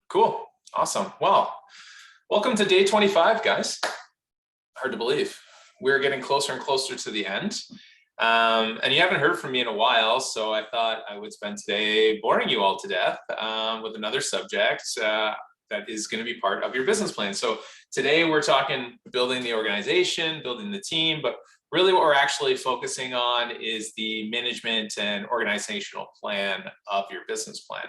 Cool. Awesome. Well, welcome to day 25, guys. Hard to believe. We're getting closer and closer to the end. And you haven't heard from me in a while, so I thought I would spend today boring you all to death with another subject that is going to be part of your business plan. So today we're talking building the organization, building the team, but really what we're actually focusing on is the management and organizational plan of your business plan.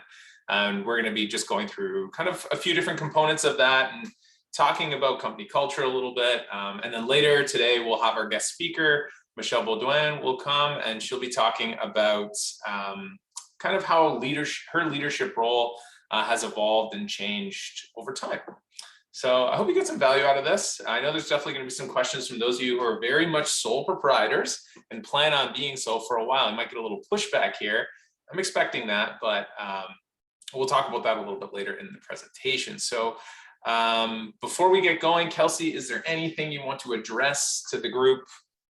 And we're going to be just going through kind of a few different components of that and talking about company culture a little bit. And then later today, we'll have our guest speaker, Michele Beaudoin, will come, and she'll be talking about kind of how her leadership role has evolved and changed over time. So I hope you get some value out of this. I know there's definitely going to be some questions from those of you who are very much sole proprietors and plan on being so for a while. I might get a little pushback here. I'm expecting that, but we'll talk about that a little bit later in the presentation. So before we get going, Kelsey, is there anything you want to address to the group,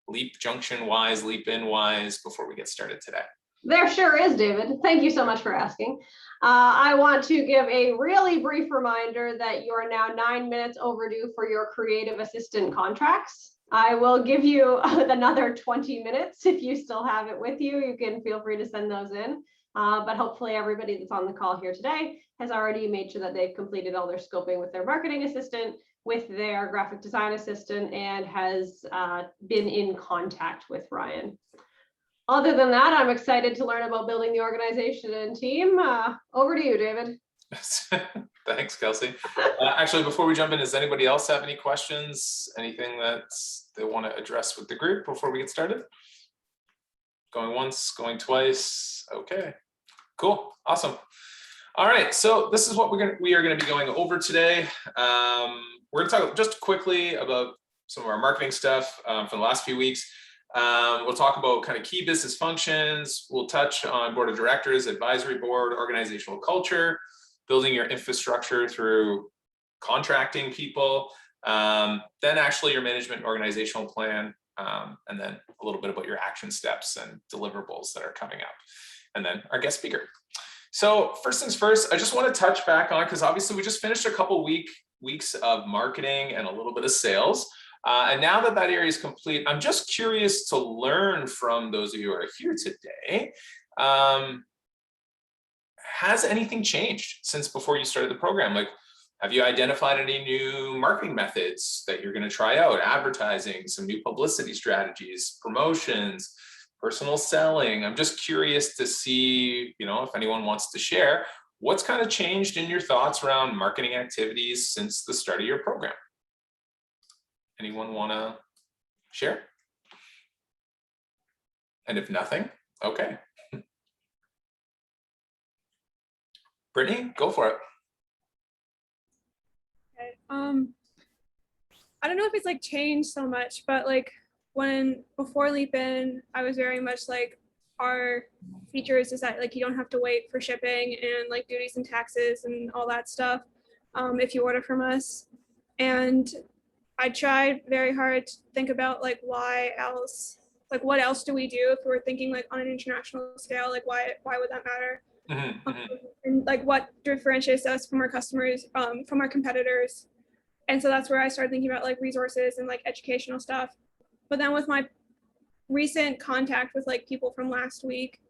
Leap Junction wise, Leap In wise, before we get started today? There sure is, David. Thank you so much for asking. I want to give a really brief reminder that you are now 9 minutes overdue for your creative assistant contracts. I will give you another 20 minutes if you still have it with you. You can feel free to send those in. But hopefully everybody that's on the call here today has already made sure that they've completed all their scoping with their marketing assistant, with their graphic design assistant, and has been in contact with Ryan. Other than that, I'm excited to learn about building the organization and team. Over to you, David. Thanks, Kelsey. Actually, before we jump in, does anybody else have any questions? Anything that they want to address with the group before we get started? Going once, going twice. Okay, cool, awesome. All right, so this is what we are going to be going over today. We're going to talk just quickly about some of our marketing stuff for the last few weeks. We'll talk about kind of key business functions. We'll touch on board of directors, advisory board, organizational culture, building your infrastructure through contracting people, then actually your management organizational plan, and then a little bit about your action steps and deliverables that are coming up, and then our guest speaker. So first things first, I just want to touch back on, because obviously we just finished a couple weeks of marketing and a little bit of sales. And now that that area is complete, I'm just curious to learn from those of you who are here today. Has anything changed since before you started the program? Like, have you identified any new marketing methods that you're going to try out? Advertising, some new publicity strategies, promotions, personal selling? I'm just curious to see, if anyone wants to share what's kind of changed in your thoughts around marketing activities since the start of your program. Anyone want to share? And if nothing, okay. Brittany, go for it. Okay. I don't know if it's like changed so much, but like before Leap In, I was very much like, our features is that like you don't have to wait for shipping and like duties and taxes and all that stuff if you order from us. And I tried very hard to think about like what else do we do if we're thinking like on an international scale, like why would that matter? And like what differentiates us from our customers, from our competitors. And so that's where I started thinking about like resources and like educational stuff. But then with my recent contact with like people from last week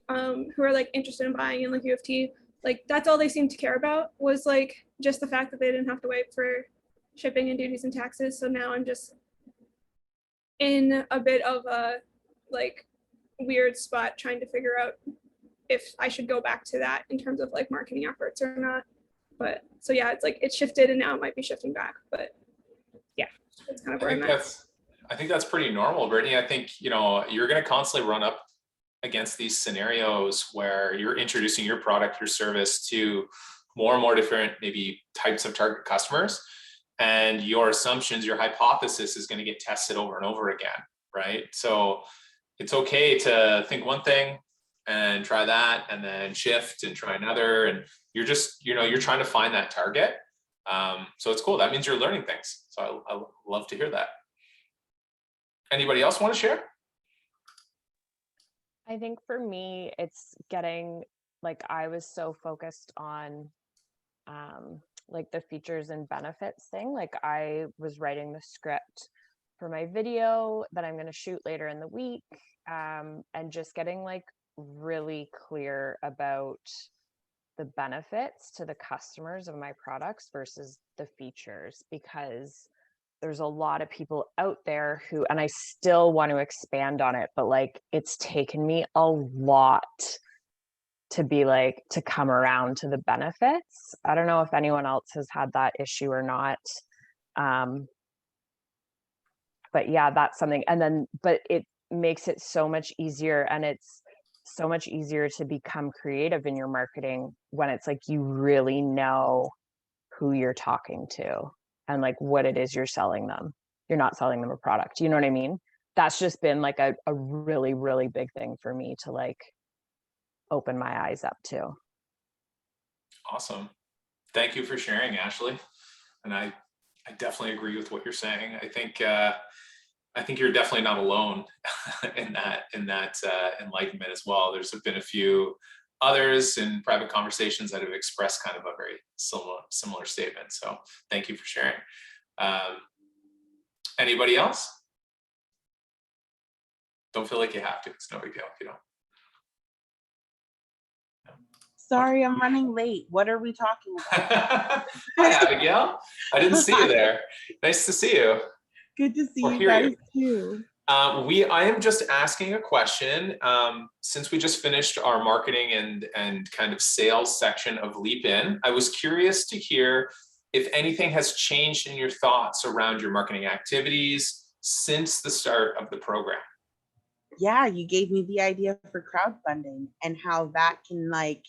who are like interested in buying in like UFT, like that's all they seemed to care about was like just the fact that they didn't have to wait for shipping and duties and taxes. So now I'm just in a bit of a like weird spot trying to figure out if I should go back to that in terms of like marketing efforts or not. But so yeah, it's like it's shifted and now it might be shifting back, but yeah, that's kind of where I'm at. I think that's pretty normal, Brittany. I think, you're going to constantly run up against these scenarios where you're introducing your product, your service to more and more different maybe types of target customers. And your assumptions, your hypothesis is going to get tested over and over again, right? So it's okay to think one thing and try that and then shift and try another. And you're just, you're trying to find that target. So it's cool. That means you're learning things. So I love to hear that. Anybody else want to share? I think for me, it's getting like I was so focused on like the features and benefits thing. Like I was writing the script for my video that I'm going to shoot later in the week, and just getting like really clear about the benefits to the customers of my products versus the features, because there's a lot of people out there who, and I still want to expand on it, but like it's taken me a lot to come around to the benefits. I don't know if anyone else has had that issue or not. But yeah, that's something. And then, but it makes it so much easier, and it's so much easier to become creative in your marketing when it's like you really know who you're talking to and like what it is you're selling them. You're not selling them a product. You know what I mean? That's just been like a really, really big thing for me to like open my eyes up to. Awesome. Thank you for sharing, Ashley. And I definitely agree with what you're saying. I think you're definitely not alone in that enlightenment as well. There's been a few others in private conversations that have expressed kind of a very similar statement. So thank you for sharing. Anybody else? Don't feel like you have to. It's no big deal if you don't. Sorry, I'm running late. What are we talking about? Hi, Abigail. I didn't see you there. Nice to see you. Good to see Or you hear guys you. too. I am just asking a question. Since we just finished our marketing and kind of sales section of Leap In, I was curious to hear if anything has changed in your thoughts around your marketing activities since the start of the program. Yeah, you gave me the idea for crowdfunding and how that can like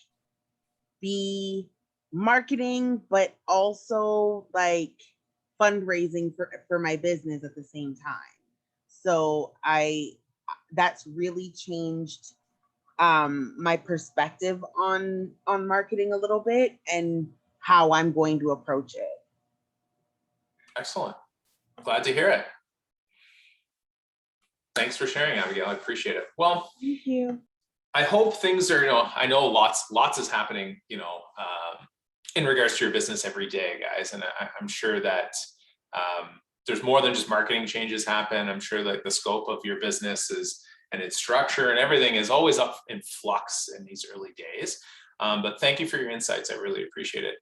be marketing, but also like fundraising for my business at the same time. So that's really changed my perspective on marketing a little bit and how I'm going to approach it. Excellent. Glad to hear it. Thanks for sharing, Abigail. I appreciate it. Well, thank you. I hope things are, I know lots is happening, in regards to your business every day, guys. And I'm sure that there's more than just marketing changes happen. I'm sure that the scope of your business and its structure and everything is always up in flux in these early days. But thank you for your insights. I really appreciate it.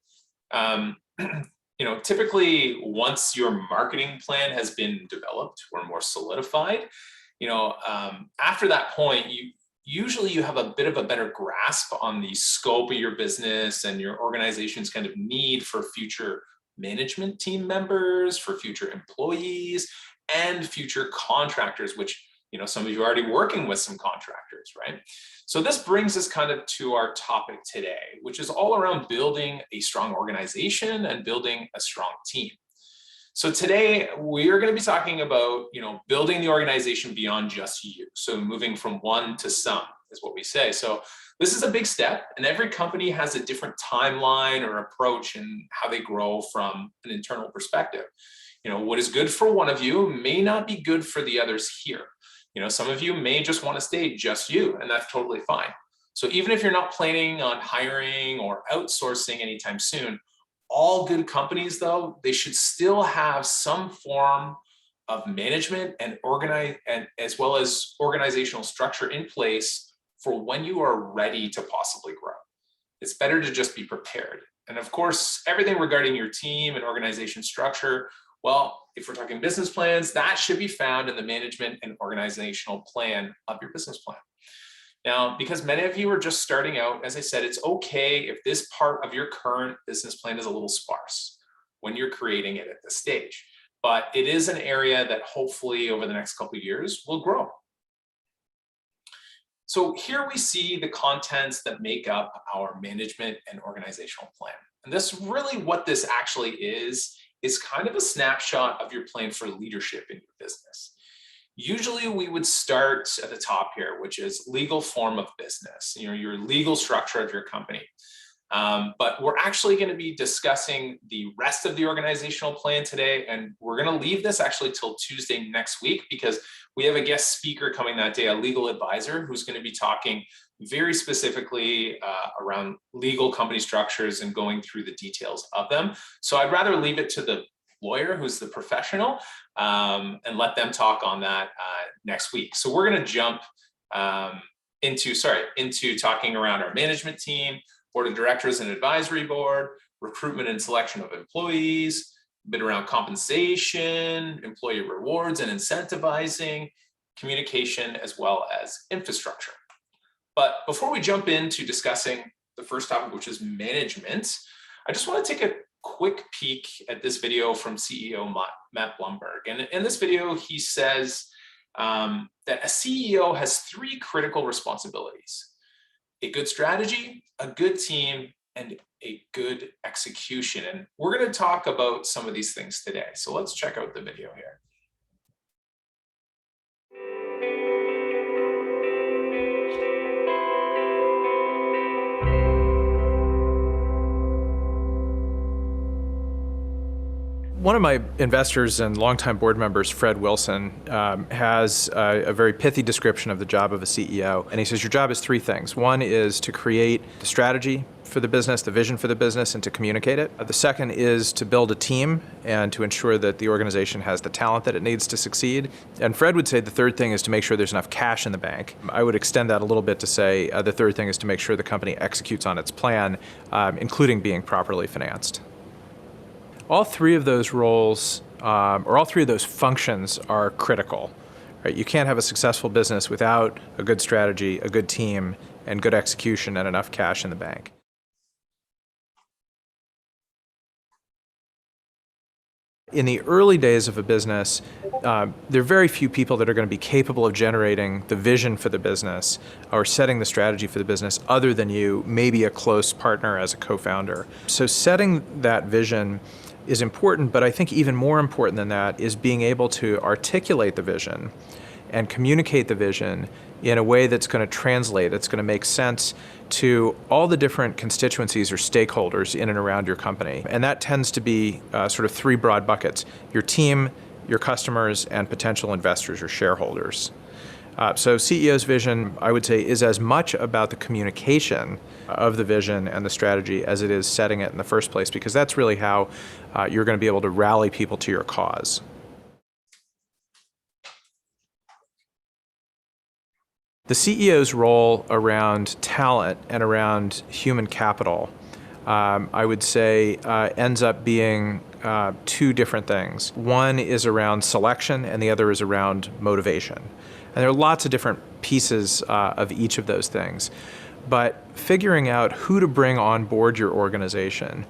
Typically once your marketing plan has been developed or more solidified, after that point, you have a bit of a better grasp on the scope of your business and your organization's kind of need for future management team members, for future employees, and future contractors, which, some of you are already working with some contractors, right? So this brings us kind of to our topic today, which is all around building a strong organization and building a strong team. So today we're going to be talking about, building the organization beyond just you. So moving from one to some is what we say. So this is a big step, and every company has a different timeline or approach in how they grow from an internal perspective. What is good for one of you may not be good for the others here. Some of you may just want to stay just you, and that's totally fine. So even if you're not planning on hiring or outsourcing anytime soon, all good companies, though, they should still have some form of management and as well as organizational structure in place for when you are ready to possibly grow. It's better to just be prepared. And of course, everything regarding your team and organization structure, well, if we're talking business plans, that should be found in the management and organizational plan of your business plan. Now, because many of you are just starting out, as I said, it's okay if this part of your current business plan is a little sparse when you're creating it at this stage. But it is an area that hopefully over the next couple of years will grow. So here we see the contents that make up our management and organizational plan. And this really what this actually is kind of a snapshot of your plan for leadership in your business. Usually we would start at the top here, which is legal form of business, your legal structure of your company. But we're actually going to be discussing the rest of the organizational plan today. And we're going to leave this actually till Tuesday next week, because we have a guest speaker coming that day, a legal advisor who's going to be talking, very specifically around legal company structures and going through the details of them. So I'd rather leave it to the lawyer who's the professional and let them talk on that next week. So we're going to jump into talking around our management team, board of directors and advisory board, recruitment and selection of employees, a bit around compensation, employee rewards and incentivizing, communication, as well as infrastructure. But before we jump into discussing the first topic, which is management, I just want to take a quick peek at this video from CEO Matt Blumberg. And in this video, he says that a CEO has 3 critical responsibilities: a good strategy, a good team, and a good execution. And we're going to talk about some of these things today. So let's check out the video here. One of my investors and longtime board members, Fred Wilson, has a very pithy description of the job of a CEO. And he says, your job is 3 things. One is to create the strategy for the business, the vision for the business, and to communicate it. The second is to build a team and to ensure that the organization has the talent that it needs to succeed. And Fred would say the third thing is to make sure there's enough cash in the bank. I would extend that a little bit to say the third thing is to make sure the company executes on its plan, including being properly financed. All 3 of those roles, or all 3 of those functions are critical. Right? You can't have a successful business without a good strategy, a good team, and good execution and enough cash in the bank. In the early days of a business, there are very few people that are going to be capable of generating the vision for the business or setting the strategy for the business other than you, maybe a close partner as a co-founder. So setting that vision is important, but I think even more important than that is being able to articulate the vision and communicate the vision in a way that's going to translate, it's going to make sense to all the different constituencies or stakeholders in and around your company. And that tends to be sort of 3 broad buckets: your team, your customers, and potential investors or shareholders. So CEO's vision, I would say, is as much about the communication of the vision and the strategy as it is setting it in the first place, because that's really how you're going to be able to rally people to your cause. The CEO's role around talent and around human capital, I would say, ends up being 2 different things. One is around selection and the other is around motivation. And there are lots of different pieces of each of those things. But figuring out who to bring on board your organization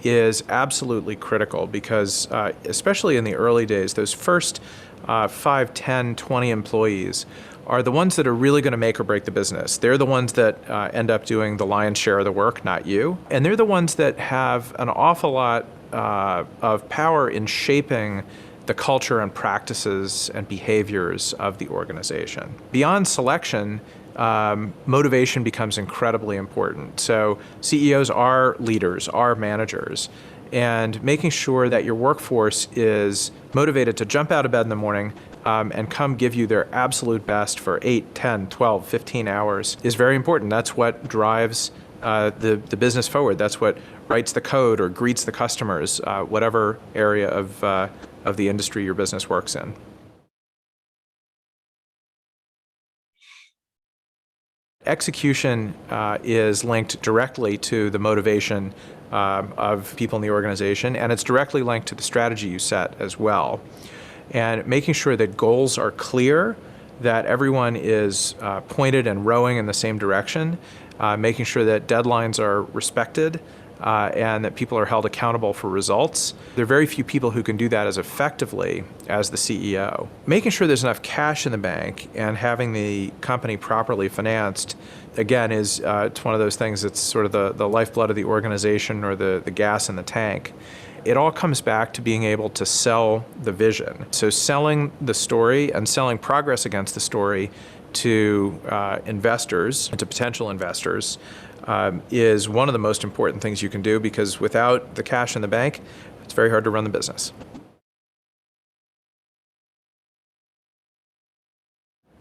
is absolutely critical because, especially in the early days, those first 5, 10, 20 employees are the ones that are really going to make or break the business. They're the ones that end up doing the lion's share of the work, not you. And they're the ones that have an awful lot of power in shaping the culture and practices and behaviors of the organization. Beyond selection, motivation becomes incredibly important. So CEOs are leaders, are managers, and making sure that your workforce is motivated to jump out of bed in the morning and come give you their absolute best for 8, 10, 12, 15 hours is very important. That's what drives the business forward. That's what writes the code or greets the customers, whatever area of the industry your business works in. Execution is linked directly to the motivation of people in the organization, and it's directly linked to the strategy you set as well. And making sure that goals are clear, that everyone is pointed and rowing in the same direction, making sure that deadlines are respected, and that people are held accountable for results. There are very few people who can do that as effectively as the CEO. Making sure there's enough cash in the bank and having the company properly financed, again, is it's one of those things that's sort of the lifeblood of the organization or the gas in the tank. It all comes back to being able to sell the vision. So selling the story and selling progress against the story to investors and to potential investors is one of the most important things you can do, because without the cash in the bank, it's very hard to run the business.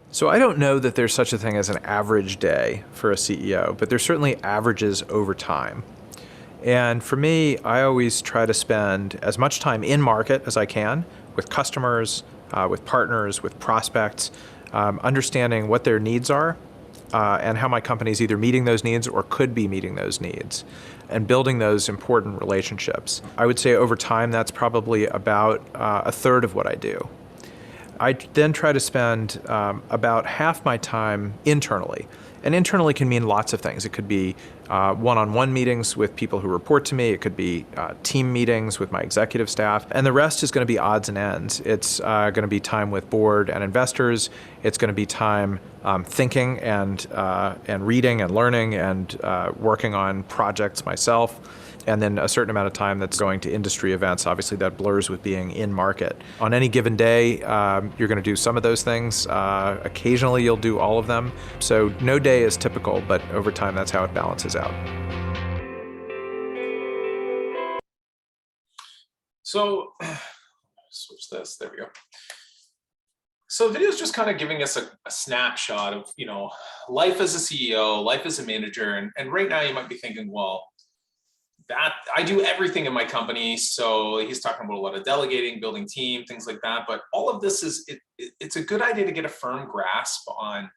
So I don't know that there's such a thing as an average day for a CEO, but there's certainly averages over time. And for me, I always try to spend as much time in market as I can with customers, with partners, with prospects, understanding what their needs are and how my company is either meeting those needs or could be meeting those needs, and building those important relationships. I would say over time, that's probably about a third of what I do. I then try to spend about half my time internally. And internally can mean lots of things. It could be one-on-one meetings with people who report to me. It could be team meetings with my executive staff. And the rest is going to be odds and ends. It's going to be time with board and investors. It's going to be time thinking and reading and learning and working on projects myself. And then a certain amount of time that's going to industry events. Obviously, that blurs with being in market. On any given day, you're going to do some of those things. Occasionally, you'll do all of them. So no day is typical, but over time, that's how it balances out. So, switch this. There we go. So the video is just kind of giving us a snapshot of, life as a CEO, life as a manager. And right now, you might be thinking, well, that I do everything in my company. So he's talking about a lot of delegating, building team, things like that. But all of this it's a good idea to get a firm grasp on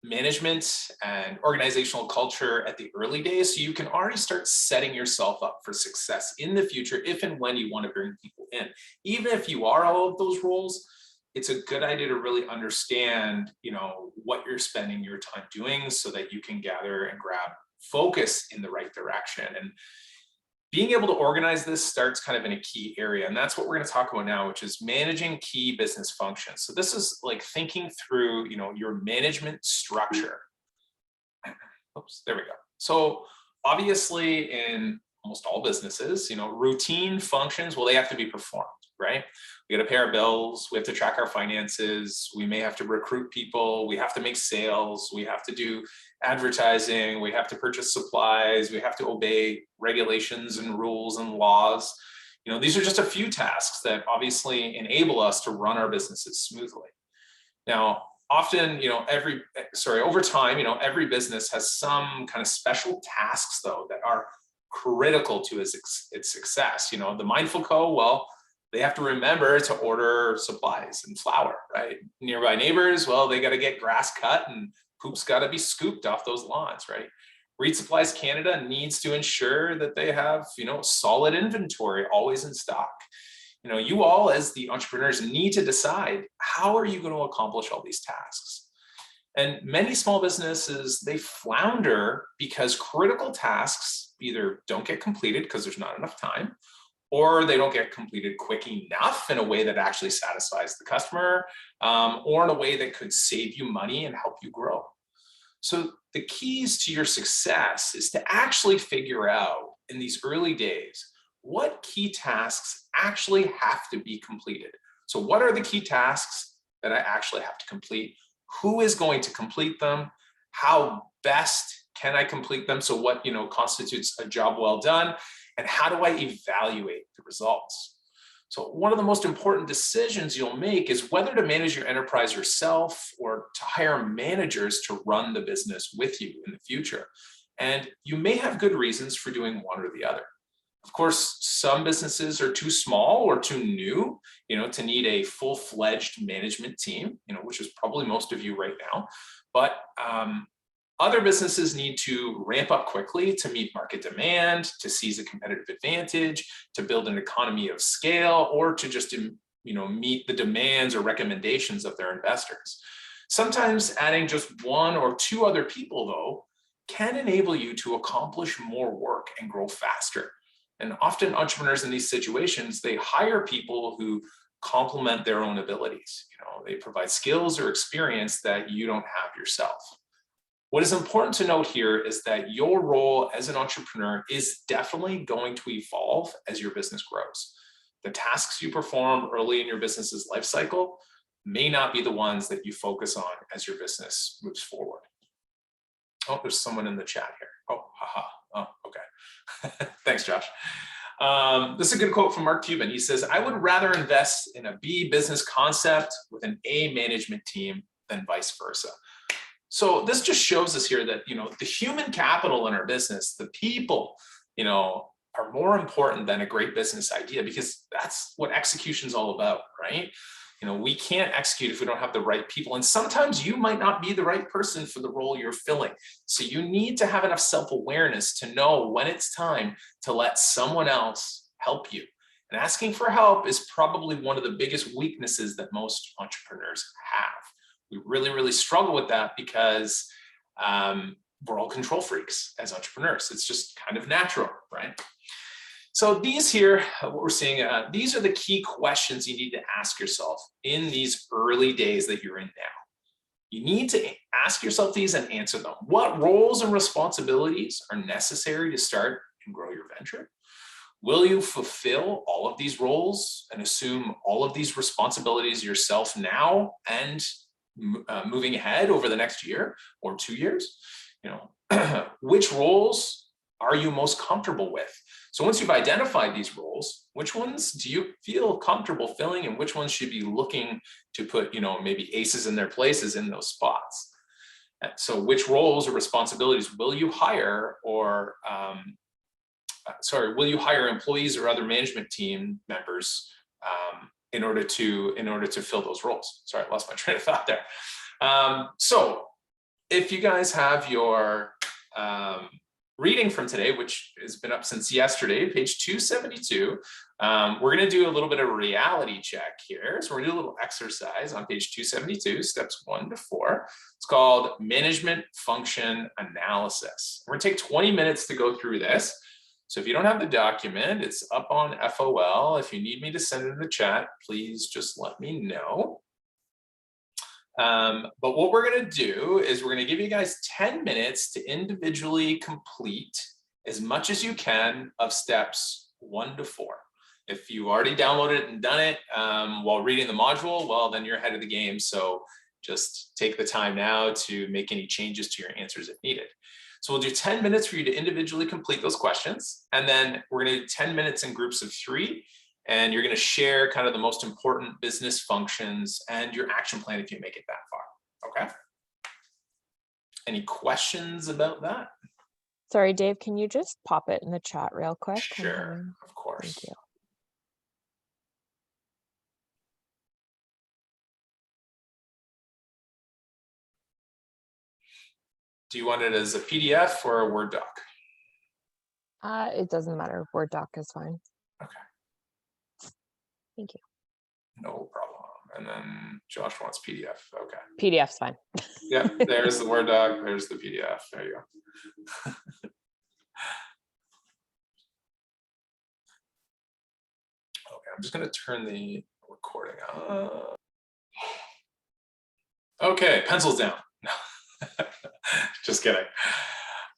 management and organizational culture at the early days. So you can already start setting yourself up for success in the future, if and when you want to bring people in. Even if you are all of those roles, it's a good idea to really understand, what you're spending your time doing so that you can gather and grab focus in the right direction. And being able to organize this starts kind of in a key area. And that's what we're going to talk about now, which is managing key business functions. So this is like thinking through, your management structure. Oops, there we go. So obviously in almost all businesses, routine functions, well, they have to be performed, right? We got to pay our bills. We have to track our finances. We may have to recruit people. We have to make sales. We have to do advertising. We have to purchase supplies. We have to obey regulations and rules and laws. These are just a few tasks that obviously enable us to run our businesses smoothly. Now, often, over time, every business has some kind of special tasks, though, that are critical to its success. The Mindful Co., well, they have to remember to order supplies and flour, right? Nearby neighbors, well, they got to get grass cut and poop's got to be scooped off those lawns, right? Reed Supplies Canada needs to ensure that they have, solid inventory always in stock. You all as the entrepreneurs need to decide, how are you going to accomplish all these tasks? And many small businesses, they flounder because critical tasks either don't get completed because there's not enough time, or they don't get completed quick enough in a way that actually satisfies the customer, or in a way that could save you money and help you grow. So the keys to your success is to actually figure out in these early days, what key tasks actually have to be completed. So what are the key tasks that I actually have to complete? Who is going to complete them? How best can I complete them? So what constitutes a job well done? And how do I evaluate the results? So one of the most important decisions you'll make is whether to manage your enterprise yourself or to hire managers to run the business with you in the future. And you may have good reasons for doing one or the other. Of course, some businesses are too small or too new, to need a full-fledged management team, which is probably most of you right now. But other businesses need to ramp up quickly to meet market demand, to seize a competitive advantage, to build an economy of scale, or to just meet the demands or recommendations of their investors. Sometimes adding just one or two other people, though, can enable you to accomplish more work and grow faster. And often entrepreneurs in these situations, they hire people who complement their own abilities. They provide skills or experience that you don't have yourself. What is important to note here is that your role as an entrepreneur is definitely going to evolve as your business grows. The tasks you perform early in your business's life cycle may not be the ones that you focus on as your business moves forward. Oh, there's someone in the chat here. Oh, haha. Oh, okay. Thanks, Josh. This is a good quote from Mark Cuban. He says, "I would rather invest in a B business concept with an A management team than vice versa." So this just shows us here that, the human capital in our business, the people, are more important than a great business idea, because that's what execution is all about, right? We can't execute if we don't have the right people. And sometimes you might not be the right person for the role you're filling. So you need to have enough self-awareness to know when it's time to let someone else help you. And asking for help is probably one of the biggest weaknesses that most entrepreneurs have. We really, really struggle with that because we're all control freaks as entrepreneurs. It's just kind of natural, right? So these here, what we're seeing, these are the key questions you need to ask yourself in these early days that you're in now. You need to ask yourself these and answer them. What roles and responsibilities are necessary to start and grow your venture? Will you fulfill all of these roles and assume all of these responsibilities yourself now and moving ahead over the next year or 2 years? Which roles are you most comfortable with? So once you've identified these roles, which ones do you feel comfortable filling, and which ones should be looking to put, maybe aces in their places in those spots? So which roles or responsibilities will you hire, or will you hire employees or other management team members in order to fill those roles? Sorry, I lost my train of thought there. So if you guys have your reading from today, which has been up since yesterday, page 272, we're going to do a little bit of reality check here. So we're going to do a little exercise on page 272, steps 1 to 4. It's called management function analysis. We're going to take 20 minutes to go through this. So if you don't have the document, it's up on FOL. If you need me to send it in the chat, please just let me know. But what we're going to do is we're going to give you guys 10 minutes to individually complete as much as you can of steps 1 to 4. If you already downloaded it and done it while reading the module, well, then you're ahead of the game. So just take the time now to make any changes to your answers if needed. So we'll do 10 minutes for you to individually complete those questions. And then we're going to do 10 minutes in groups of 3. And you're going to share kind of the most important business functions and your action plan if you make it that far. Okay. Any questions about that? Sorry, Dave, can you just pop it in the chat real quick? Sure, of course. Thank you. Do you want it as a PDF or a Word doc? It doesn't matter. Word doc is fine. Okay. Thank you. No problem. And then Josh wants PDF. Okay. PDF's fine. Yeah, there's the Word doc. There's the PDF. There you go. Okay, I'm just going to turn the recording on. Okay, pencils down. Just kidding.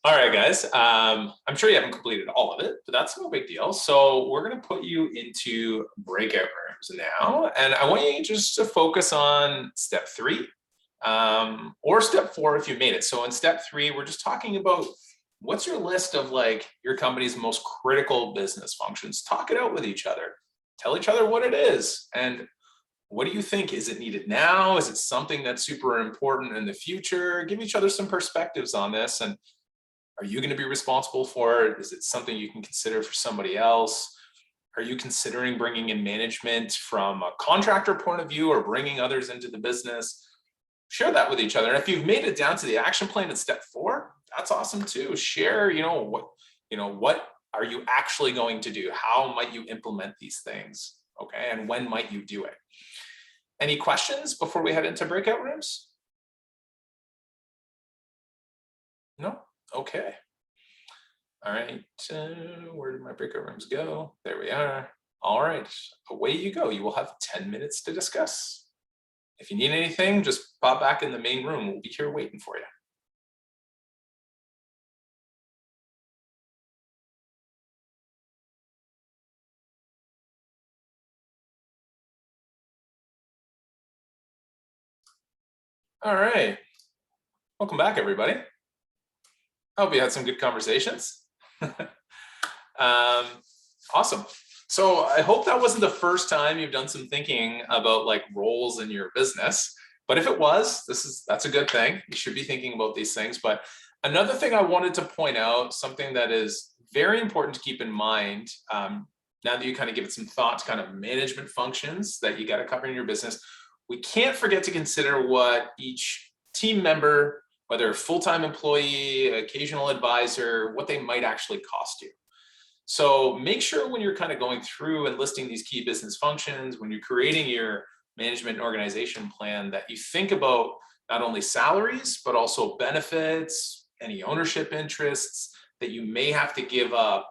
All right, guys. I'm sure you haven't completed all of it, but that's no big deal. So we're going to put you into breakout rooms now. And I want you just to focus on step 3 or step 4 if you made it. So in step 3, we're just talking about what's your list of like your company's most critical business functions. Talk it out with each other. Tell each other what it is. And what do you think? Is it needed now? Is it something that's super important in the future? Give each other some perspectives on this. And are you going to be responsible for it? Is it something you can consider for somebody else? Are you considering bringing in management from a contractor point of view or bringing others into the business? Share that with each other. And if you've made it down to the action plan in step 4, that's awesome too. Share, what are you actually going to do? How might you implement these things? Okay. And when might you do it? Any questions before we head into breakout rooms? No? Okay. All right. Where did my breakout rooms go? There we are. All right. Away you go. You will have 10 minutes to discuss. If you need anything, just pop back in the main room. We'll be here waiting for you. All right. Welcome back, everybody. I hope you had some good conversations. Awesome. So I hope that wasn't the first time you've done some thinking about like roles in your business. But if it was, that's a good thing. You should be thinking about these things. But another thing I wanted to point out, something that is very important to keep in mind, now that you kind of give it some thought to kind of management functions that you got to cover in your business, we can't forget to consider what each team member, whether a full-time employee, occasional advisor, what they might actually cost you. So make sure when you're kind of going through and listing these key business functions, when you're creating your management and organization plan, that you think about not only salaries, but also benefits, any ownership interests that you may have to give up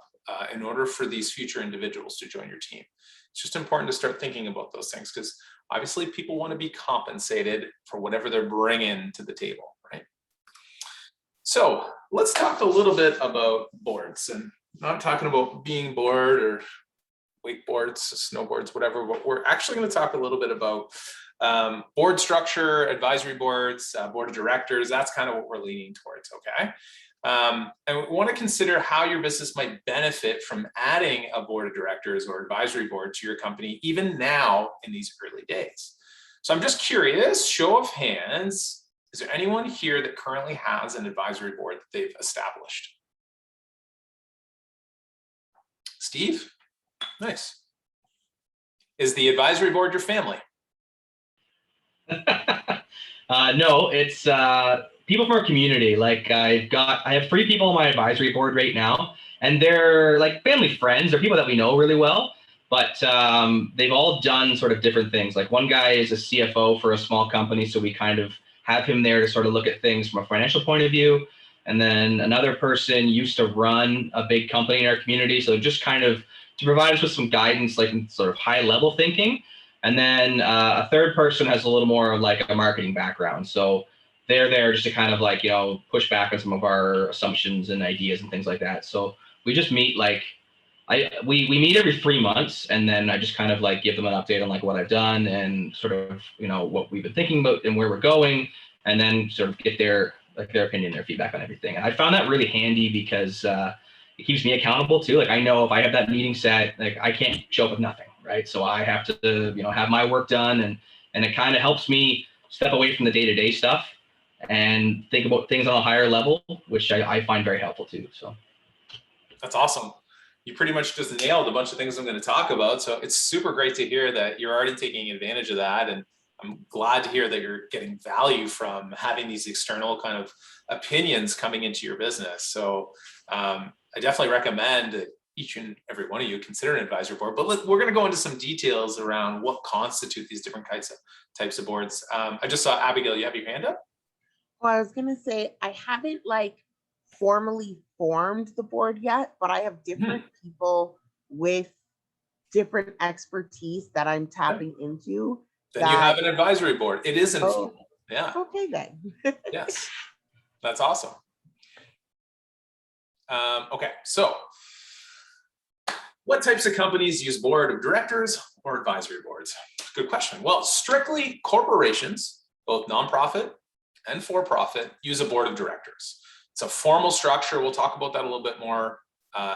in order for these future individuals to join your team. It's just important to start thinking about those things, because obviously people want to be compensated for whatever they're bringing to the table, right? So let's talk a little bit about boards, and not talking about being bored or wakeboards, snowboards, whatever, but we're actually going to talk a little bit about board structure, advisory boards, board of directors. That's kind of what we're leaning towards, okay? And we want to consider how your business might benefit from adding a board of directors or advisory board to your company, even now in these early days. So I'm just curious, show of hands, is there anyone here that currently has an advisory board that they've established? Steve? Nice. Is the advisory board your family? No, it's people from our community. Like I have 3 people on my advisory board right now, and they're like family friends. They're people that we know really well, but they've all done sort of different things. Like one guy is a CFO for a small company, so we kind of have him there to sort of look at things from a financial point of view. And then another person used to run a big company in our community, so just kind of to provide us with some guidance, like in sort of high level thinking. And then a third person has a little more of like a marketing background. So they're there just to kind of like, push back on some of our assumptions and ideas and things like that. So we just meet like, we meet every 3 months, and then I just kind of like give them an update on like what I've done and sort of, what we've been thinking about and where we're going, and then sort of get their opinion, their feedback on everything. And I found that really handy because it keeps me accountable too. Like I know if I have that meeting set, like I can't show up with nothing, right? So I have to, have my work done, and it kind of helps me step away from the day-to-day stuff and think about things on a higher level, which I find very helpful too. So that's awesome. You pretty much just nailed a bunch of things I'm going to talk about. So it's super great to hear that you're already taking advantage of that. And I'm glad to hear that you're getting value from having these external kind of opinions coming into your business. So I definitely recommend that each and every one of you consider an advisory board, but we're going to go into some details around what constitute these different types of boards. I just saw Abigail, you have your hand up? Well, I was going to say, I haven't like formally formed the board yet, but I have different people with different expertise that I'm tapping into. Then you have an advisory board. It is informal. Yeah. Okay, then. Yes, that's awesome. Okay, so what types of companies use board of directors or advisory boards? Good question. Well, strictly corporations, both nonprofit and for-profit, use a board of directors. It's a formal structure. We'll talk about that a little bit more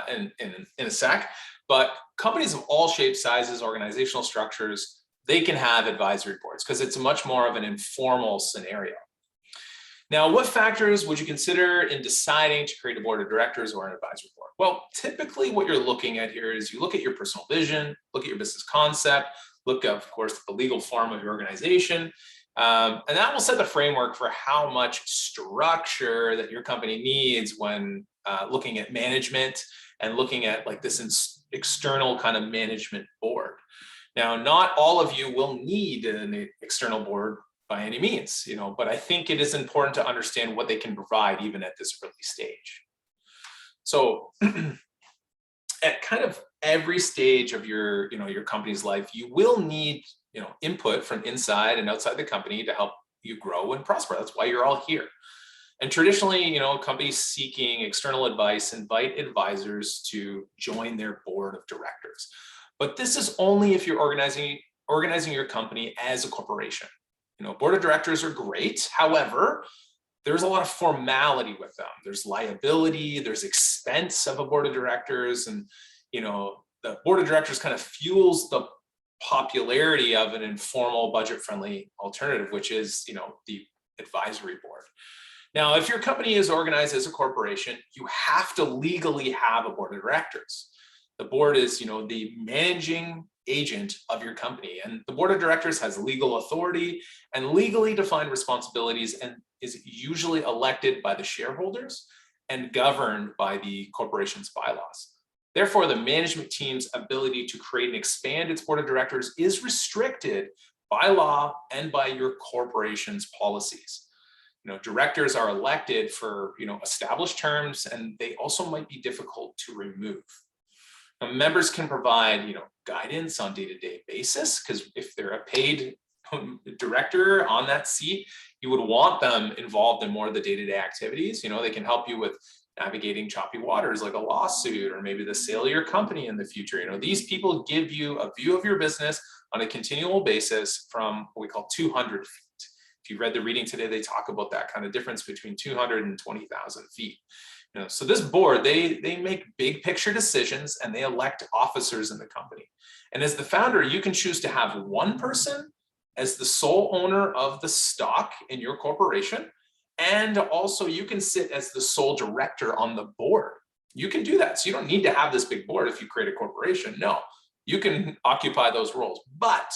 in a sec. But companies of all shapes, sizes, organizational structures, they can have advisory boards because it's much more of an informal scenario. Now, what factors would you consider in deciding to create a board of directors or an advisory board? Well, typically what you're looking at here is you look at your personal vision, look at your business concept, look at, of course, the legal form of your organization, and that will set the framework for how much structure that your company needs when looking at management and looking at like this external kind of management board. Now, not all of you will need an external board by any means, but I think it is important to understand what they can provide even at this early stage. So at kind of every stage of your company's life, you will need, input from inside and outside the company to help you grow and prosper. That's why you're all here. And traditionally, companies seeking external advice invite advisors to join their board of directors. But this is only if you're organizing your company as a corporation. Board of directors are great. However, there's a lot of formality with them. There's liability, there's expense of a board of directors, and the board of directors kind of fuels the popularity of an informal budget-friendly alternative, which is, the advisory board. Now, if your company is organized as a corporation, you have to legally have a board of directors. The board is, the managing agent of your company, and the board of directors has legal authority and legally defined responsibilities and is usually elected by the shareholders and governed by the corporation's bylaws. Therefore, the management team's ability to create and expand its board of directors is restricted by law and by your corporation's policies. Directors are elected for, established terms, and they also might be difficult to remove. Now, members can provide, guidance on day-to-day basis, because if they're a paid director on that seat, you would want them involved in more of the day-to-day activities. They can help you with navigating choppy waters like a lawsuit or maybe the sale of your company in the future. These people give you a view of your business on a continual basis from what we call 200 feet. If you read the reading today, they talk about that kind of difference between 200 and 20,000 feet. So this board, they make big picture decisions and they elect officers in the company. And as the founder, you can choose to have one person as the sole owner of the stock in your corporation. And also you can sit as the sole director on the board. You can do that. So you don't need to have this big board if you create a corporation. No, you can occupy those roles. But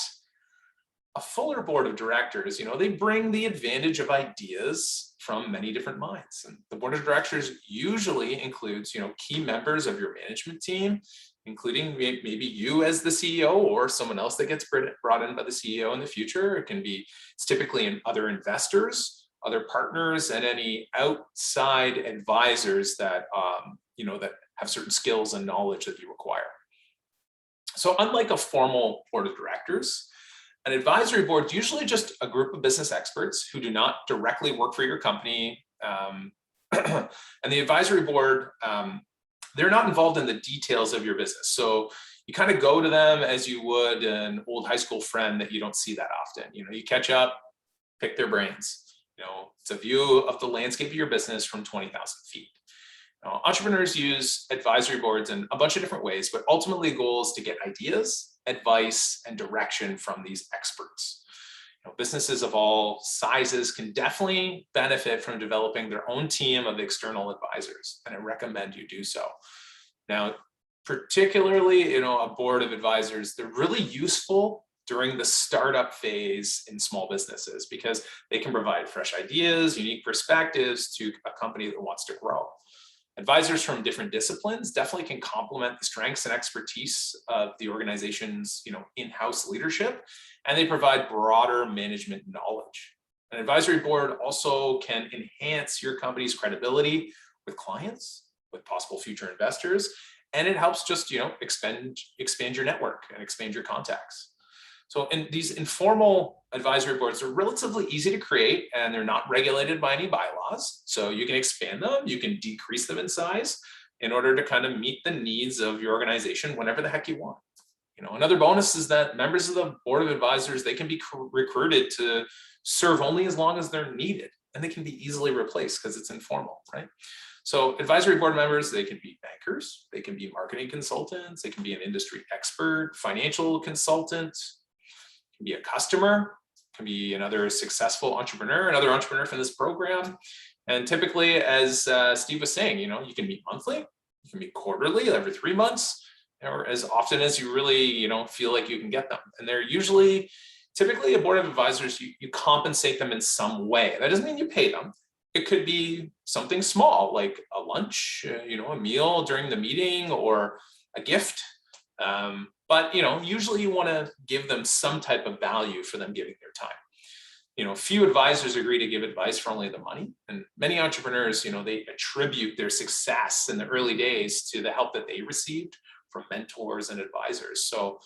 a fuller board of directors, they bring the advantage of ideas from many different minds. And the board of directors usually includes, key members of your management team, including maybe you as the CEO or someone else that gets brought in by the CEO in the future. It's typically in other investors, other partners, and any outside advisors that, that have certain skills and knowledge that you require. So unlike a formal board of directors, an advisory board is usually just a group of business experts who do not directly work for your company. And the advisory board, they're not involved in the details of your business. So you kind of go to them as you would an old high school friend that you don't see that often. You catch up, pick their brains. It's a view of the landscape of your business from 20,000 feet. Entrepreneurs use advisory boards in a bunch of different ways, but ultimately the goal is to get ideas, advice, and direction from these experts. Businesses of all sizes can definitely benefit from developing their own team of external advisors, and I recommend you do so. Now, particularly, a board of advisors, they're really useful during the startup phase in small businesses because they can provide fresh ideas, unique perspectives to a company that wants to grow. Advisors from different disciplines definitely can complement the strengths and expertise of the organization's, in-house leadership, and they provide broader management knowledge. An advisory board also can enhance your company's credibility with clients, with possible future investors, and it helps just, expand your network and expand your contacts. So in these informal advisory boards are relatively easy to create and they're not regulated by any bylaws. So you can expand them, you can decrease them in size in order to kind of meet the needs of your organization whenever the heck you want. Another bonus is that members of the board of advisors, they can be recruited to serve only as long as they're needed, and they can be easily replaced because it's informal, right? So advisory board members, they can be bankers, they can be marketing consultants, they can be an industry expert, financial consultant, can be a customer, can be another successful entrepreneur, another entrepreneur from this program. And typically, as Steve was saying, you can meet monthly, you can meet quarterly, every 3 months, or as often as you really, feel like you can get them. And they're usually, typically a board of advisors, you compensate them in some way. That doesn't mean you pay them. It could be something small, like a lunch, a meal during the meeting or a gift. But usually you want to give them some type of value for them giving their time. Few advisors agree to give advice for only the money, and many entrepreneurs, they attribute their success in the early days to the help that they received from mentors and advisors. So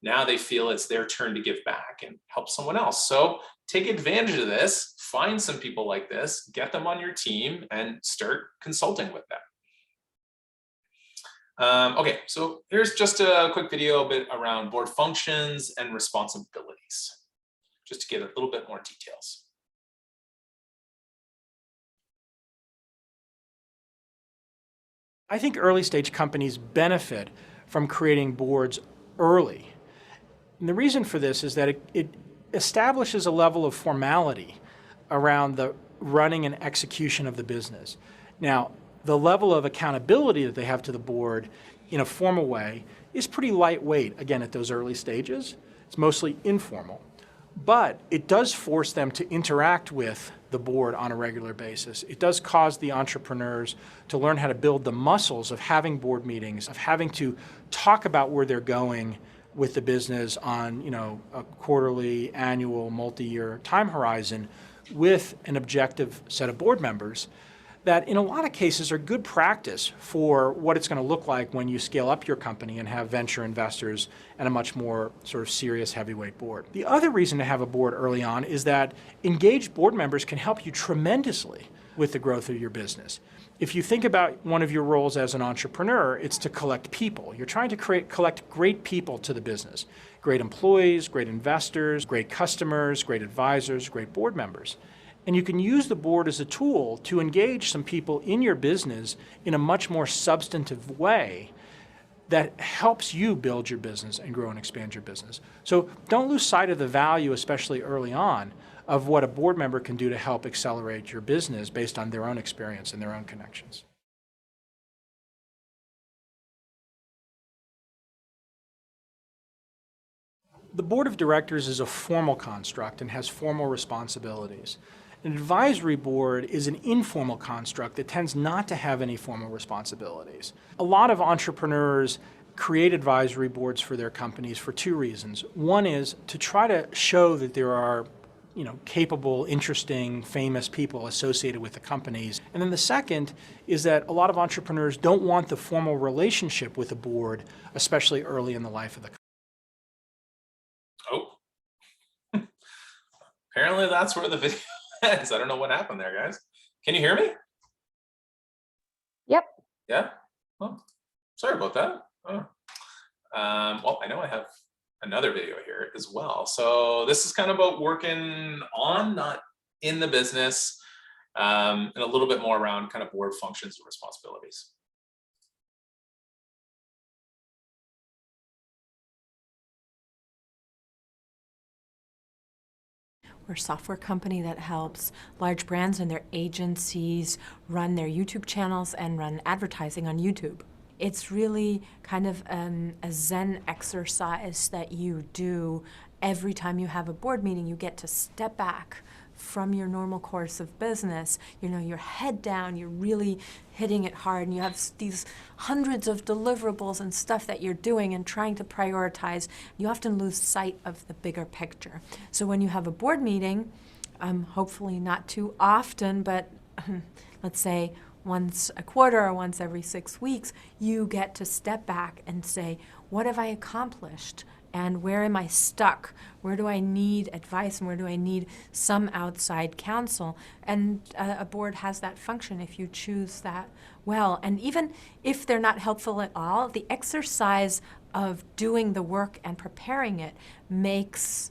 now they feel it's their turn to give back and help someone else. So take advantage of this, find some people like this, get them on your team, and start consulting with them. Okay, so here's just a quick video a bit around board functions and responsibilities, just to get a little bit more details. I think early stage companies benefit from creating boards early. And the reason for this is that it establishes a level of formality around the running and execution of the business. Now, the level of accountability that they have to the board in a formal way is pretty lightweight, again, at those early stages. It's mostly informal. But it does force them to interact with the board on a regular basis. It does cause the entrepreneurs to learn how to build the muscles of having board meetings, of having to talk about where they're going with the business on, a quarterly, annual, multi-year time horizon with an objective set of board members that in a lot of cases are good practice for what it's going to look like when you scale up your company and have venture investors and a much more sort of serious heavyweight board. The other reason to have a board early on is that engaged board members can help you tremendously with the growth of your business. If you think about one of your roles as an entrepreneur, it's to collect people. You're trying to collect great people to the business. Great employees, great investors, great customers, great advisors, great board members. And you can use the board as a tool to engage some people in your business in a much more substantive way that helps you build your business and grow and expand your business. So don't lose sight of the value, especially early on, of what a board member can do to help accelerate your business based on their own experience and their own connections. The board of directors is a formal construct and has formal responsibilities. An advisory board is an informal construct that tends not to have any formal responsibilities. A lot of entrepreneurs create advisory boards for their companies for two reasons. One is to try to show that there are capable, interesting, famous people associated with the companies. And then the second is that a lot of entrepreneurs don't want the formal relationship with the board, especially early in the life of the company. Oh, apparently that's where the video ends. I don't know what happened there, guys. Can you hear me? Yep. Yeah? Oh, sorry about that. Oh. Well, I know I have another video here as well. So this is kind of about working on, not in the business, and a little bit more around kind of board functions and responsibilities. We're a software company that helps large brands and their agencies run their YouTube channels and run advertising on YouTube. It's really kind of a Zen exercise that you do every time you have a board meeting. You get to step back from your normal course of business. Your head down, you're really hitting it hard, and you have these hundreds of deliverables and stuff that you're doing and trying to prioritize. You often lose sight of the bigger picture. So when you have a board meeting, hopefully not too often, but let's say once a quarter or once every 6 weeks, you get to step back and say, what have I accomplished? And where am I stuck? Where do I need advice, and where do I need some outside counsel? And a board has that function if you choose that well. And even if they're not helpful at all, the exercise of doing the work and preparing it makes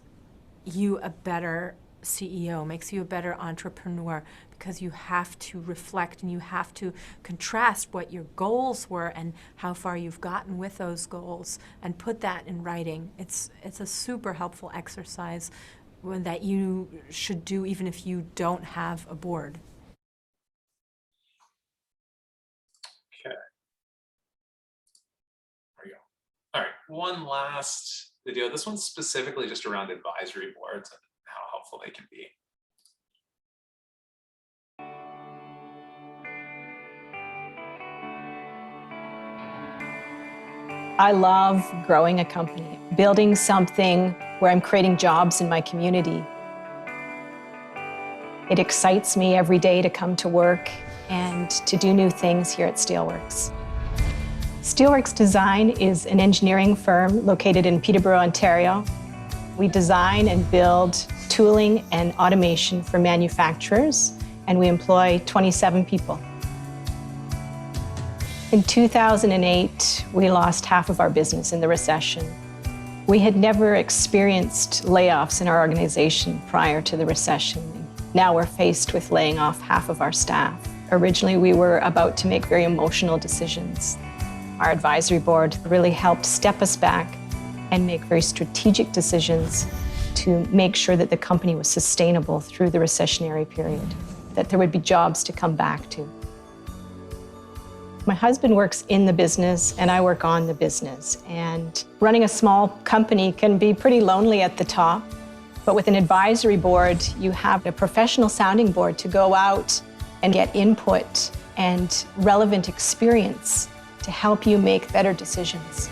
you a better CEO, makes you a better entrepreneur, because you have to reflect and you have to contrast what your goals were and how far you've gotten with those goals and put that in writing. It's a super helpful exercise that you should do even if you don't have a board. Okay. There we go. All right, one last video. This one's specifically just around advisory boards and how helpful they can be. I love growing a company, building something where I'm creating jobs in my community. It excites me every day to come to work and to do new things here at Steelworks. Steelworks Design is an engineering firm located in Peterborough, Ontario. We design and build tooling and automation for manufacturers, and we employ 27 people. In 2008, we lost half of our business in the recession. We had never experienced layoffs in our organization prior to the recession. Now we're faced with laying off half of our staff. Originally, we were about to make very emotional decisions. Our advisory board really helped step us back and make very strategic decisions to make sure that the company was sustainable through the recessionary period, that there would be jobs to come back to. My husband works in the business and I work on the business. And running a small company can be pretty lonely at the top. But with an advisory board, you have a professional sounding board to go out and get input and relevant experience to help you make better decisions.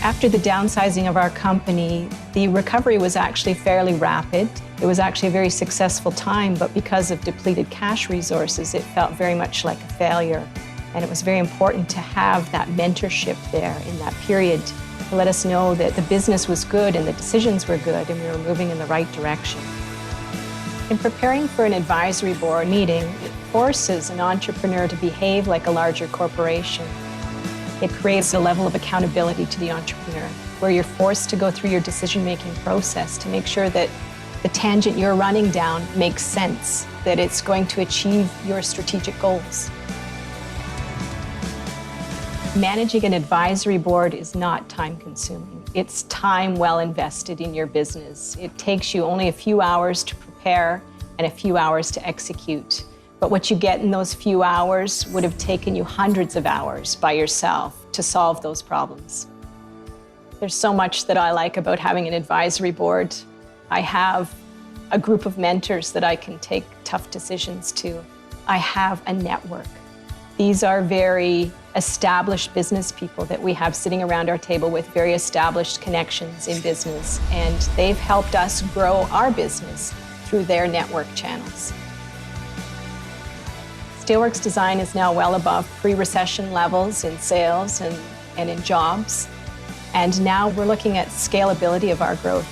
After the downsizing of our company, the recovery was actually fairly rapid. It was actually a very successful time, but because of depleted cash resources, it felt very much like a failure. And it was very important to have that mentorship there in that period to let us know that the business was good and the decisions were good and we were moving in the right direction. In preparing for an advisory board meeting, it forces an entrepreneur to behave like a larger corporation. It creates a level of accountability to the entrepreneur, where you're forced to go through your decision-making process to make sure that the tangent you're running down makes sense, that it's going to achieve your strategic goals. Managing an advisory board is not time-consuming. It's time well invested in your business. It takes you only a few hours to prepare and a few hours to execute. But what you get in those few hours would have taken you hundreds of hours by yourself to solve those problems. There's so much that I like about having an advisory board. I have a group of mentors that I can take tough decisions to. I have a network. These are very established business people that we have sitting around our table with very established connections in business, and they've helped us grow our business through their network channels. Steelworks Design is now well above pre-recession levels in sales and in jobs. And now we're looking at scalability of our growth.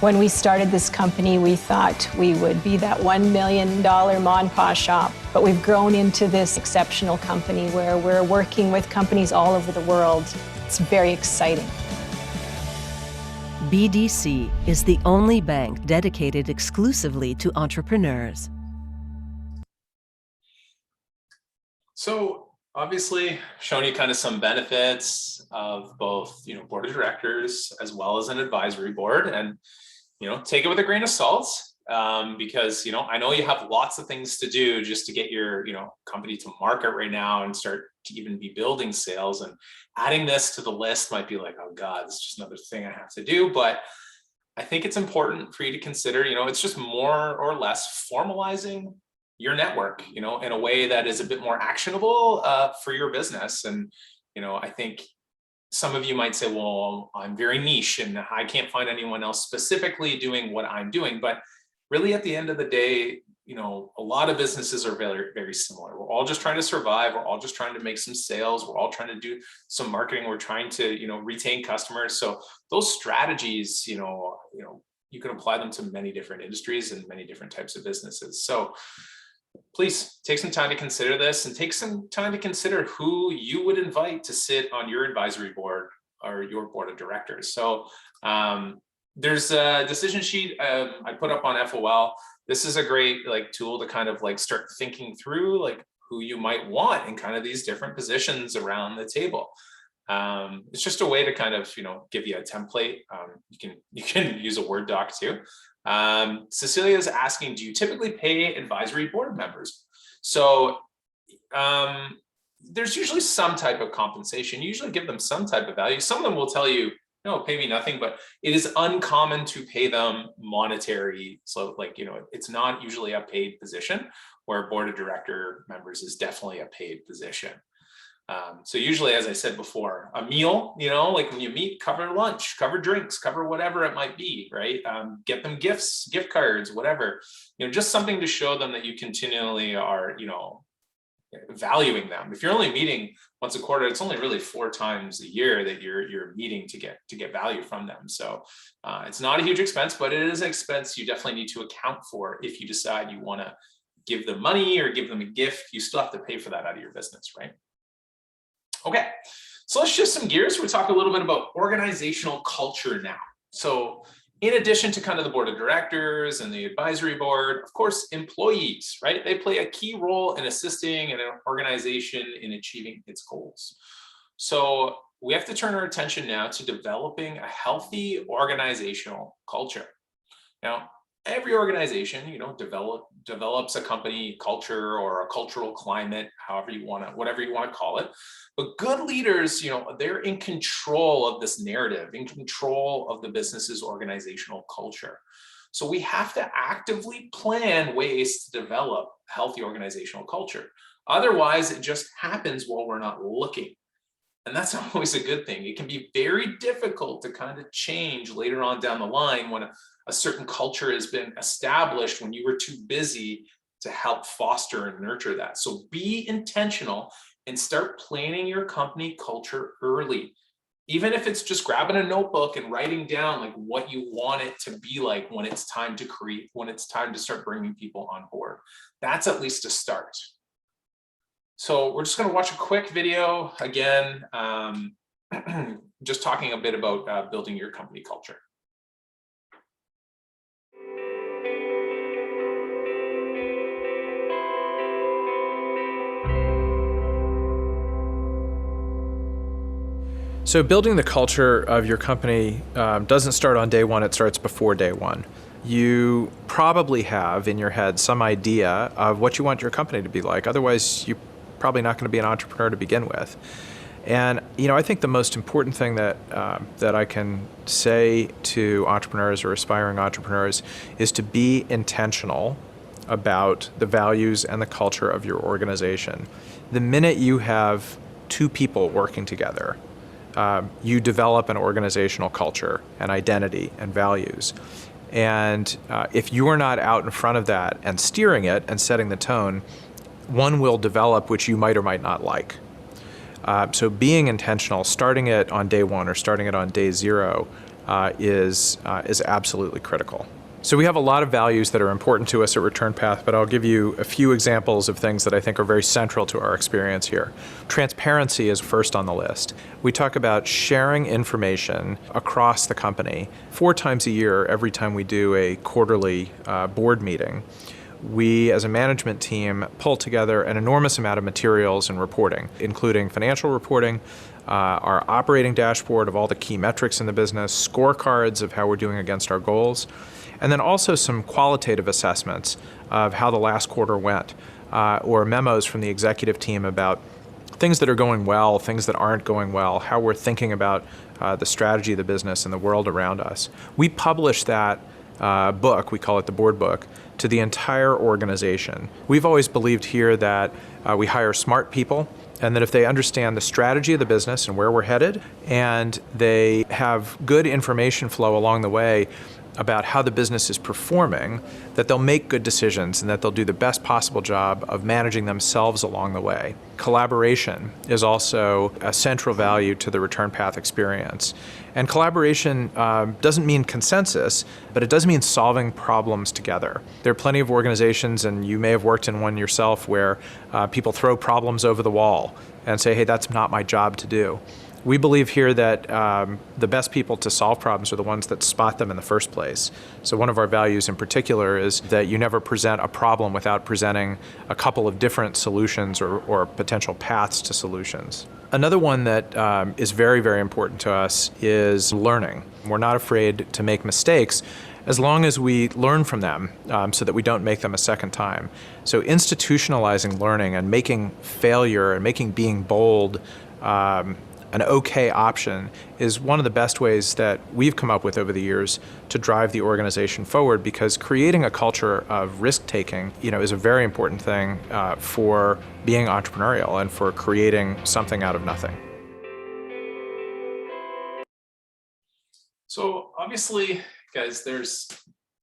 When we started this company, we thought we would be that $1 million ma and pa shop, but we've grown into this exceptional company where we're working with companies all over the world. It's very exciting. BDC is the only bank dedicated exclusively to entrepreneurs. So obviously showing you kind of some benefits of both, board of directors as well as an advisory board, and, take it with a grain of salt, because, I know you have lots of things to do just to get your, company to market right now and start to even be building sales, and adding this to the list might be like, oh God, it's just another thing I have to do. But I think it's important for you to consider, it's just more or less formalizing your network, in a way that is a bit more actionable for your business. And, I think some of you might say, well, I'm very niche and I can't find anyone else specifically doing what I'm doing. But really at the end of the day, a lot of businesses are very, very similar. We're all just trying to survive. We're all just trying to make some sales. We're all trying to do some marketing. We're trying to, retain customers. So those strategies, you can apply them to many different industries and many different types of businesses. So please take some time to consider this, and take some time to consider who you would invite to sit on your advisory board or your board of directors. So there's a decision sheet I put up on FOL. This is a great tool to kind of start thinking through who you might want in kind of these different positions around the table. It's just a way to kind of give you a template. You can use a Word doc too. Cecilia is asking, do you typically pay advisory board members? So there's usually some type of compensation. You usually give them some type of value. Some of them will tell you, no, pay me nothing, but it is uncommon to pay them monetary. So it's not usually a paid position, where board of director members is definitely a paid position. So usually, as I said before, a meal, when you meet, cover lunch, cover drinks, cover whatever it might be, right? Get them gifts, gift cards, whatever, just something to show them that you continually are, valuing them. If you're only meeting once a quarter, it's only really 4 times a year that you're meeting to get value from them. So it's not a huge expense, but it is an expense you definitely need to account for. If you decide you want to give them money or give them a gift, you still have to pay for that out of your business, right? Okay, so let's shift some gears. We'll talk a little bit about organizational culture now. So In addition to kind of the board of directors and the advisory board, of course, employees, right? They play a key role in assisting an organization in achieving its goals. So we have to turn our attention now to developing a healthy organizational culture. Now, every organization, develops a company culture or a cultural climate, whatever you want to call it. But good leaders, they're in control of this narrative, in control of the business's organizational culture. So we have to actively plan ways to develop a healthy organizational culture. Otherwise, it just happens while we're not looking. And that's not always a good thing. It can be very difficult to kind of change later on down the line when a certain culture has been established when you were too busy to help foster and nurture that. So be intentional and start planning your company culture early. Even if it's just grabbing a notebook and writing down like what you want it to be like when it's time to create, when it's time to start bringing people on board. That's at least a start. So we're just going to watch a quick video again, just talking a bit about building your company culture. So building the culture of your company doesn't start on day one, it starts before day one. You probably have in your head some idea of what you want your company to be like. Otherwise, you're probably not going to be an entrepreneur to begin with. And I think the most important thing that I can say to entrepreneurs or aspiring entrepreneurs is to be intentional about the values and the culture of your organization. The minute you have two people working together, you develop an organizational culture and identity and values. And if you are not out in front of that and steering it and setting the tone, one will develop which you might or might not like. So being intentional, starting it on day one or starting it on day zero is absolutely critical. So we have a lot of values that are important to us at Return Path, but I'll give you a few examples of things that I think are very central to our experience here. Transparency is first on the list. We talk about sharing information across the company 4 times a year, every time we do a quarterly board meeting. We, as a management team, pull together an enormous amount of materials and reporting, including financial reporting, our operating dashboard of all the key metrics in the business, scorecards of how we're doing against our goals, and then also some qualitative assessments of how the last quarter went, or memos from the executive team about things that are going well, things that aren't going well, how we're thinking about the strategy of the business and the world around us. We publish that book, we call it the board book, to the entire organization. We've always believed here that we hire smart people, and that if they understand the strategy of the business and where we're headed, and they have good information flow along the way about how the business is performing, that they'll make good decisions and that they'll do the best possible job of managing themselves along the way. Collaboration is also a central value to the Return Path experience. And collaboration doesn't mean consensus, but it does mean solving problems together. There are plenty of organizations, and you may have worked in one yourself, where people throw problems over the wall and say, hey, that's not my job to do. We believe here that the best people to solve problems are the ones that spot them in the first place. So one of our values in particular is that you never present a problem without presenting a couple of different solutions or potential paths to solutions. Another one that is very, very important to us is learning. We're not afraid to make mistakes as long as we learn from them so that we don't make them a second time. So institutionalizing learning and making failure and making being bold an okay option is one of the best ways that we've come up with over the years to drive the organization forward, because creating a culture of risk-taking, is a very important thing for being entrepreneurial and for creating something out of nothing. So obviously, guys, there's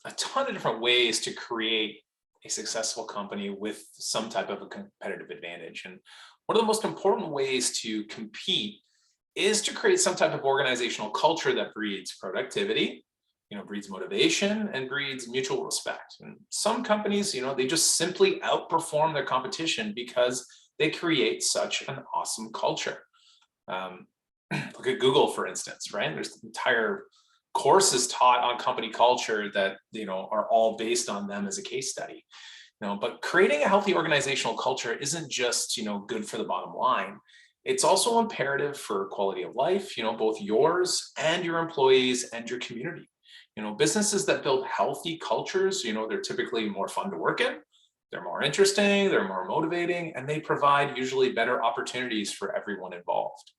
a ton of different ways to create a successful company with some type of a competitive advantage. And one of the most important ways to compete is to create some type of organizational culture that breeds productivity, breeds motivation, and breeds mutual respect. And some companies, they just simply outperform their competition because they create such an awesome culture. Look at Google, for instance, right? There's entire courses taught on company culture that, are all based on them as a case study. But creating a healthy organizational culture isn't just, good for the bottom line. It's also imperative for quality of life, both yours and your employees and your community. Businesses that build healthy cultures, they're typically more fun to work in, they're more interesting, they're more motivating, and they provide usually better opportunities for everyone involved.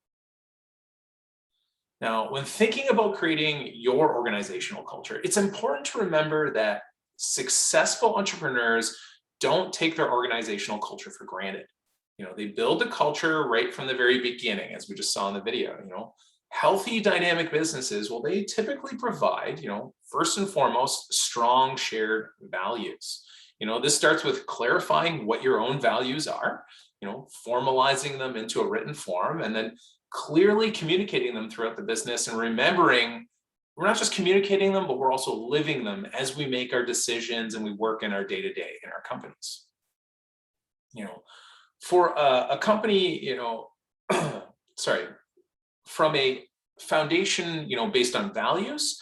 Now, when thinking about creating your organizational culture, it's important to remember that successful entrepreneurs don't take their organizational culture for granted. They build a culture right from the very beginning, as we just saw in the video. Healthy dynamic businesses, well, they typically provide, first and foremost, strong shared values. This starts with clarifying what your own values are, formalizing them into a written form, and then clearly communicating them throughout the business, and remembering we're not just communicating them, but we're also living them as we make our decisions and we work in our day-to-day in our companies. For a company, from a foundation, based on values,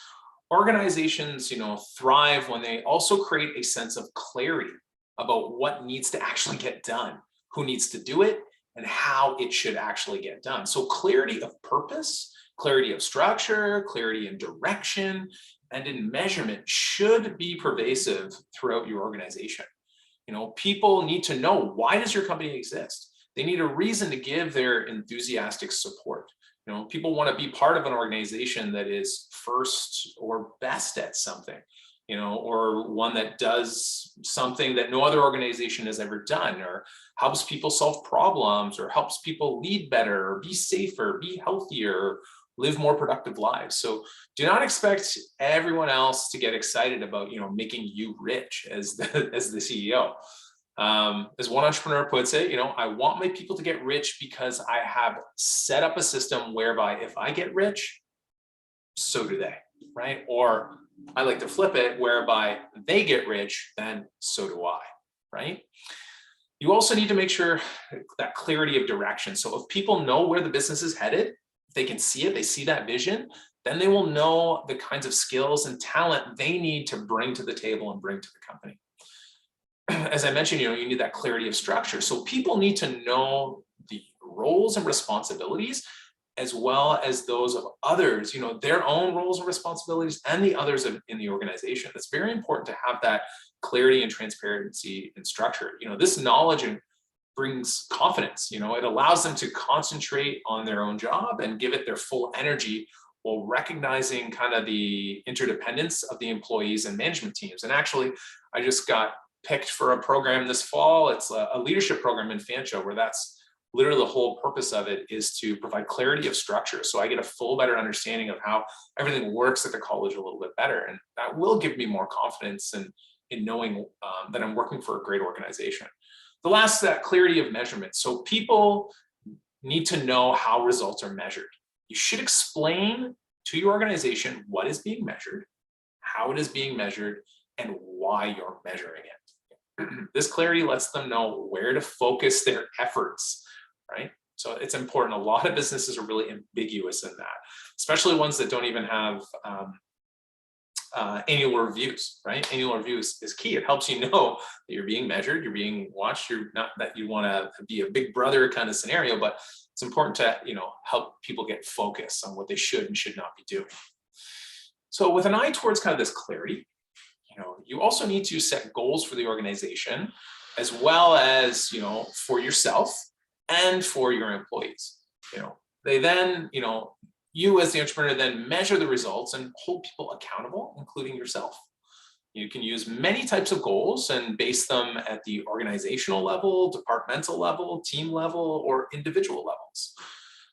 organizations, thrive when they also create a sense of clarity about what needs to actually get done, who needs to do it, and how it should actually get done. So clarity of purpose, clarity of structure, clarity in direction, and in measurement should be pervasive throughout your organization. People need to know, why does your company exist? They need a reason to give their enthusiastic support. People want to be part of an organization that is first or best at something, or one that does something that no other organization has ever done, or helps people solve problems, or helps people lead better, or be safer, be healthier, live more productive lives. So do not expect everyone else to get excited about, making you rich as the CEO. As one entrepreneur puts it, I want my people to get rich because I have set up a system whereby if I get rich, so do they, right? Or I like to flip it, whereby they get rich, then so do I, right? You also need to make sure that clarity of direction. So if people know where the business is headed, if they can see it, they see that vision, then they will know the kinds of skills and talent they need to bring to the table and bring to the company. As I mentioned, you need that clarity of structure. So people need to know the roles and responsibilities, as well as those of others, their own roles and responsibilities, and the others in the organization. It's very important to have that clarity and transparency and structure. This knowledge brings confidence. It allows them to concentrate on their own job and give it their full energy, while recognizing kind of the interdependence of the employees and management teams. And actually, I just got picked for a program this fall. It's a leadership program in Fancho, where that's literally the whole purpose of it is to provide clarity of structure. So I get a full better understanding of how everything works at the college a little bit better. And that will give me more confidence in knowing that I'm working for a great organization. The last, that clarity of measurement. So people need to know how results are measured. You should explain to your organization what is being measured, how it is being measured, and why you're measuring it. This clarity lets them know where to focus their efforts, right? So it's important. A lot of businesses are really ambiguous in that, especially ones that don't even have annual reviews, right? Annual reviews is key. It helps you know that you're being measured, you're being watched. You're not that you want to be a big brother kind of scenario, but it's important to, help people get focused on what they should and should not be doing. So with an eye towards kind of this clarity, you also need to set goals for the organization, as well as, for yourself and for your employees. They then, you as the entrepreneur then measure the results and hold people accountable, including yourself. You can use many types of goals and base them at the organizational level, departmental level, team level, or individual levels.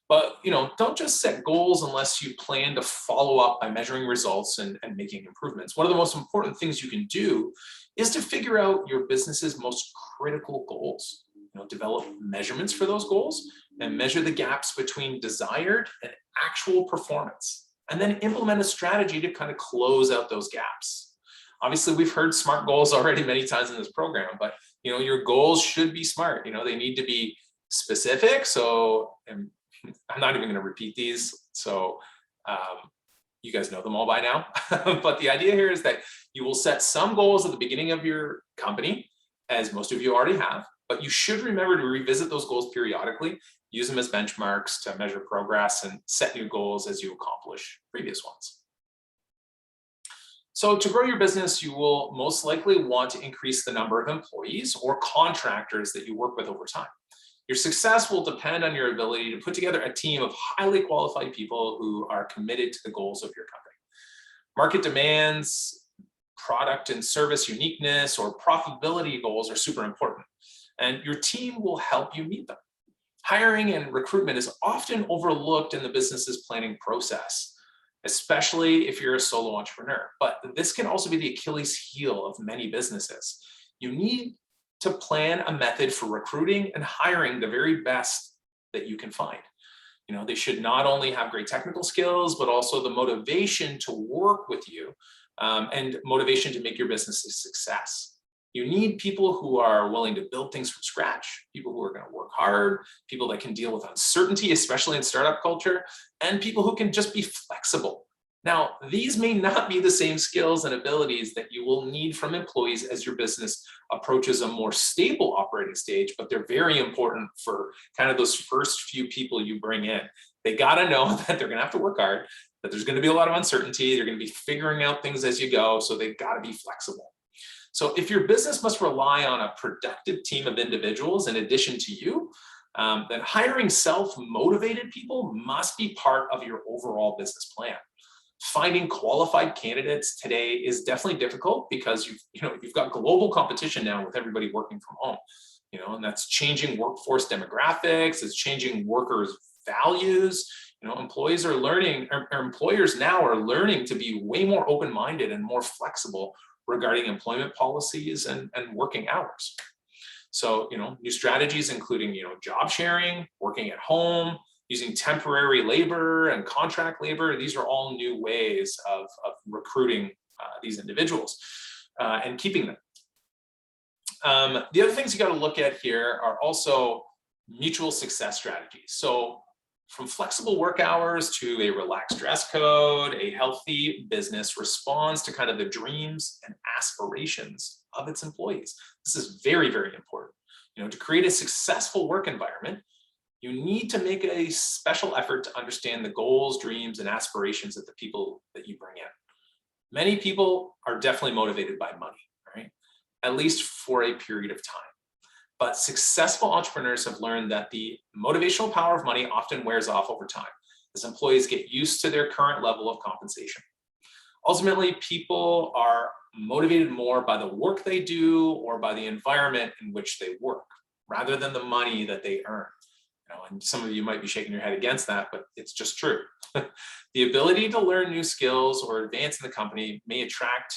But don't just set goals unless you plan to follow up by measuring results and making improvements. One of the most important things you can do is to figure out your business's most critical goals. Develop measurements for those goals and measure the gaps between desired and actual performance, and then implement a strategy to kind of close out those gaps. Obviously, we've heard SMART goals already many times in this program, but your goals should be SMART. They need to be specific. So, I'm not even going to repeat these. So You guys know them all by now. But the idea here is that you will set some goals at the beginning of your company, as most of you already have, but you should remember to revisit those goals periodically, use them as benchmarks to measure progress and set new goals as you accomplish previous ones. So to grow your business, you will most likely want to increase the number of employees or contractors that you work with over time. Your success will depend on your ability to put together a team of highly qualified people who are committed to the goals of your company. Market demands, product and service uniqueness, or profitability goals are super important, and your team will help you meet them. Hiring and recruitment is often overlooked in the business's planning process, especially if you're a solo entrepreneur. But this can also be the Achilles heel of many businesses. You need to plan a method for recruiting and hiring the very best that you can find. You know, they should not only have great technical skills, but also the motivation to work with you and motivation to make your business a success. You need people who are willing to build things from scratch, people who are going to work hard, people that can deal with uncertainty, especially in startup culture, and people who can just be flexible. Now, these may not be the same skills and abilities that you will need from employees as your business approaches a more stable operating stage, but they're very important for kind of those first few people you bring in. They got to know that they're going to have to work hard, that there's going to be a lot of uncertainty, they're going to be figuring out things as you go, so they've got to be flexible. So if your business must rely on a productive team of individuals in addition to you, then hiring self-motivated people must be part of your overall business plan. Finding qualified candidates today is definitely difficult because you've got global competition now with everybody working from home, and that's changing workforce demographics, it's changing workers' values. Employees are learning, or employers now are learning to be way more open-minded and more flexible regarding employment policies and working hours. So, new strategies including, job sharing, working at home, using temporary labor and contract labor. These are all new ways of recruiting these individuals and keeping them. The other things you got to look at here are also mutual success strategies. So from flexible work hours to a relaxed dress code, a healthy business responds to kind of the dreams and aspirations of its employees. This is very, very important. To create a successful work environment, you need to make a special effort to understand the goals, dreams, and aspirations of the people that you bring in. Many people are definitely motivated by money, right? At least for a period of time. But successful entrepreneurs have learned that the motivational power of money often wears off over time as employees get used to their current level of compensation. Ultimately, people are motivated more by the work they do or by the environment in which they work, rather than the money that they earn. And some of you might be shaking your head against that, but it's just true. The ability to learn new skills or advance in the company may attract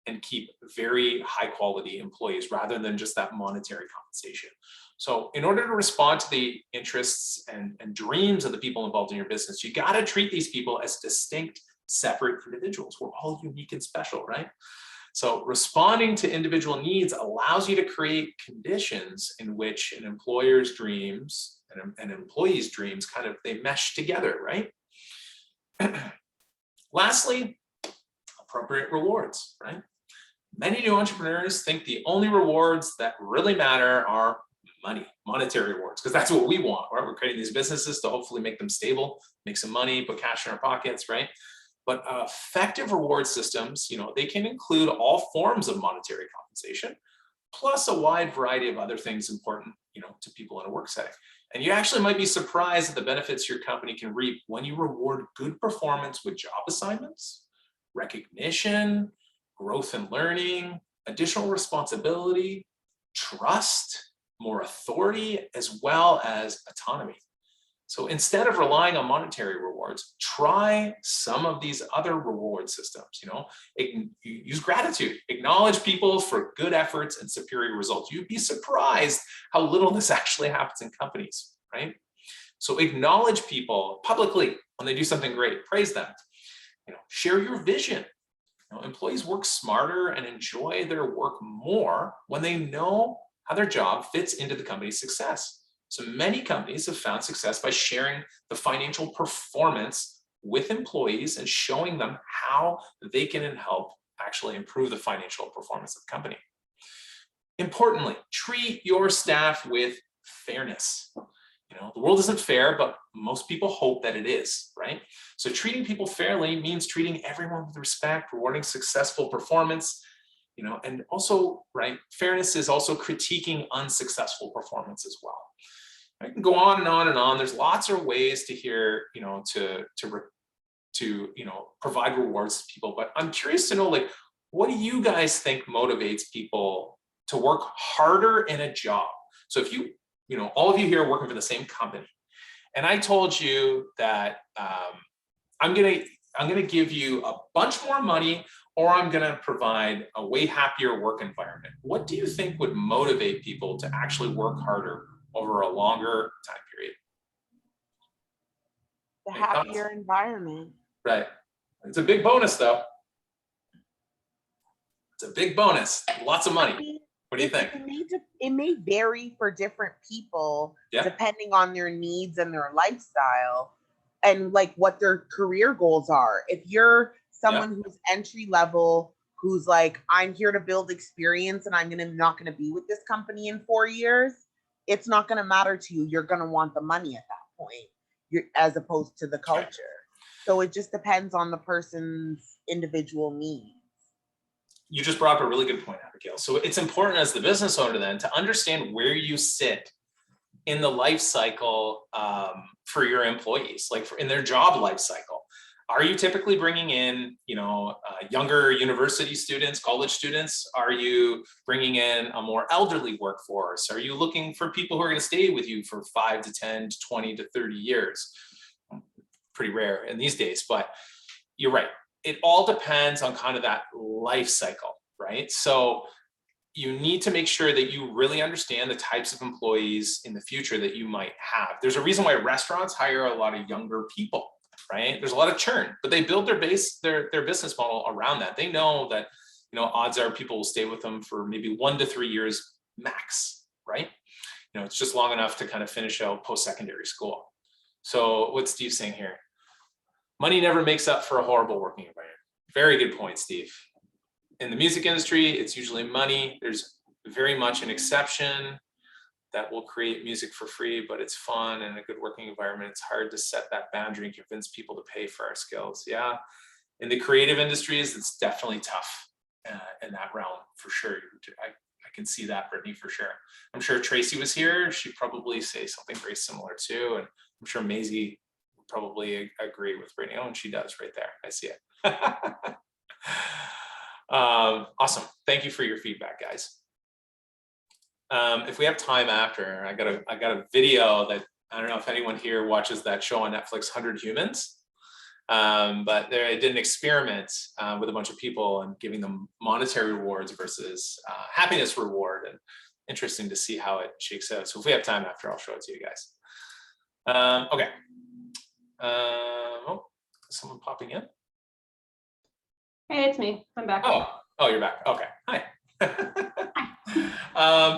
and keep very high quality employees rather than just that monetary compensation. So in order to respond to the interests and dreams of the people involved in your business, you got to treat these people as distinct, separate individuals. We're all unique and special, right? So responding to individual needs allows you to create conditions in which an employer's dreams and an employee's dreams they mesh together, right? Lastly, appropriate rewards, right? Many new entrepreneurs think the only rewards that really matter are monetary rewards, because that's what we want, right? We're creating these businesses to hopefully make them stable, make some money, put cash in our pockets, right? But effective reward systems, they can include all forms of monetary compensation, plus a wide variety of other things important, to people in a work setting. And you actually might be surprised at the benefits your company can reap when you reward good performance with job assignments, recognition, growth and learning, additional responsibility, trust, more authority, as well as autonomy. So instead of relying on monetary rewards, try some of these other reward systems. Use gratitude, acknowledge people for good efforts and superior results. You'd be surprised how little this actually happens in companies, right? So acknowledge people publicly when they do something great, praise them. Share your vision. Employees work smarter and enjoy their work more when they know how their job fits into the company's success. So many companies have found success by sharing the financial performance with employees and showing them how they can help actually improve the financial performance of the company. Importantly, treat your staff with fairness. You know, the world isn't fair, but most people hope that it is, right? So treating people fairly means treating everyone with respect, rewarding successful performance, you know, and also, right, fairness is also critiquing unsuccessful performance as well. I can go on and on and on. There's lots of ways to hear, you know, to you know, provide rewards to people, but I'm curious to know, like, what do you guys think motivates people to work harder in a job? So if you know, all of you here are working for the same company, and I told you that I'm gonna give you a bunch more money, or I'm gonna provide a way happier work environment. What do you think would motivate people to actually work harder over a longer time period? The Any thoughts? happier environment. Right. It's a big bonus, though. It's a big bonus. Lots of money. What do you think? It may vary for different people, Yeah. depending on their needs and their lifestyle and like what their career goals are. If you're someone who's entry level, who's like, I'm here to build experience and I'm not gonna be with this company in 4 years, it's not gonna matter to you. You're gonna want the money at that point, as opposed to the culture. Okay. So it just depends on the person's individual needs. You just brought up a really good point, Abigail. So it's important as the business owner then to understand where you sit in the life cycle for your employees, like in their job life cycle. Are you typically bringing in, you know, younger university students, college students? Are you bringing in a more elderly workforce? Are you looking for people who are going to stay with you for 5 to 10 to 20 to 30 years? Pretty rare in these days, but you're right. It all depends on kind of that life cycle, right? So you need to make sure that you really understand the types of employees in the future that you might have. There's a reason why restaurants hire a lot of younger people, right? There's a lot of churn, but they build their business model around that. They know that, you know, odds are people will stay with them for maybe 1 to 3 years max, right? You know, it's just long enough to kind of finish out post-secondary school. So what's Steve saying here? Money never makes up for a horrible working environment. Very good point, Steve. In the music industry, it's usually money. There's very much an exception that will create music for free, but it's fun and a good working environment. It's hard to set that boundary and convince people to pay for our skills. Yeah, in the creative industries, it's definitely tough in that realm for sure. I can see that, Brittany, for sure. I'm sure Tracy was here. She'd probably say something very similar too. And I'm sure Maisie would probably agree with Brittany. Oh, and she does right there. I see it. Awesome. Thank you for your feedback, guys. If we have time after, I got a video that I don't know if anyone here watches that show on Netflix, 100 Humans, but I did an experiment with a bunch of people and giving them monetary rewards versus happiness reward, and interesting to see how it shakes out. So if we have time after, I'll show it to you guys. Okay. Oh, someone popping in. Hey, it's me. I'm back. Oh, you're back. Okay. Hi.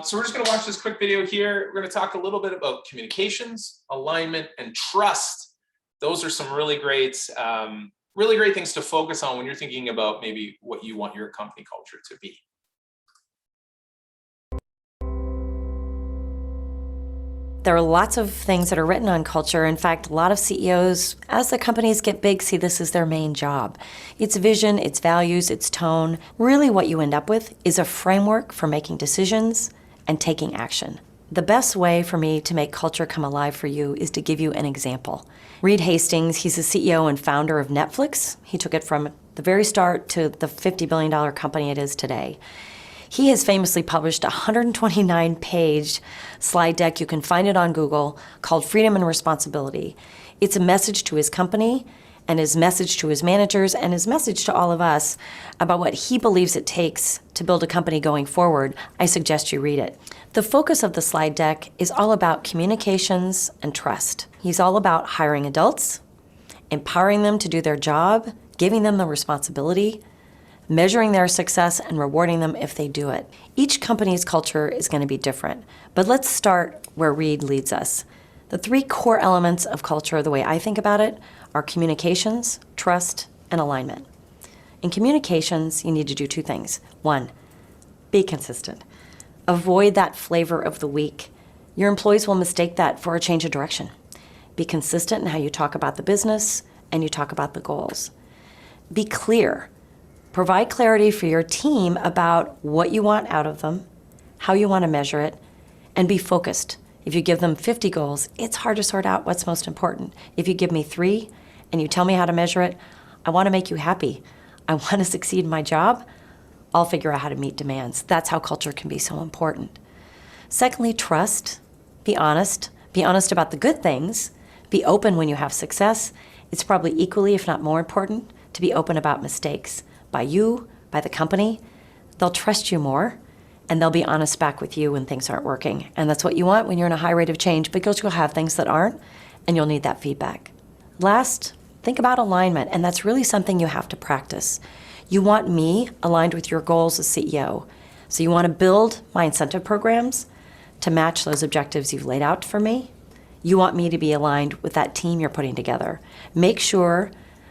So we're just going to watch this quick video here. We're going to talk a little bit about communications, alignment, and trust. Those are some really great things to focus on when you're thinking about maybe what you want your company culture to be. There are lots of things that are written on culture. In fact, a lot of CEOs, as the companies get big, see this as their main job. It's vision, it's values, it's tone. Really what you end up with is a framework for making decisions and taking action. The best way for me to make culture come alive for you is to give you an example. Reed Hastings, he's the CEO and founder of Netflix. He took it from the very start to the $50 billion company it is today. He has famously published a 129-page slide deck, you can find it on Google, called Freedom and Responsibility. It's a message to his company and his message to his managers and his message to all of us about what he believes it takes to build a company going forward. I suggest you read it. The focus of the slide deck is all about communications and trust. He's all about hiring adults, empowering them to do their job, giving them the responsibility, measuring their success and rewarding them if they do it. Each company's culture is going to be different, but let's start where Reed leads us. The three core elements of culture, the way I think about it, are communications, trust, and alignment. In communications, you need to do two things. One, be consistent. Avoid that flavor of the week. Your employees will mistake that for a change of direction. Be consistent in how you talk about the business and you talk about the goals. Be clear. Provide clarity for your team about what you want out of them, how you want to measure it, and be focused. If you give them 50 goals, it's hard to sort out what's most important. If you give me 3 and you tell me how to measure it, I want to make you happy. I want to succeed in my job. I'll figure out how to meet demands. That's how culture can be so important. Secondly, trust. Be honest. Be honest about the good things. Be open when you have success. It's probably equally, if not more important, to be open about mistakes by you, by the company. They'll trust you more, and they'll be honest back with you when things aren't working. And that's what you want when you're in a high rate of change, because you'll have things that aren't, and you'll need that feedback. Last, think about alignment, and that's really something you have to practice. You want me aligned with your goals as CEO. So you want to build my incentive programs to match those objectives you've laid out for me. You want me to be aligned with that team you're putting together. Make sure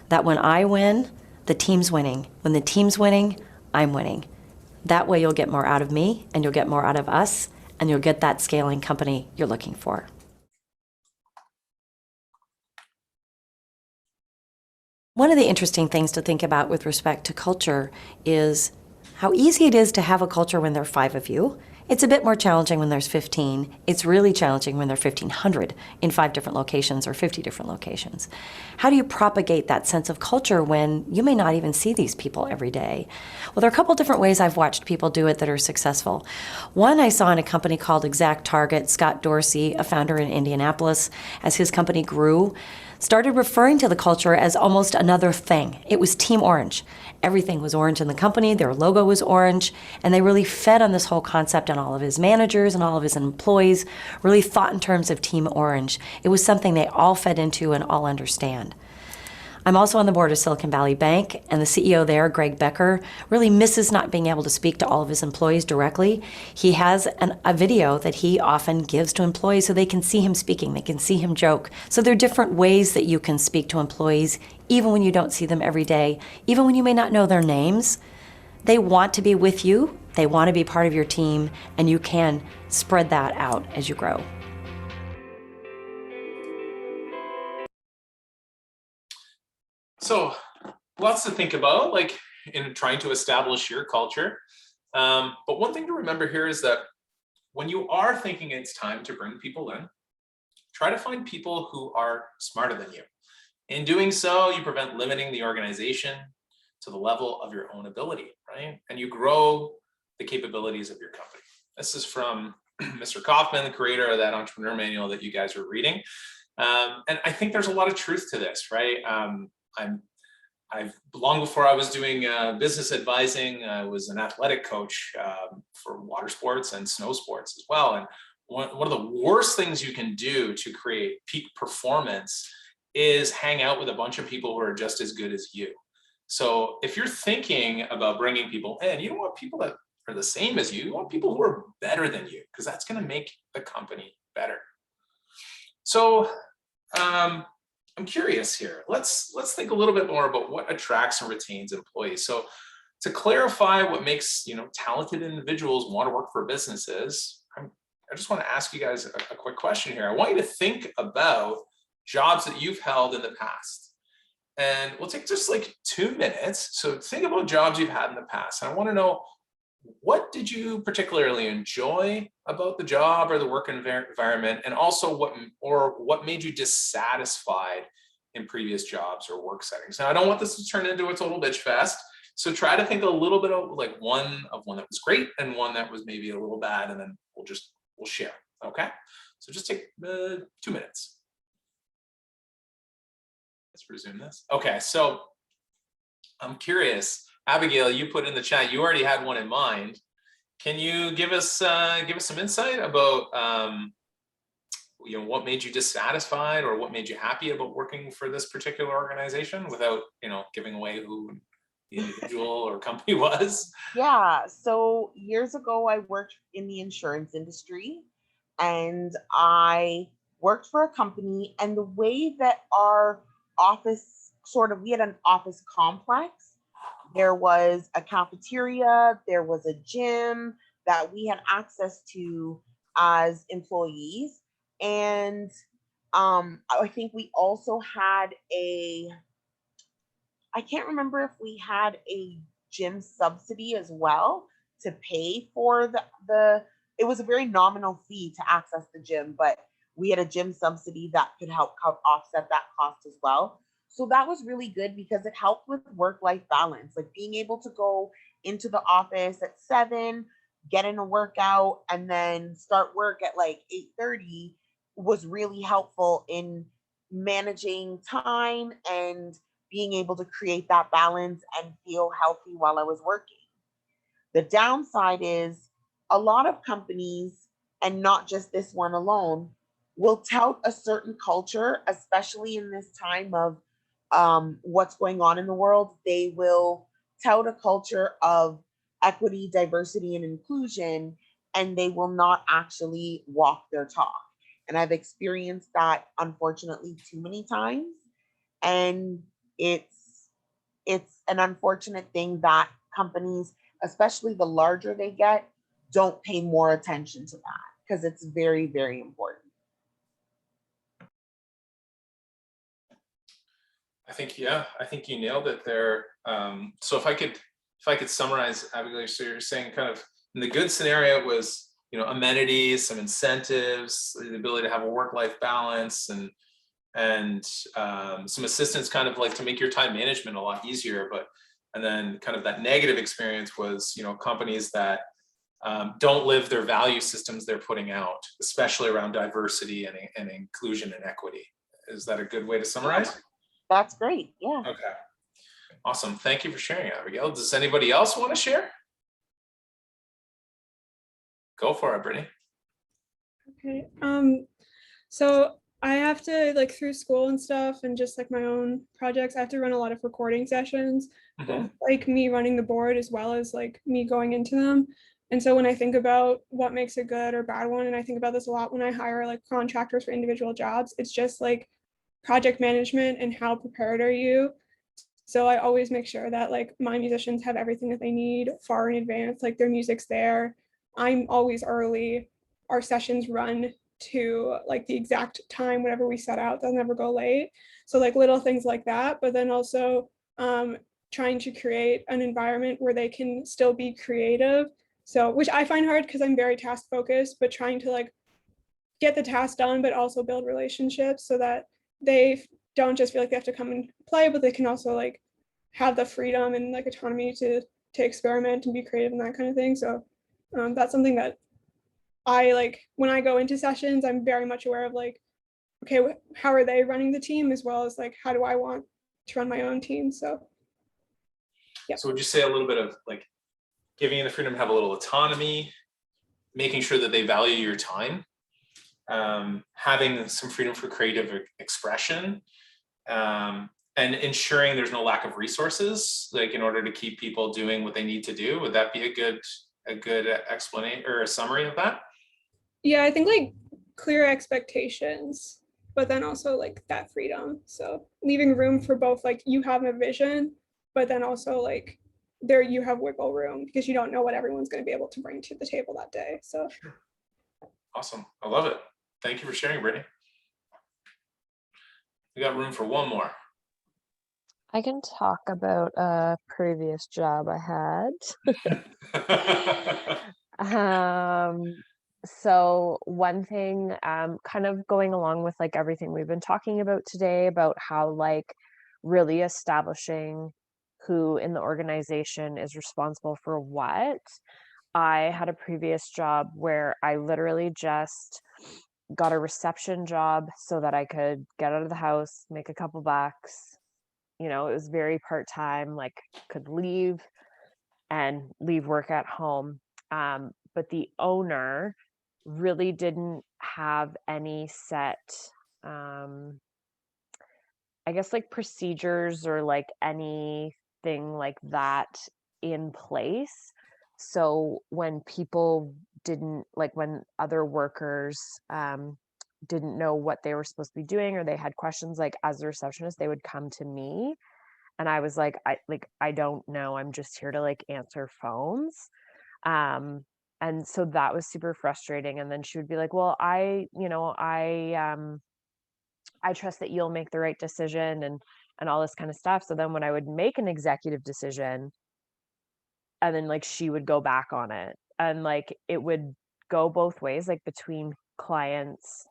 that when I win, the team's winning. When the team's winning, I'm winning. That way you'll get more out of me, and you'll get more out of us, and you'll get that scaling company you're looking for. One of the interesting things to think about with respect to culture is how easy it is to have a culture when there are 5 of you. It's a bit more challenging when there's 15. It's really challenging when there are 1,500 in 5 different locations or 50 different locations. How do you propagate that sense of culture when you may not even see these people every day? Well, there are a couple different ways I've watched people do it that are successful. One I saw in a company called Exact Target. Scott Dorsey, a founder in Indianapolis, as his company grew, started referring to the culture as almost another thing. It was Team Orange. Everything was orange in the company, their logo was orange, and they really fed on this whole concept, and all of his managers and all of his employees really thought in terms of Team Orange. It was something they all fed into and all understand. I'm also on the board of Silicon Valley Bank, and the CEO there, Greg Becker, really misses not being able to speak to all of his employees directly. He has a video that he often gives to employees so they can see him speaking, they can see him joke. So there are different ways that you can speak to employees, even when you don't see them every day, even when you may not know their names. They want to be with you, they want to be part of your team, and you can spread that out as you grow. So lots to think about, like in trying to establish your culture. But one thing to remember here is that when you are thinking it's time to bring people in, try to find people who are smarter than you. In doing so, you prevent limiting the organization to the level of your own ability, right? And you grow the capabilities of your company. This is from Mr. Kaufman, the creator of that entrepreneur manual that you guys are reading. And I think there's a lot of truth to this, right? I've long before I was doing business advising, I was an athletic coach for water sports and snow sports as well. And one of the worst things you can do to create peak performance is hang out with a bunch of people who are just as good as you. So if you're thinking about bringing people in, you don't want people that are the same as you. You want people who are better than you, because that's going to make the company better. So I'm curious here. Let's think a little bit more about what attracts and retains employees. So to clarify what makes talented individuals want to work for businesses, I just want to ask you guys a quick question here. I want you to think about jobs that you've held in the past. And we'll take just like 2 minutes. So think about jobs you've had in the past. And I want to know, what did you particularly enjoy about the job or the work environment? And also what made you dissatisfied in previous jobs or work settings? Now, I don't want this to turn into a total bitch fest. So try to think a little bit of like one that was great and one that was maybe a little bad, and then we'll share. Okay. So just take 2 minutes. Let's resume this. Okay. So I'm curious, Abigail, you put in the chat, you already had one in mind. Can you give us some insight about what made you dissatisfied or what made you happy about working for this particular organization without giving away who the individual or company was? Yeah, so years ago I worked in the insurance industry, and I worked for a company, and the way that our office we had an office complex. There was a cafeteria, there was a gym that we had access to as employees. And I think we also had I can't remember if we had a gym subsidy as well to pay for it was a very nominal fee to access the gym, but we had a gym subsidy that could help offset that cost as well. So that was really good because it helped with work-life balance, like being able to go into the office at 7, get in a workout, and then start work at like 8:30 was really helpful in managing time and being able to create that balance and feel healthy while I was working. The downside is a lot of companies, and not just this one alone, will tout a certain culture, especially in this time of what's going on in the world. They will tout a culture of equity, diversity, and inclusion, and they will not actually walk their talk. And I've experienced that, unfortunately, too many times. And it's an unfortunate thing that companies, especially the larger they get, don't pay more attention to that because it's very, very important. I think you nailed it there. So if I could summarize, Abigail, so you're saying kind of in the good scenario it was, amenities, some incentives, the ability to have a work-life balance, and some assistance kind of like to make your time management a lot easier. And then kind of that negative experience was, companies that don't live their value systems they're putting out, especially around diversity and inclusion and equity. Is that a good way to summarize? That's great. Yeah. Okay. Awesome. Thank you for sharing, Abigail. Does anybody else want to share? Go for it, Brittany. Okay. So I have to, like, through school and stuff and just like my own projects, I have to run a lot of recording sessions, both like me running the board as well as like me going into them. And so when I think about what makes a good or bad one, and I think about this a lot when I hire like contractors for individual jobs, it's just like project management and how prepared are you. So I always make sure that like my musicians have everything that they need far in advance, like their music's there. I'm always early. Our sessions run to like the exact time, whatever we set out, they'll never go late. So like little things like that, but then also trying to create an environment where they can still be creative. So, which I find hard because I'm very task focused, but trying to like get the task done, but also build relationships so that they don't just feel like they have to come and play, but they can also like have the freedom and like autonomy to experiment and be creative and that kind of thing. So that's something that I like when I go into sessions, I'm very much aware of like, okay, how are they running the team, as well as like, how do I want to run my own team? So, yeah. So would you say a little bit of like giving you the freedom to have a little autonomy, making sure that they value your time, having some freedom for creative expression, and ensuring there's no lack of resources, like in order to keep people doing what they need to do? Would that be a good explanation or a summary of that? Yeah, I think like clear expectations, but then also like that freedom. So leaving room for both, like you have a vision, but then also like there you have wiggle room because you don't know what everyone's going to be able to bring to the table that day. So awesome. I love it. Thank you for sharing, Brittany. We got room for one more. I can talk about a previous job I had. So one thing, kind of going along with like everything we've been talking about today about how like really establishing who in the organization is responsible for what. I had a previous job where I literally just got a reception job so that I could get out of the house, make a couple bucks. It was very part-time, like could leave work at home. But the owner really didn't have any set, I guess like procedures or like anything like that in place. So when people didn't, like when other workers didn't know what they were supposed to be doing, or they had questions, like as a receptionist, they would come to me. And I was like, I don't know. I'm just here to like answer phones. And so that was super frustrating. And then she would be like, well, I trust that you'll make the right decision and all this kind of stuff. So then when I would make an executive decision, and then like she would go back on it, and like it would go both ways, like between clients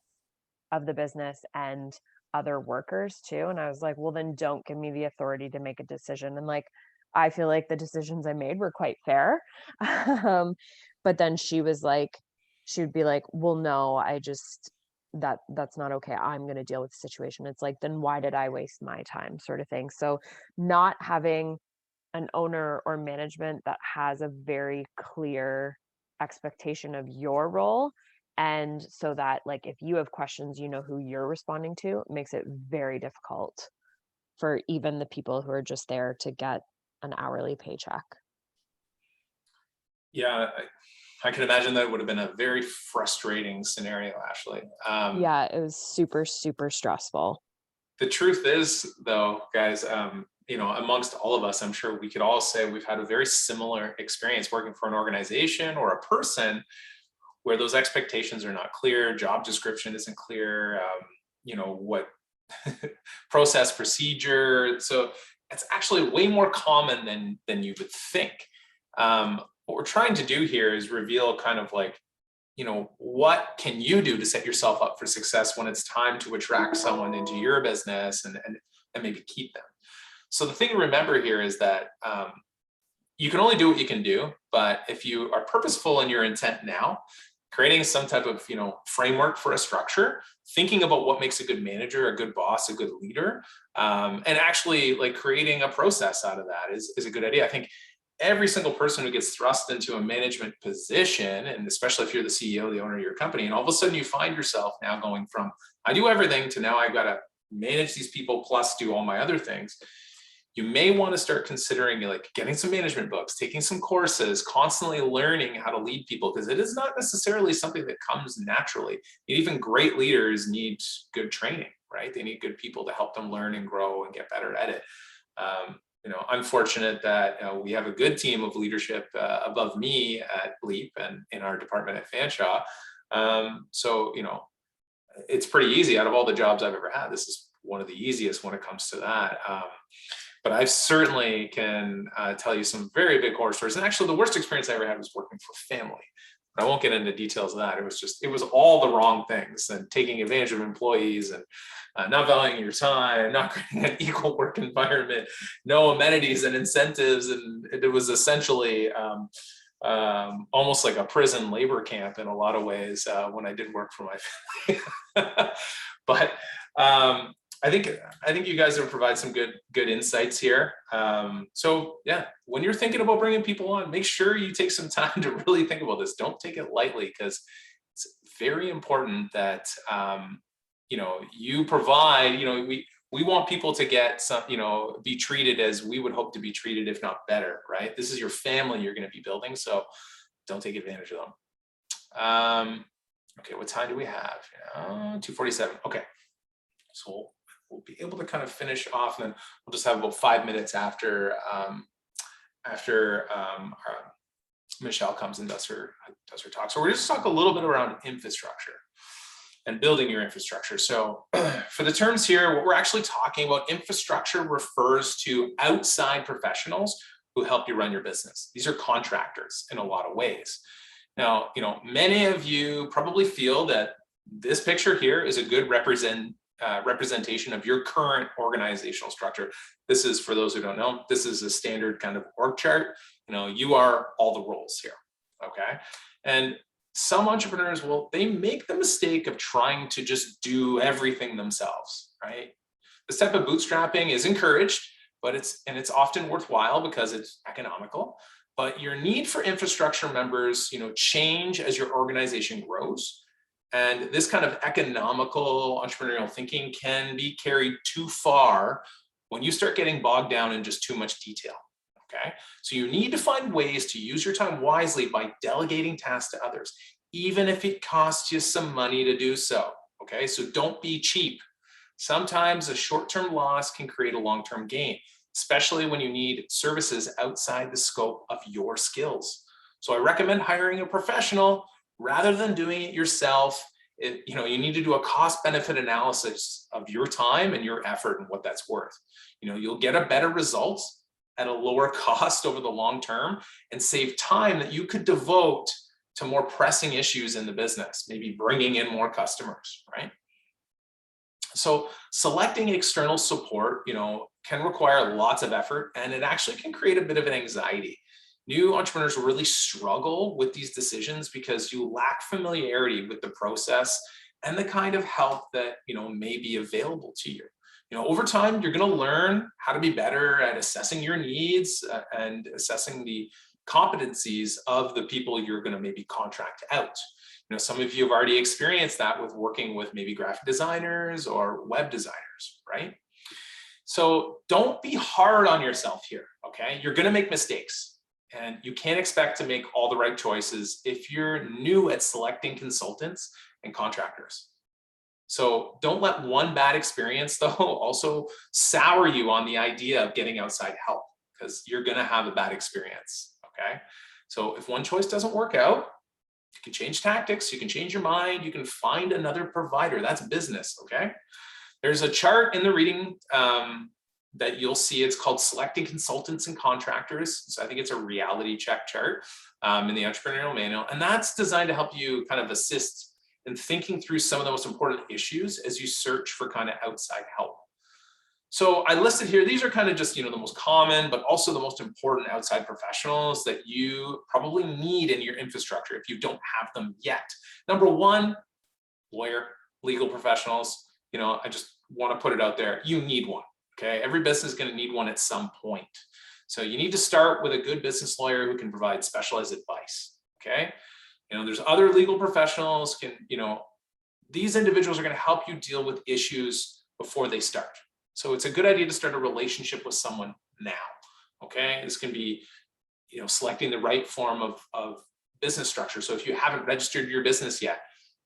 of the business and other workers too. And I was like, well, then don't give me the authority to make a decision. And like, I feel like the decisions I made were quite fair. But then she would be like, well, no, that's not okay. I'm going to deal with the situation. It's like, then why did I waste my time, sort of thing. So not having an owner or management that has a very clear expectation of your role, and so that like if you have questions, you know who you're responding to, it makes it very difficult for even the people who are just there to get an hourly paycheck. Yeah, I can imagine that would have been a very frustrating scenario, Ashley. Yeah, it was super, super stressful. The truth is, though, guys, amongst all of us, I'm sure we could all say we've had a very similar experience working for an organization or a person where those expectations are not clear, job description isn't clear, what process, procedure. So it's actually way more common than you would think. What we're trying to do here is reveal kind of like, what can you do to set yourself up for success when it's time to attract someone into your business and maybe keep them. So the thing to remember here is that you can only do what you can do, but if you are purposeful in your intent now, creating some type of framework for a structure, thinking about what makes a good manager, a good boss, a good leader, and actually like creating a process out of that is a good idea. I think every single person who gets thrust into a management position, and especially if you're the CEO, the owner of your company, and all of a sudden you find yourself now going from I do everything to now I've got to manage these people plus do all my other things. You may want to start considering like getting some management books, taking some courses, constantly learning how to lead people, because it is not necessarily something that comes naturally. Even great leaders need good training, right? They need good people to help them learn and grow and get better at it. I'm fortunate that we have a good team of leadership above me at Leap and in our department at Fanshawe. So it's pretty easy. Out of all the jobs I've ever had, this is one of the easiest when it comes to that. But I certainly can tell you some very big horror stories. And actually the worst experience I ever had was working for family. I won't get into details of that. It was all the wrong things, and taking advantage of employees and not valuing your time, not creating an equal work environment, no amenities and incentives. And it was essentially almost like a prison labor camp in a lot of ways when I did work for my family. But I think you guys have provided some good insights here. So yeah, when you're thinking about bringing people on, make sure you take some time to really think about this. Don't take it lightly, because it's very important that you provide. We want people to get some, be treated as we would hope to be treated, if not better, right? This is your family you're going to be building, so don't take advantage of them. Okay, what time do we have? 2:47. Okay, so we'll be able to kind of finish off, and then we'll just have about 5 minutes after Michele comes and does her talk. So we're just talk a little bit around infrastructure and building your infrastructure. So for the terms here, what we're actually talking about, infrastructure refers to outside professionals who help you run your business. These are contractors in a lot of ways. Now, many of you probably feel that this picture here is a good representation of your current organizational structure. This is, for those who don't know, this is a standard kind of org chart. You are all the roles here, okay? And some entrepreneurs they make the mistake of trying to just do everything themselves, right? This type of bootstrapping is encouraged, but it's often worthwhile because it's economical. But your need for infrastructure members, change as your organization grows. And this kind of economical entrepreneurial thinking can be carried too far when you start getting bogged down in just too much detail. Okay, so you need to find ways to use your time wisely by delegating tasks to others, even if it costs you some money to do so. Okay, so don't be cheap. Sometimes a short-term loss can create a long-term gain, especially when you need services outside the scope of your skills. So I recommend hiring a professional rather than doing it yourself. You need to do a cost-benefit analysis of your time and your effort and what that's worth. You'll get a better result at a lower cost over the long term and save time that you could devote to more pressing issues in the business, maybe bringing in more customers, right? So selecting external support, can require lots of effort, and it actually can create a bit of an anxiety. New entrepreneurs really struggle with these decisions because you lack familiarity with the process and the kind of help that, may be available to you. Over time, you're going to learn how to be better at assessing your needs and assessing the competencies of the people you're going to maybe contract out. Some of you have already experienced that with working with maybe graphic designers or web designers, right? So don't be hard on yourself here, okay? You're going to make mistakes, and you can't expect to make all the right choices if you're new at selecting consultants and contractors. So don't let one bad experience, though, also sour you on the idea of getting outside help, because you're going to have a bad experience, okay? So if one choice doesn't work out, you can change tactics, you can change your mind, you can find another provider. That's business, okay? There's a chart in the reading that you'll see. It's called Selecting Consultants and Contractors. So I think it's a reality check chart in the entrepreneurial manual. And that's designed to help you kind of assist in thinking through some of the most important issues as you search for kind of outside help. So I listed here, these are kind of just, the most common, but also the most important outside professionals that you probably need in your infrastructure if you don't have them yet. Number one, lawyer, legal professionals. I just want to put it out there. You need one, okay? Every business is going to need one at some point. So you need to start with a good business lawyer who can provide specialized advice, okay? There's other legal professionals these individuals are going to help you deal with issues before they start. So it's a good idea to start a relationship with someone now, okay? This can be, selecting the right form of business structure. So if you haven't registered your business yet,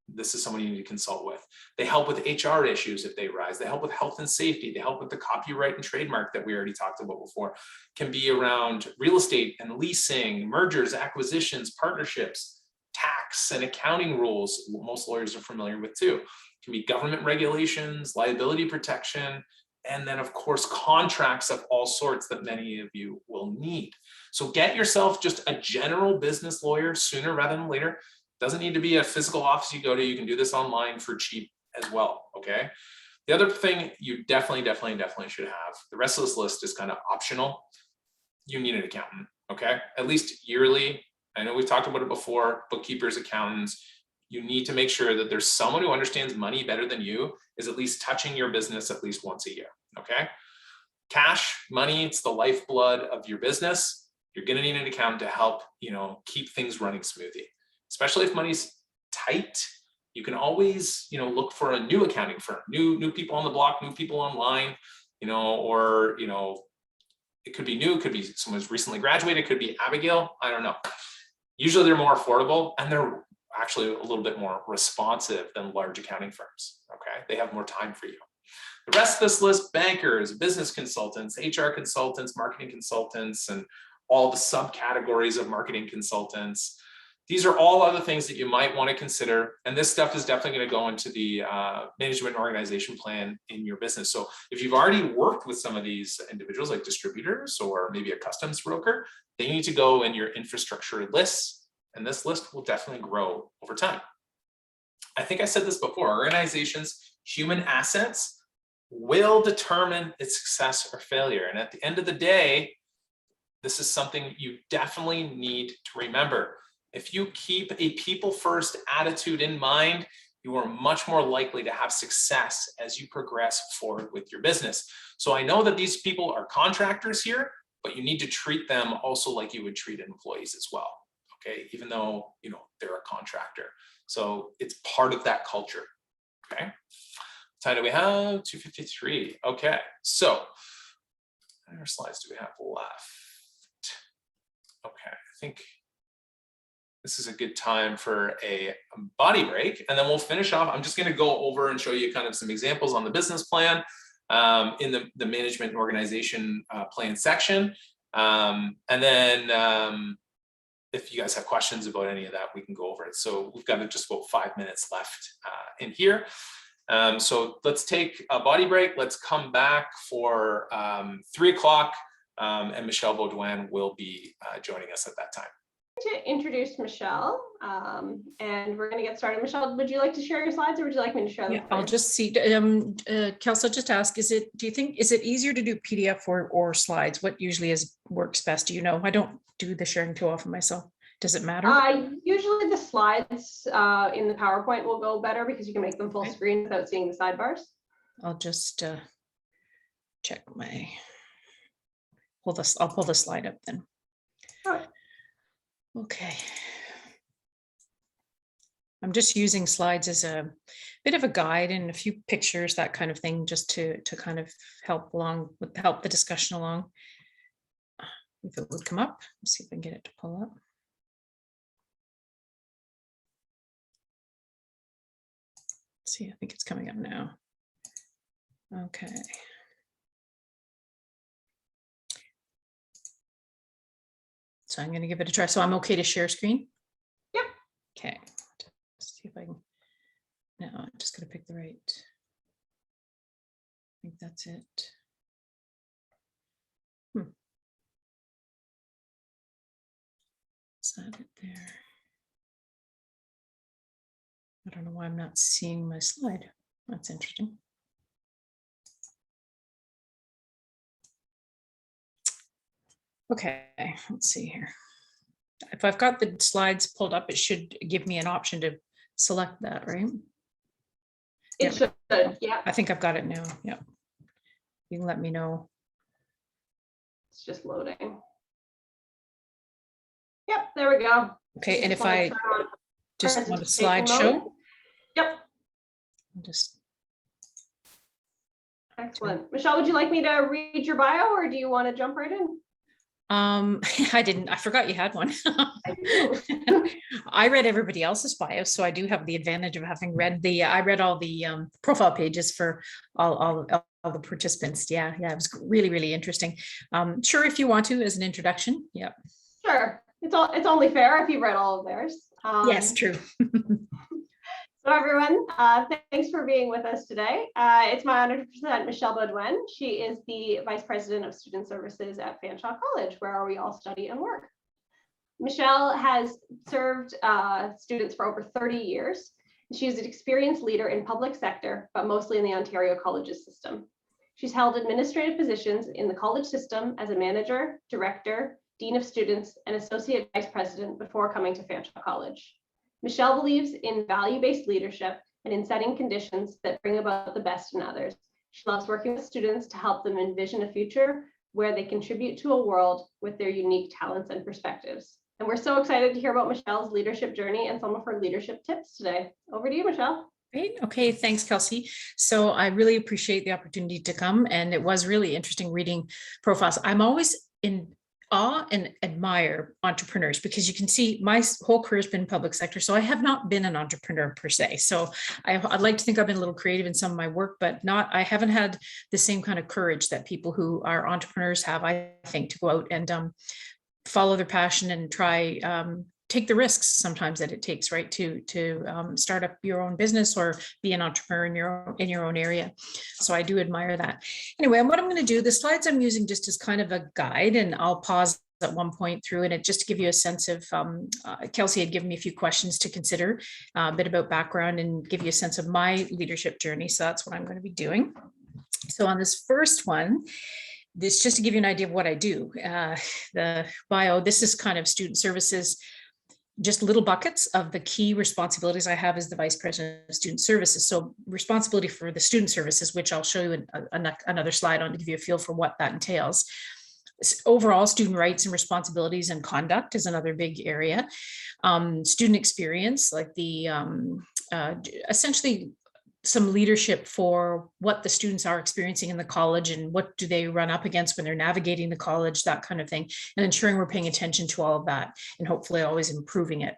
this is someone you need to consult with. They help with HR issues if they arise. They help with health and safety. They help with the copyright and trademark that we already talked about before. Can be around real estate and leasing, mergers, acquisitions, partnerships, tax and accounting rules. Most lawyers are familiar with too. Can be government regulations, liability protection, and then of course contracts of all sorts that many of you will need. So get yourself just a general business lawyer sooner rather than later. Doesn't need to be a physical office you go to. You can do this online for cheap as well, okay? The other thing you definitely should have, the rest of this list is kind of optional. You need an accountant, okay? At least yearly. I know we've talked about it before, bookkeepers, accountants. You need to make sure that there's someone who understands money better than you is at least touching your business at least once a year, okay? Cash, money, it's the lifeblood of your business. You're gonna need an accountant to help, keep things running smoothly. Especially if money's tight, you can always, look for a new accounting firm, new people on the block, new people online, or, it could be new, it could be someone who's recently graduated, it could be Abigail, I don't know. Usually they're more affordable and they're actually a little bit more responsive than large accounting firms, okay? They have more time for you. The rest of this list, bankers, business consultants, HR consultants, marketing consultants, and all the subcategories of marketing consultants. These are all other things that you might want to consider. And this stuff is definitely going to go into the management and organization plan in your business. So if you've already worked with some of these individuals like distributors or maybe a customs broker, they need to go in your infrastructure lists. And this list will definitely grow over time. I think I said this before, organizations' human assets will determine its success or failure. And at the end of the day, this is something you definitely need to remember. If you keep a people-first attitude in mind, you are much more likely to have success as you progress forward with your business. So I know that these people are contractors here, but you need to treat them also like you would treat employees as well, okay? Even though, they're a contractor. So it's part of that culture, okay? What time do we have? 2:53. Okay, so how many slides do we have left? Okay, I think this is a good time for a body break, and then we'll finish off. I'm just going to go over and show you kind of some examples on the business plan in the management and organization plan section. And then if you guys have questions about any of that, we can go over it. So we've got just about 5 minutes left in here. So let's take a body break. Let's come back for 3 o'clock, and Michele Beaudoin will be joining us at that time. To introduce Michele, and we're going to get started. Michele, would you like to share your slides, or would you like me to share them? Yeah, I'll just see. Kelsey, I'll just ask: do you think is it easier to do PDF or slides? What usually works best? Do you know? I don't do the sharing too often myself. Does it matter? Usually the slides in the PowerPoint will go better because you can make them full screen without seeing the sidebars. I'll just check my. I'll pull the slide up then. All right. Okay. I'm just using slides as a bit of a guide and a few pictures, that kind of thing, just to kind of help the discussion along. If it would come up, let's see if I can get it to pull up. Let's see, I think it's coming up now. Okay. So I'm going to give it a try. So I'm okay to share screen? Yep. Okay. Let's see if I can. No, I'm just going to pick the right. I think that's it. Is that it there? I don't know why I'm not seeing my slide. That's interesting. Okay, let's see here. If I've got the slides pulled up, it should give me an option to select that, right? It should, yeah. I think I've got it now. Yeah. You can let me know. It's just loading. Yep, there we go. Okay, and if I just want a slideshow. Yep. Just. Excellent. Michele, would you like me to read your bio, or do you want to jump right in? I forgot you had one. I read everybody else's bio, so I do have the advantage of having read I read all the profile pages for all the participants. Yeah, it was really, really interesting. Sure, if you want to, as an introduction. Yeah. Sure. It's only fair if you've read all of theirs. Yes, true. So everyone, thanks for being with us today. It's my honor to present Michele Beaudoin. She is the Vice President of Student Services at Fanshawe College, where we all study and work. Michele has served students for over 30 years. She is an experienced leader in public sector, but mostly in the Ontario colleges system. She's held administrative positions in the college system as a manager, director, dean of students, and associate vice president before coming to Fanshawe College. Michele believes in value-based leadership and in setting conditions that bring about the best in others. She loves working with students to help them envision a future where they contribute to a world with their unique talents and perspectives. And we're so excited to hear about Michelle's leadership journey and some of her leadership tips today. Over to you, Michele. Great. Okay, thanks, Kelsey. So I really appreciate the opportunity to come, and it was really interesting reading profiles. I'm always in awe and admire entrepreneurs, because you can see my whole career has been public sector. So I have not been an entrepreneur per se. So I'd like to think I've been a little creative in some of my work, but I haven't had the same kind of courage that people who are entrepreneurs have, I think, to go out and follow their passion and try take the risks sometimes that it takes, right, to start up your own business or be an entrepreneur in your own area. So I do admire that. Anyway, and what I'm going to do, the slides I'm using just as kind of a guide, and I'll pause at one point through it just to give you a sense of, Kelsey had given me a few questions to consider, a bit about background, and give you a sense of my leadership journey. So that's what I'm going to be doing. So on this first one, this just to give you an idea of what I do. The bio, this is kind of student services, just little buckets of the key responsibilities I have as the Vice President of Student Services. So responsibility for the student services, which I'll show you in another slide on to give you a feel for what that entails. Overall, student rights and responsibilities and conduct is another big area. Student experience, like the essentially some leadership for what the students are experiencing in the college and what do they run up against when they're navigating the college, that kind of thing, and ensuring we're paying attention to all of that and hopefully always improving it.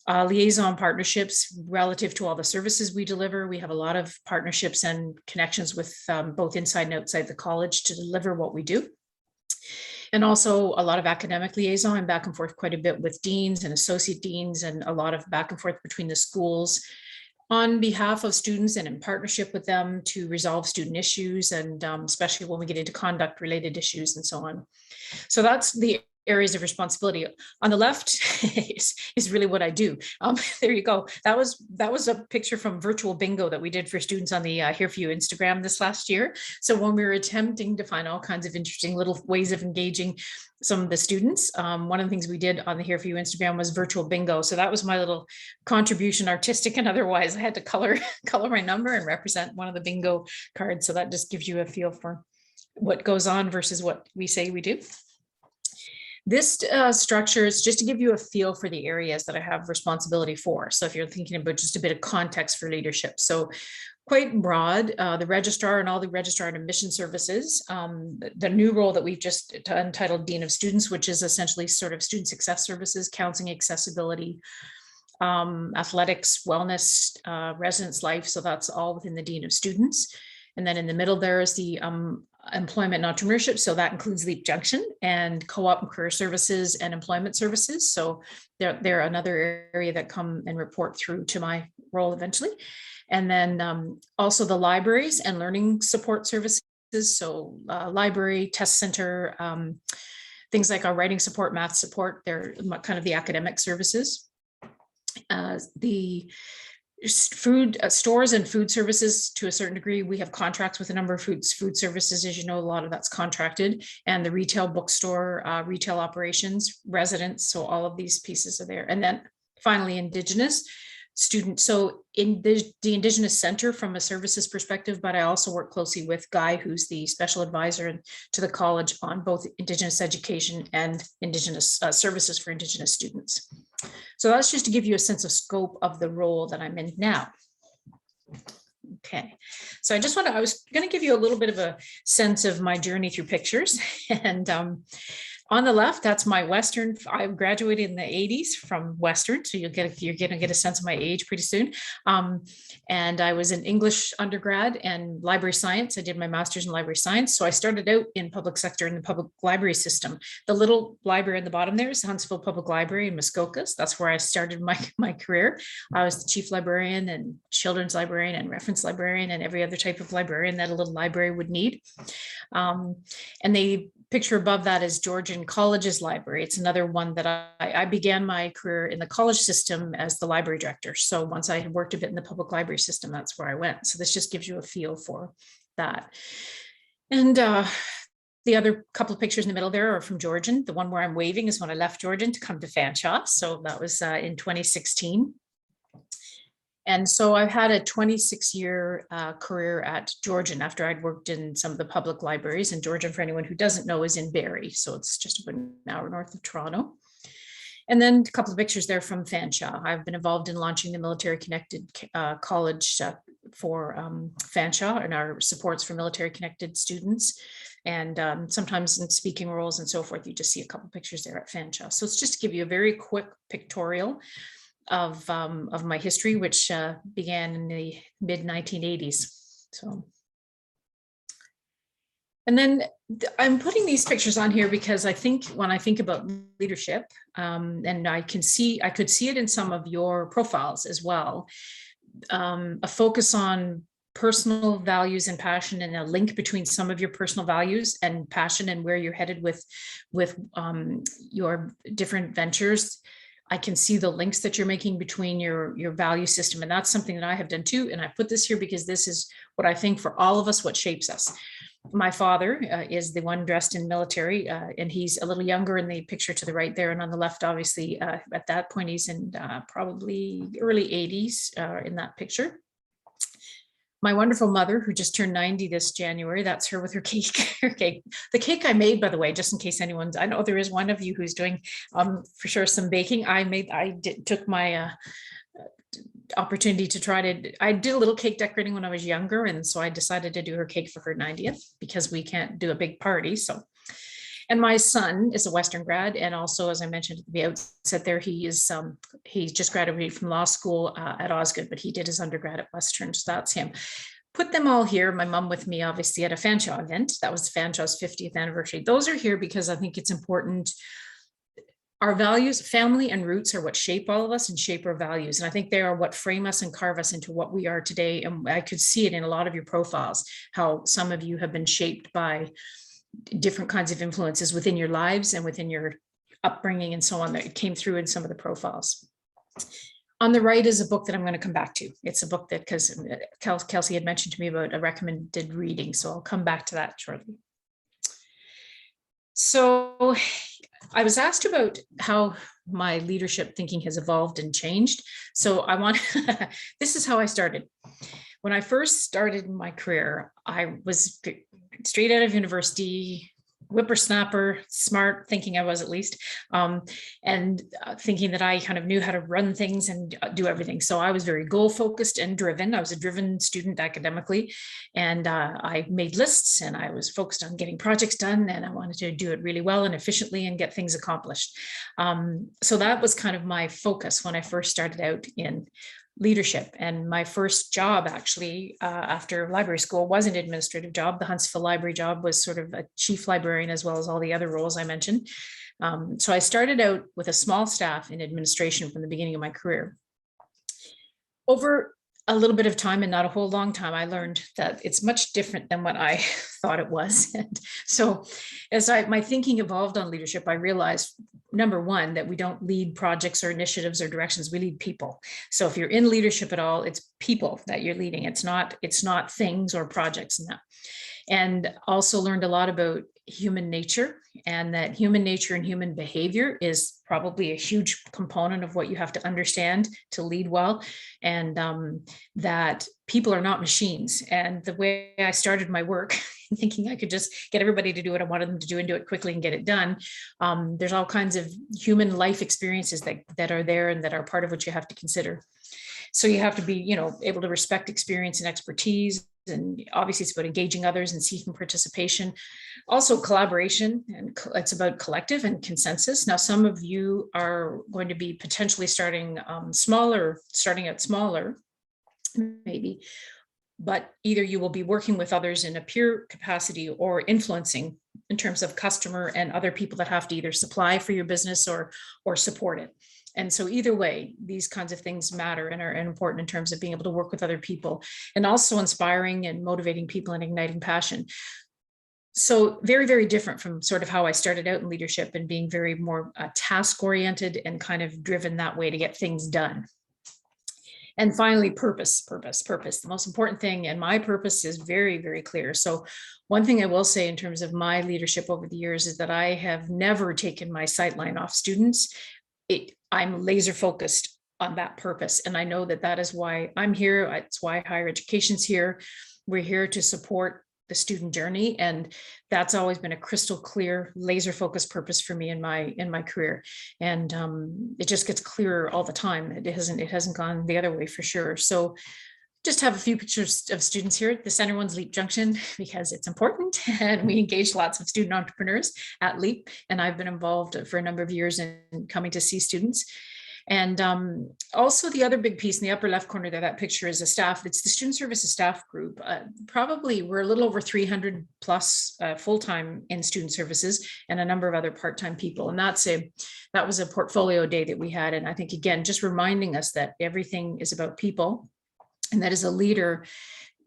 Liaison partnerships relative to all the services we deliver. We have a lot of partnerships and connections with both inside and outside the college to deliver what we do. And also a lot of academic liaison and back and forth quite a bit with deans and associate deans, and a lot of back and forth between the schools on behalf of students and in partnership with them to resolve student issues, and especially when we get into conduct related issues and so on. So that's the areas of responsibility. On the left is really what I do. There you go. That was a picture from virtual bingo that we did for students on the Here For You Instagram this last year. So when we were attempting to find all kinds of interesting little ways of engaging some of the students, one of the things we did on the Here For You Instagram was virtual bingo. So that was my little contribution, artistic and otherwise. I had to color my number and represent one of the bingo cards. So that just gives you a feel for what goes on versus what we say we do. This structure is just to give you a feel for the areas that I have responsibility for. So if you're thinking about just a bit of context for leadership. So quite broad, the registrar and all the registrar and admission services, the new role that we've just entitled Dean of Students, which is essentially sort of student success services, counseling, accessibility, athletics, wellness, residence life. So that's all within the Dean of Students. And then in the middle there is the employment and entrepreneurship. So that includes Leap Junction and co-op and career services and employment services. So they're another area that come and report through to my role eventually. And then also the libraries and learning support services. So library, test center, things like our writing support, math support, they're kind of the academic services. The food stores and food services, to a certain degree, we have contracts with a number of food services. As you know, a lot of that's contracted, and the retail bookstore, retail operations, residents. So all of these pieces are there. And then finally, Indigenous students. So in the Indigenous Center from a services perspective, but I also work closely with Guy, who's the special advisor to the college on both Indigenous education and Indigenous services for Indigenous students. So that's just to give you a sense of scope of the role that I'm in now. Okay, so I was going to give you a little bit of a sense of my journey through pictures. And on the left, that's my Western. I graduated in the 80s from Western, so you're going to get a sense of my age pretty soon. And I was an English undergrad and library science. I did my master's in library science. So I started out in public sector in the public library system. The little library in the bottom there is Huntsville Public Library in Muskokas. That's where I started my career. I was the chief librarian and children's librarian and reference librarian and every other type of librarian that a little library would need. And the picture above that is Georgian College's library. It's another one that I began my career in the college system as the library director. So once I had worked a bit in the public library system, that's where I went. So this just gives you a feel for that. And the other couple of pictures in the middle there are from Georgian. The one where I'm waving is when I left Georgian to come to Fanshawe. So that was in 2016. And so I've had a 26-year career at Georgian after I'd worked in some of the public libraries. And Georgian, for anyone who doesn't know, is in Barrie. So it's just about an hour north of Toronto. And then a couple of pictures there from Fanshawe. I've been involved in launching the Military Connected College for Fanshawe and our supports for military connected students. And sometimes in speaking roles and so forth, you just see a couple of pictures there at Fanshawe. So it's just to give you a very quick pictorial of my history, which began in the mid 1980s. So, and then I'm putting these pictures on here because I think when I think about leadership, and I could see it in some of your profiles as well, a focus on personal values and passion, and a link between some of your personal values and passion and where you're headed with your different ventures. I can see the links that you're making between your value system. And that's something that I have done too. And I put this here because this is what I think for all of us, what shapes us. My father is the one dressed in military, and he's a little younger in the picture to the right there. And on the left, obviously, at that point, he's in probably early 80s in that picture. My wonderful mother, who just turned 90 this January, that's her with her cake. The cake I made, by the way, just in case I know there is one of you who's doing for sure some baking. Took my opportunity to I did a little cake decorating when I was younger. And so I decided to do her cake for her 90th because we can't do a big party. So, And my son is a Western grad, and also, as I mentioned at the outset there, he's just graduated from law school at Osgoode, but he did his undergrad at Western, so that's him. Put them all here. My mom with me, obviously, at a Fanshawe event. That was Fanshaw's 50th anniversary. Those are here because I think it's important. Our values, family and roots, are what shape all of us and shape our values. And I think they are what frame us and carve us into what we are today. And I could see it in a lot of your profiles, how some of you have been shaped by different kinds of influences within your lives and within your upbringing and so on that came through in some of the profiles. On the right is a book that I'm going to come back to. It's a book that, because Kelsey had mentioned to me about a recommended reading, so I'll come back to that shortly. So I was asked about how my leadership thinking has evolved and changed. So I want, this is how I started. When I first started my career, I was straight out of university, whippersnapper, smart, thinking I was at least, and thinking that I kind of knew how to run things and do everything. So I was very goal focused and driven. I was a driven student academically, and I made lists, and I was focused on getting projects done, and I wanted to do it really well and efficiently and get things accomplished. So that was kind of my focus when I first started out in leadership. And my first job actually after library school was an administrative job. The Huntsville Library job was sort of a chief librarian, as well as all the other roles I mentioned. So I started out with a small staff in administration from the beginning of my career. Over a little bit of time, and not a whole long time, I learned that it's much different than what I thought it was. And so as my thinking evolved on leadership, I realized, number one, that we don't lead projects or initiatives or directions, we lead people. So if you're in leadership at all, it's people that you're leading. It's not things or projects and that. And also learned a lot about human nature, and that human nature and human behavior is probably a huge component of what you have to understand to lead well, and that people are not machines. And the way I started my work, thinking I could just get everybody to do what I wanted them to do and do it quickly and get it done, there's all kinds of human life experiences that are there and that are part of what you have to consider. So you have to be, able to respect experience and expertise. And obviously it's about engaging others and seeking participation. Also collaboration, and it's about collective and consensus. Now, some of you are going to be potentially starting out smaller, maybe, but either you will be working with others in a peer capacity or influencing in terms of customer and other people that have to either supply for your business or support it. And so either way, these kinds of things matter and are important in terms of being able to work with other people, and also inspiring and motivating people and igniting passion. So very, very different from sort of how I started out in leadership, and being very more task oriented and kind of driven that way to get things done. And finally, purpose, the most important thing. And my purpose is very, very clear. So one thing I will say in terms of my leadership over the years is that I have never taken my sightline off students. I'm laser focused on that purpose. And I know that is why I'm here. It's why higher education's here. We're here to support the student journey. And that's always been a crystal clear, laser focused purpose for me in my career. And it just gets clearer all the time. It hasn't gone the other way for sure. So just have a few pictures of students here. The center one's Leap Junction because it's important, and we engage lots of student entrepreneurs at Leap. And I've been involved for a number of years in coming to see students. And also the other big piece in the upper left corner there, that picture is a staff. It's the student services staff group. Probably we're a little over 300 plus full-time in student services, and a number of other part-time people. And that was a portfolio day that we had. And I think, again, just reminding us that everything is about people. And that as a leader,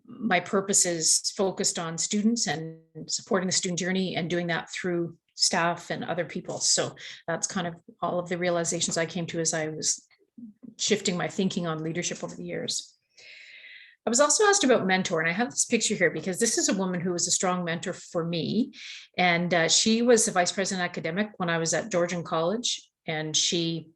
my purpose is focused on students and supporting the student journey, and doing that through staff and other people. So that's kind of all of the realizations I came to as I was shifting my thinking on leadership over the years. I was also asked about mentor, and I have this picture here because this is a woman who was a strong mentor for me. And she was the vice president academic when I was at Georgian College, and she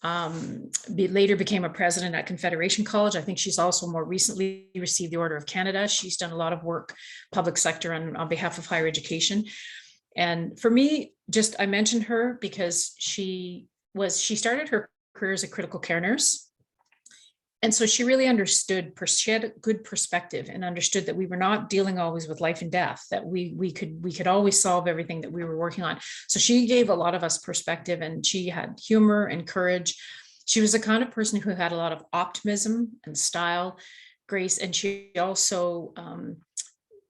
later became a president at Confederation College. I think she's also more recently received the Order of Canada. She's done a lot of work, public sector, on behalf of higher education. And for me, I mentioned her because she started her career as a critical care nurse. And so she really understood, she had a good perspective and understood that we were not dealing always with life and death, that we could always solve everything that we were working on. So she gave a lot of us perspective, and she had humor and courage. She was the kind of person who had a lot of optimism and style, grace, and she also,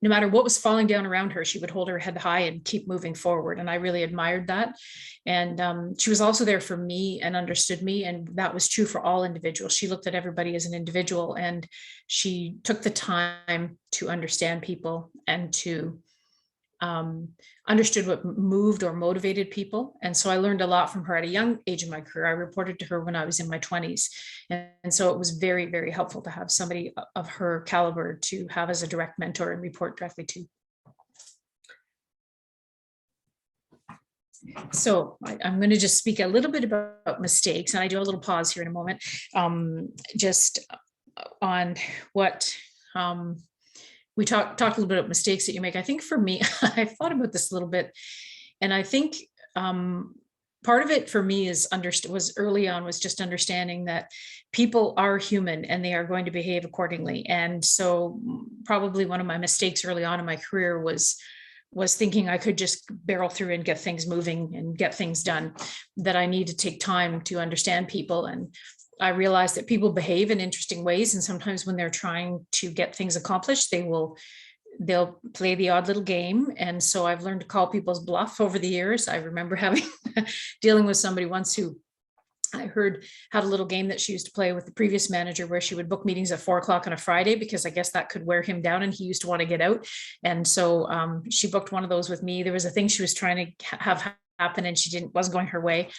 no matter what was falling down around her, she would hold her head high and keep moving forward. And I really admired that. And she was also there for me and understood me. And that was true for all individuals. She looked at everybody as an individual, and she took the time to understand people and to understood what moved or motivated people. And so I learned a lot from her at a young age in my career. I reported to her when I was in my 20s. And so it was very, very helpful to have somebody of her caliber to have as a direct mentor and report directly to. So I'm going to just speak a little bit about mistakes, and I do a little pause here in a moment, just on what we talked a little bit about mistakes that you make. I think for me, I've thought about this a little bit, and I think part of it for me was early on was just understanding that people are human and they are going to behave accordingly. And so probably one of my mistakes early on in my career was thinking I could just barrel through and get things moving and get things done, that I need to take time to understand people. And I realized that people behave in interesting ways. And sometimes when they're trying to get things accomplished, they'll play the odd little game. And so I've learned to call people's bluff over the years. I remember dealing with somebody once who I heard had a little game that she used to play with the previous manager, where she would book meetings at 4 o'clock on a Friday, because I guess that could wear him down and he used to want to get out. And so she booked one of those with me. There was a thing she was trying to have happen and wasn't going her way.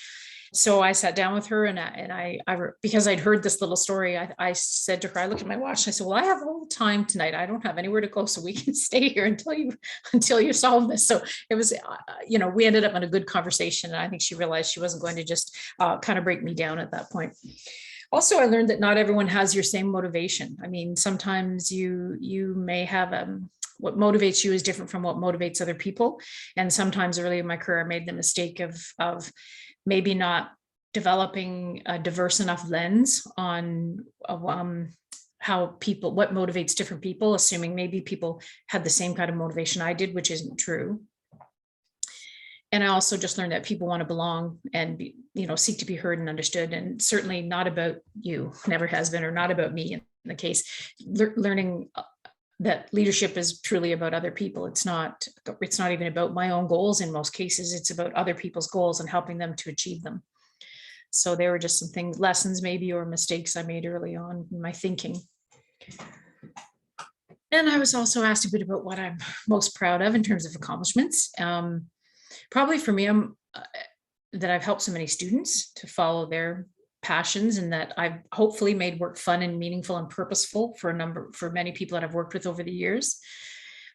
So I sat down with her, and I because I'd heard this little story, I said to her, I looked at my watch and I said, well, I have all the time tonight. I don't have anywhere to go, so we can stay here until you solve this. So it was, we ended up in a good conversation. And I think she realized she wasn't going to just kind of break me down at that point. Also, I learned that not everyone has your same motivation. I mean, sometimes you may have what motivates you is different from what motivates other people. And sometimes early in my career, I made the mistake of maybe not developing a diverse enough lens on what motivates different people, assuming maybe people had the same kind of motivation I did, which isn't true. And I also just learned that people want to belong and seek to be heard and understood, and certainly not about you, never has been, or not about me in the case. Learning that leadership is truly about other people. It's not even about my own goals in most cases. It's about other people's goals and helping them to achieve them. So there were just some lessons maybe, or mistakes I made early on in my thinking. And I was also asked a bit about what I'm most proud of in terms of accomplishments. Probably for me, that I've helped so many students to follow their passions, and that I've hopefully made work fun and meaningful and purposeful for many people that I've worked with over the years.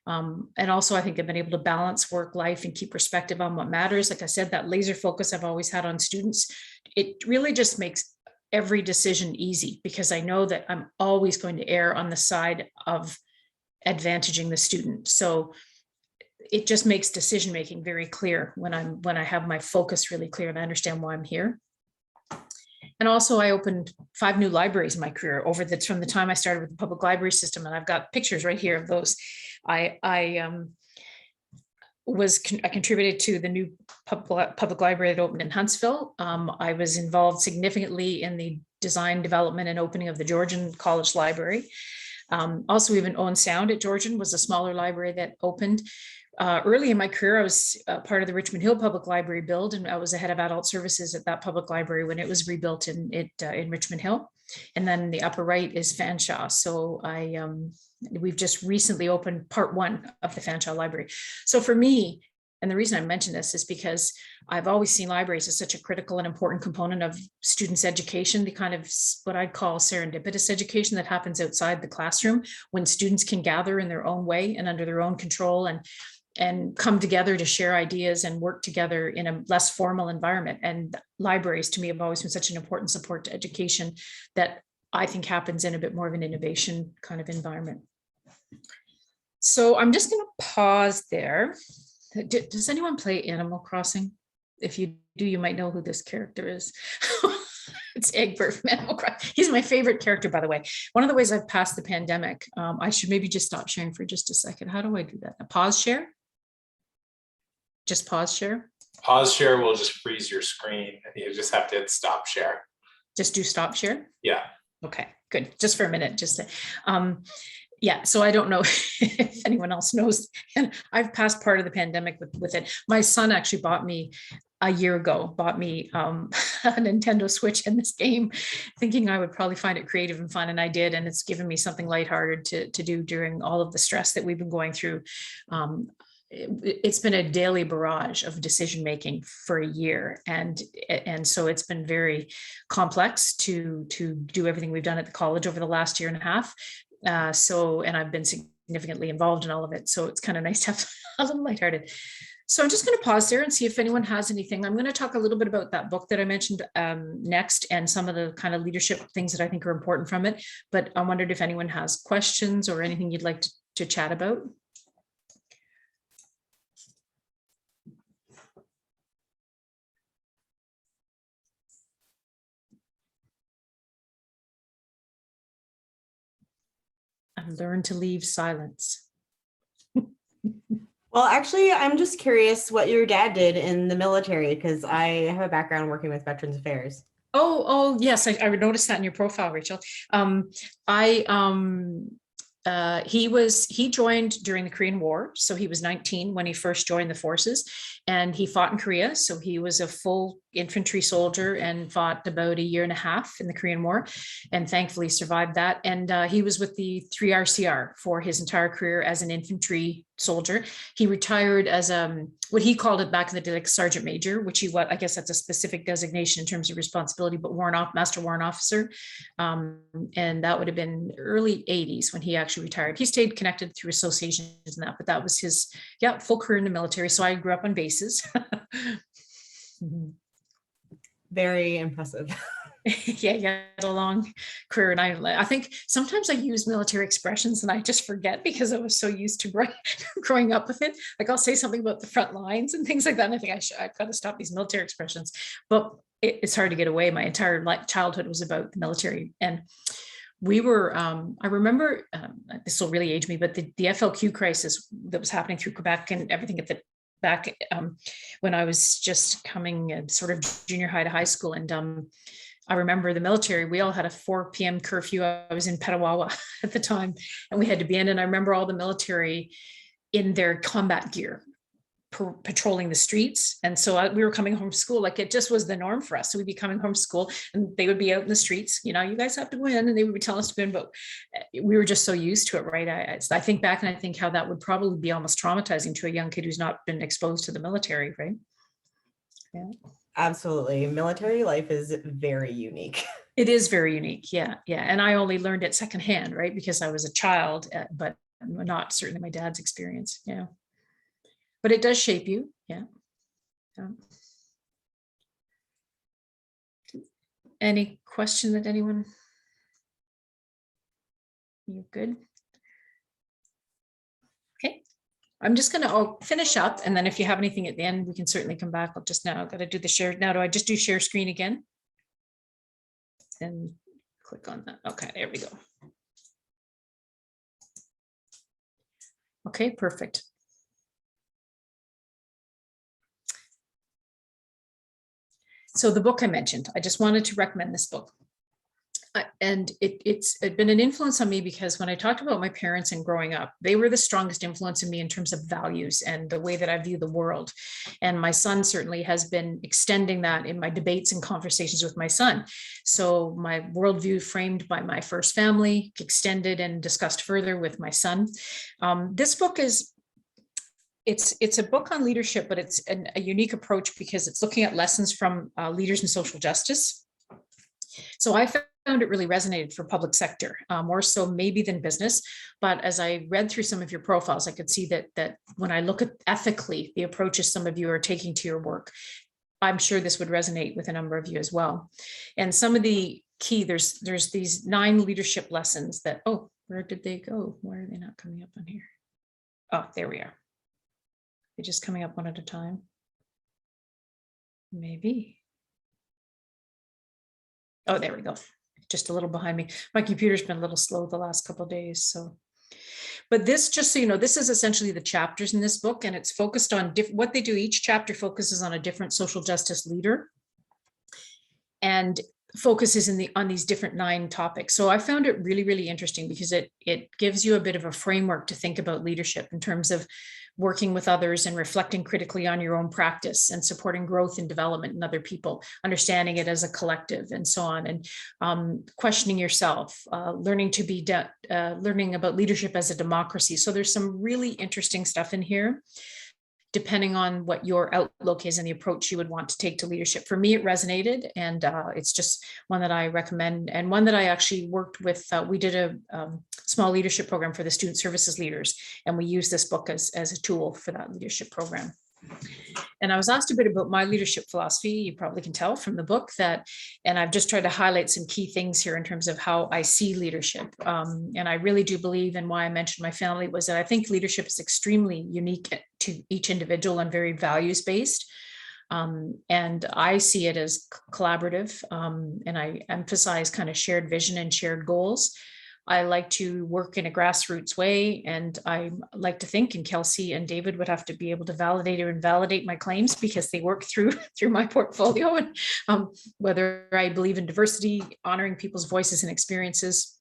And also I think I've been able to balance work life and keep perspective on what matters. Like I said, that laser focus I've always had on students, it really just makes every decision easy, because I know that I'm always going to err on the side of advantaging the student. So it just makes decision making very clear when I have my focus really clear and I understand why I'm here. And also I opened 5 new libraries in my career from the time I started with the public library system. And I've got pictures right here of those. I contributed to the new public library that opened in Huntsville. I was involved significantly in the design, development, and opening of the Georgian College Library. Also, even Owen Sound at Georgian was a smaller library that opened. Early in my career, I was part of the Richmond Hill Public Library build, and I was the head of adult services at that public library when it was rebuilt in Richmond Hill. And then the upper right is Fanshawe. So we've just recently opened part 1 of the Fanshawe Library. So for me, and the reason I mention this is because I've always seen libraries as such a critical and important component of students' education, the kind of what I'd call serendipitous education that happens outside the classroom, when students can gather in their own way and under their own control and come together to share ideas and work together in a less formal environment. And libraries to me have always been such an important support to education that I think happens in a bit more of an innovation kind of environment. So I'm just going to pause there. Does anyone play Animal Crossing? If you do, you might know who this character is. It's Egbert from Animal Crossing. He's my favorite character, by the way. One of the ways I've passed the pandemic, I should maybe just stop sharing for just a second. How do I do that? A pause share? Just pause share? Pause share will just freeze your screen. You just have to hit stop share. Just do stop share? Yeah. Okay, good. Just for a minute, just to, yeah, so I don't know if anyone else knows, and I've passed part of the pandemic with it. My son actually bought me a year ago, a Nintendo Switch and this game, thinking I would probably find it creative and fun, and I did, and it's given me something lighthearted to do during all of the stress that we've been going through. It's been a daily barrage of decision making for a year, and so it's been very complex to do everything we've done at the college over the last year and a half. And I've been significantly involved in all of it, so it's kind of nice to have a little lighthearted. So I'm just going to pause there and see if anyone has anything. I'm going to talk a little bit about that book that I mentioned next, and some of the kind of leadership things that I think are important from it. But I wondered if anyone has questions or anything you'd like to chat about. I've learned to leave silence. Well, actually, I'm just curious what your dad did in the military, because I have a background working with Veterans Affairs. Oh, yes, I noticed that in your profile, Rachel. He joined during the Korean War. So he was 19 when he first joined the forces, and he fought in Korea. So he was a full infantry soldier and fought about a year and a half in the Korean War, and thankfully survived that. And he was with the 3RCR for his entire career as an infantry soldier. He retired as what he called it back in the day, like sergeant major, which I guess that's a specific designation in terms of responsibility, but master warrant officer. And that would have been early 80s when he actually retired. He stayed connected through associations and that, but that was his full career in the military. So I grew up on bases. Very impressive. Yeah, had a long career, and I think sometimes I use military expressions and I just forget because I was so used to growing up with it. Like I'll say something about the front lines and things like that, and I think I've got to stop these military expressions. But it's hard to get away. My entire childhood was about the military, and we were. I remember this will really age me, but the FLQ crisis that was happening through Quebec and everything at the back when I was just coming sort of junior high to high school, and I remember the military, we all had a 4 p.m. curfew. I was in Petawawa at the time, and we had to be in, and I remember all the military in their combat gear patrolling the streets. And so we were coming home from school, like it just was the norm for us. So we'd be coming home from school and they would be out in the streets, you guys have to go in, and they would be telling us to go in, but we were just so used to it, right? I think back and I think how that would probably be almost traumatizing to a young kid who's not been exposed to the military, right? Yeah. Absolutely. Military life is very unique. It is very unique. Yeah. And I only learned it secondhand, right? Because I was a child, but not certainly my dad's experience. Yeah. But it does shape you. Yeah. Any question that anyone? You good? Okay. I'm just going to finish up, and then if you have anything at the end, we can certainly come back. I've got to do the share. Now, do I just do share screen again? And click on that. Okay, there we go. Okay, perfect. So the book I mentioned, I just wanted to recommend this book. And it's been an influence on me because when I talked about my parents and growing up, they were the strongest influence in me in terms of values and the way that I view the world. And my son certainly has been extending that in my debates and conversations with my son. So my worldview framed by my first family, extended and discussed further with my son. This book it's a book on leadership, but it's a unique approach because it's looking at lessons from leaders in social justice. So I found it really resonated for public sector, more so maybe than business. But as I read through some of your profiles, I could see that when I look at ethically the approaches some of you are taking to your work, I'm sure this would resonate with a number of you as well. And some of the key, there's these 9 leadership lessons that, oh, where did they go? Why are they not coming up on here? Oh, there we are. They're just coming up one at a time. Maybe. Oh, there we go. Just a little behind me. My computer's been a little slow the last couple of days. So, but this, just so you know, this is essentially the chapters in this book, and it's focused on what they do. Each chapter focuses on a different social justice leader and focuses on these different 9 topics. So I found it really, really interesting because it gives you a bit of a framework to think about leadership in terms of working with others and reflecting critically on your own practice and supporting growth and development in other people, understanding it as a collective and so on, and questioning yourself, learning about leadership as a democracy. So there's some really interesting stuff in here, depending on what your outlook is and the approach you would want to take to leadership. For me, it resonated, and it's just one that I recommend, and one that I actually worked with. We did a small leadership program for the student services leaders, and we used this book as a tool for that leadership program. And I was asked a bit about my leadership philosophy. You probably can tell from the book that, and I've just tried to highlight some key things here in terms of how I see leadership. And I really do believe, and why I mentioned my family, was that I think leadership is extremely unique to each individual and very values-based. And I see it as collaborative, and I emphasize kind of shared vision and shared goals. I like to work in a grassroots way, and I like to think, and Kelsey and David would have to be able to validate or invalidate my claims because they work through my portfolio, and whether I believe in diversity, honoring people's voices and experiences.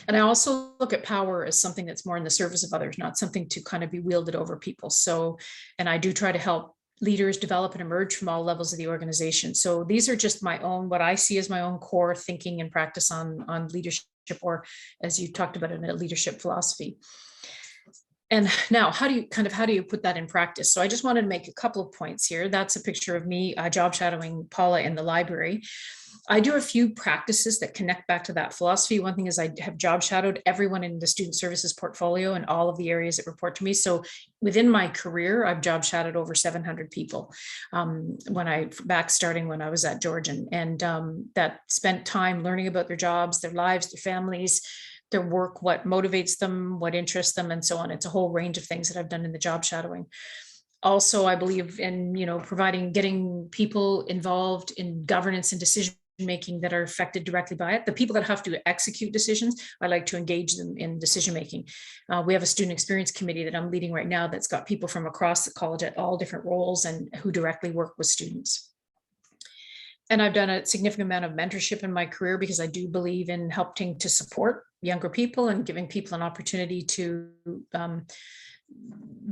And I also look at power as something that's more in the service of others, not something to kind of be wielded over people. So, and I do try to help leaders develop and emerge from all levels of the organization. So these are just my own, what I see as my own core thinking and practice on leadership, or as you talked about in a leadership philosophy. And now, how do you put that in practice? So I just wanted to make a couple of points here. That's a picture of me job shadowing Paula in the library. I do a few practices that connect back to that philosophy. One thing is I have job shadowed everyone in the student services portfolio and all of the areas that report to me. So within my career, I've job shadowed over 700 people starting when I was at Georgian, and that spent time learning about their jobs, their lives, their families, their work, what motivates them, what interests them, and so on. It's a whole range of things that I've done in the job shadowing. Also, I believe in, getting people involved in governance and decision making that are affected directly by it. The people that have to execute decisions, I like to engage them in decision making. We have a student experience committee that I'm leading right now that's got people from across the college at all different roles and who directly work with students. And I've done a significant amount of mentorship in my career because I do believe in helping to support younger people and giving people an opportunity to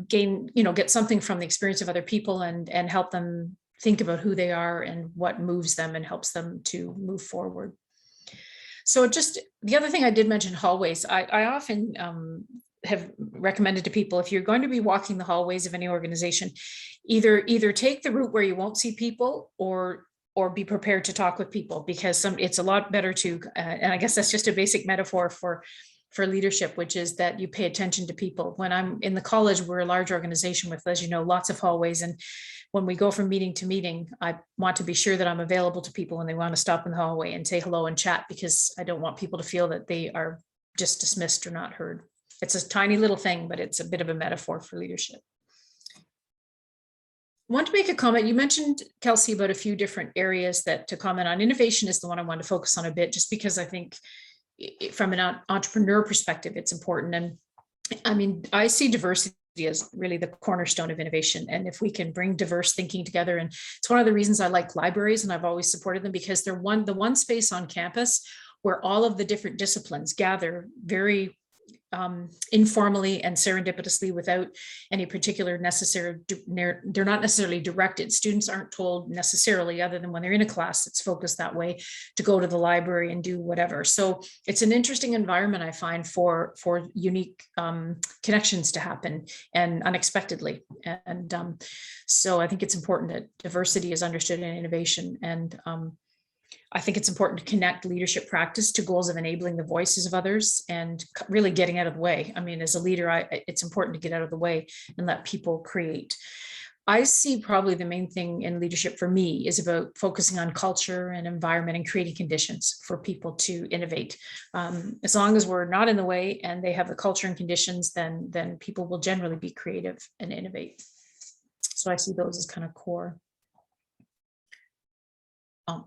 get something from the experience of other people and help them think about who they are and what moves them and helps them to move forward. So just the other thing I did mention, hallways. I often have recommended to people, if you're going to be walking the hallways of any organization, either take the route where you won't see people or be prepared to talk with people, because it's a lot better to, and I guess that's just a basic metaphor for leadership, which is that you pay attention to people. When I'm in the college, we're a large organization with, as you know, lots of hallways. And when we go from meeting to meeting, I want to be sure that I'm available to people when they want to stop in the hallway and say hello and chat, because I don't want people to feel that they are just dismissed or not heard. It's a tiny little thing, but it's a bit of a metaphor for leadership. I want to make a comment. You mentioned, Kelsey, about a few different areas to comment on. Innovation is the one I want to focus on a bit, just because I think from an entrepreneur perspective, it's important. And I mean, I see diversity as really the cornerstone of innovation. And if we can bring diverse thinking together, and it's one of the reasons I like libraries, and I've always supported them, because they're the one space on campus where all of the different disciplines gather very informally and serendipitously, without any particular they're not necessarily directed. Students aren't told necessarily, other than when they're in a class that's focused that way, to go to the library and do whatever. So it's an interesting environment, I find, for unique connections to happen, and unexpectedly. And so I think it's important that diversity is understood in innovation. And I think it's important to connect leadership practice to goals of enabling the voices of others and really getting out of the way. I mean, as a leader, it's important to get out of the way and let people create. I see probably the main thing in leadership for me is about focusing on culture and environment and creating conditions for people to innovate. As long as we're not in the way and they have the culture and conditions, then people will generally be creative and innovate. So I see those as kind of core.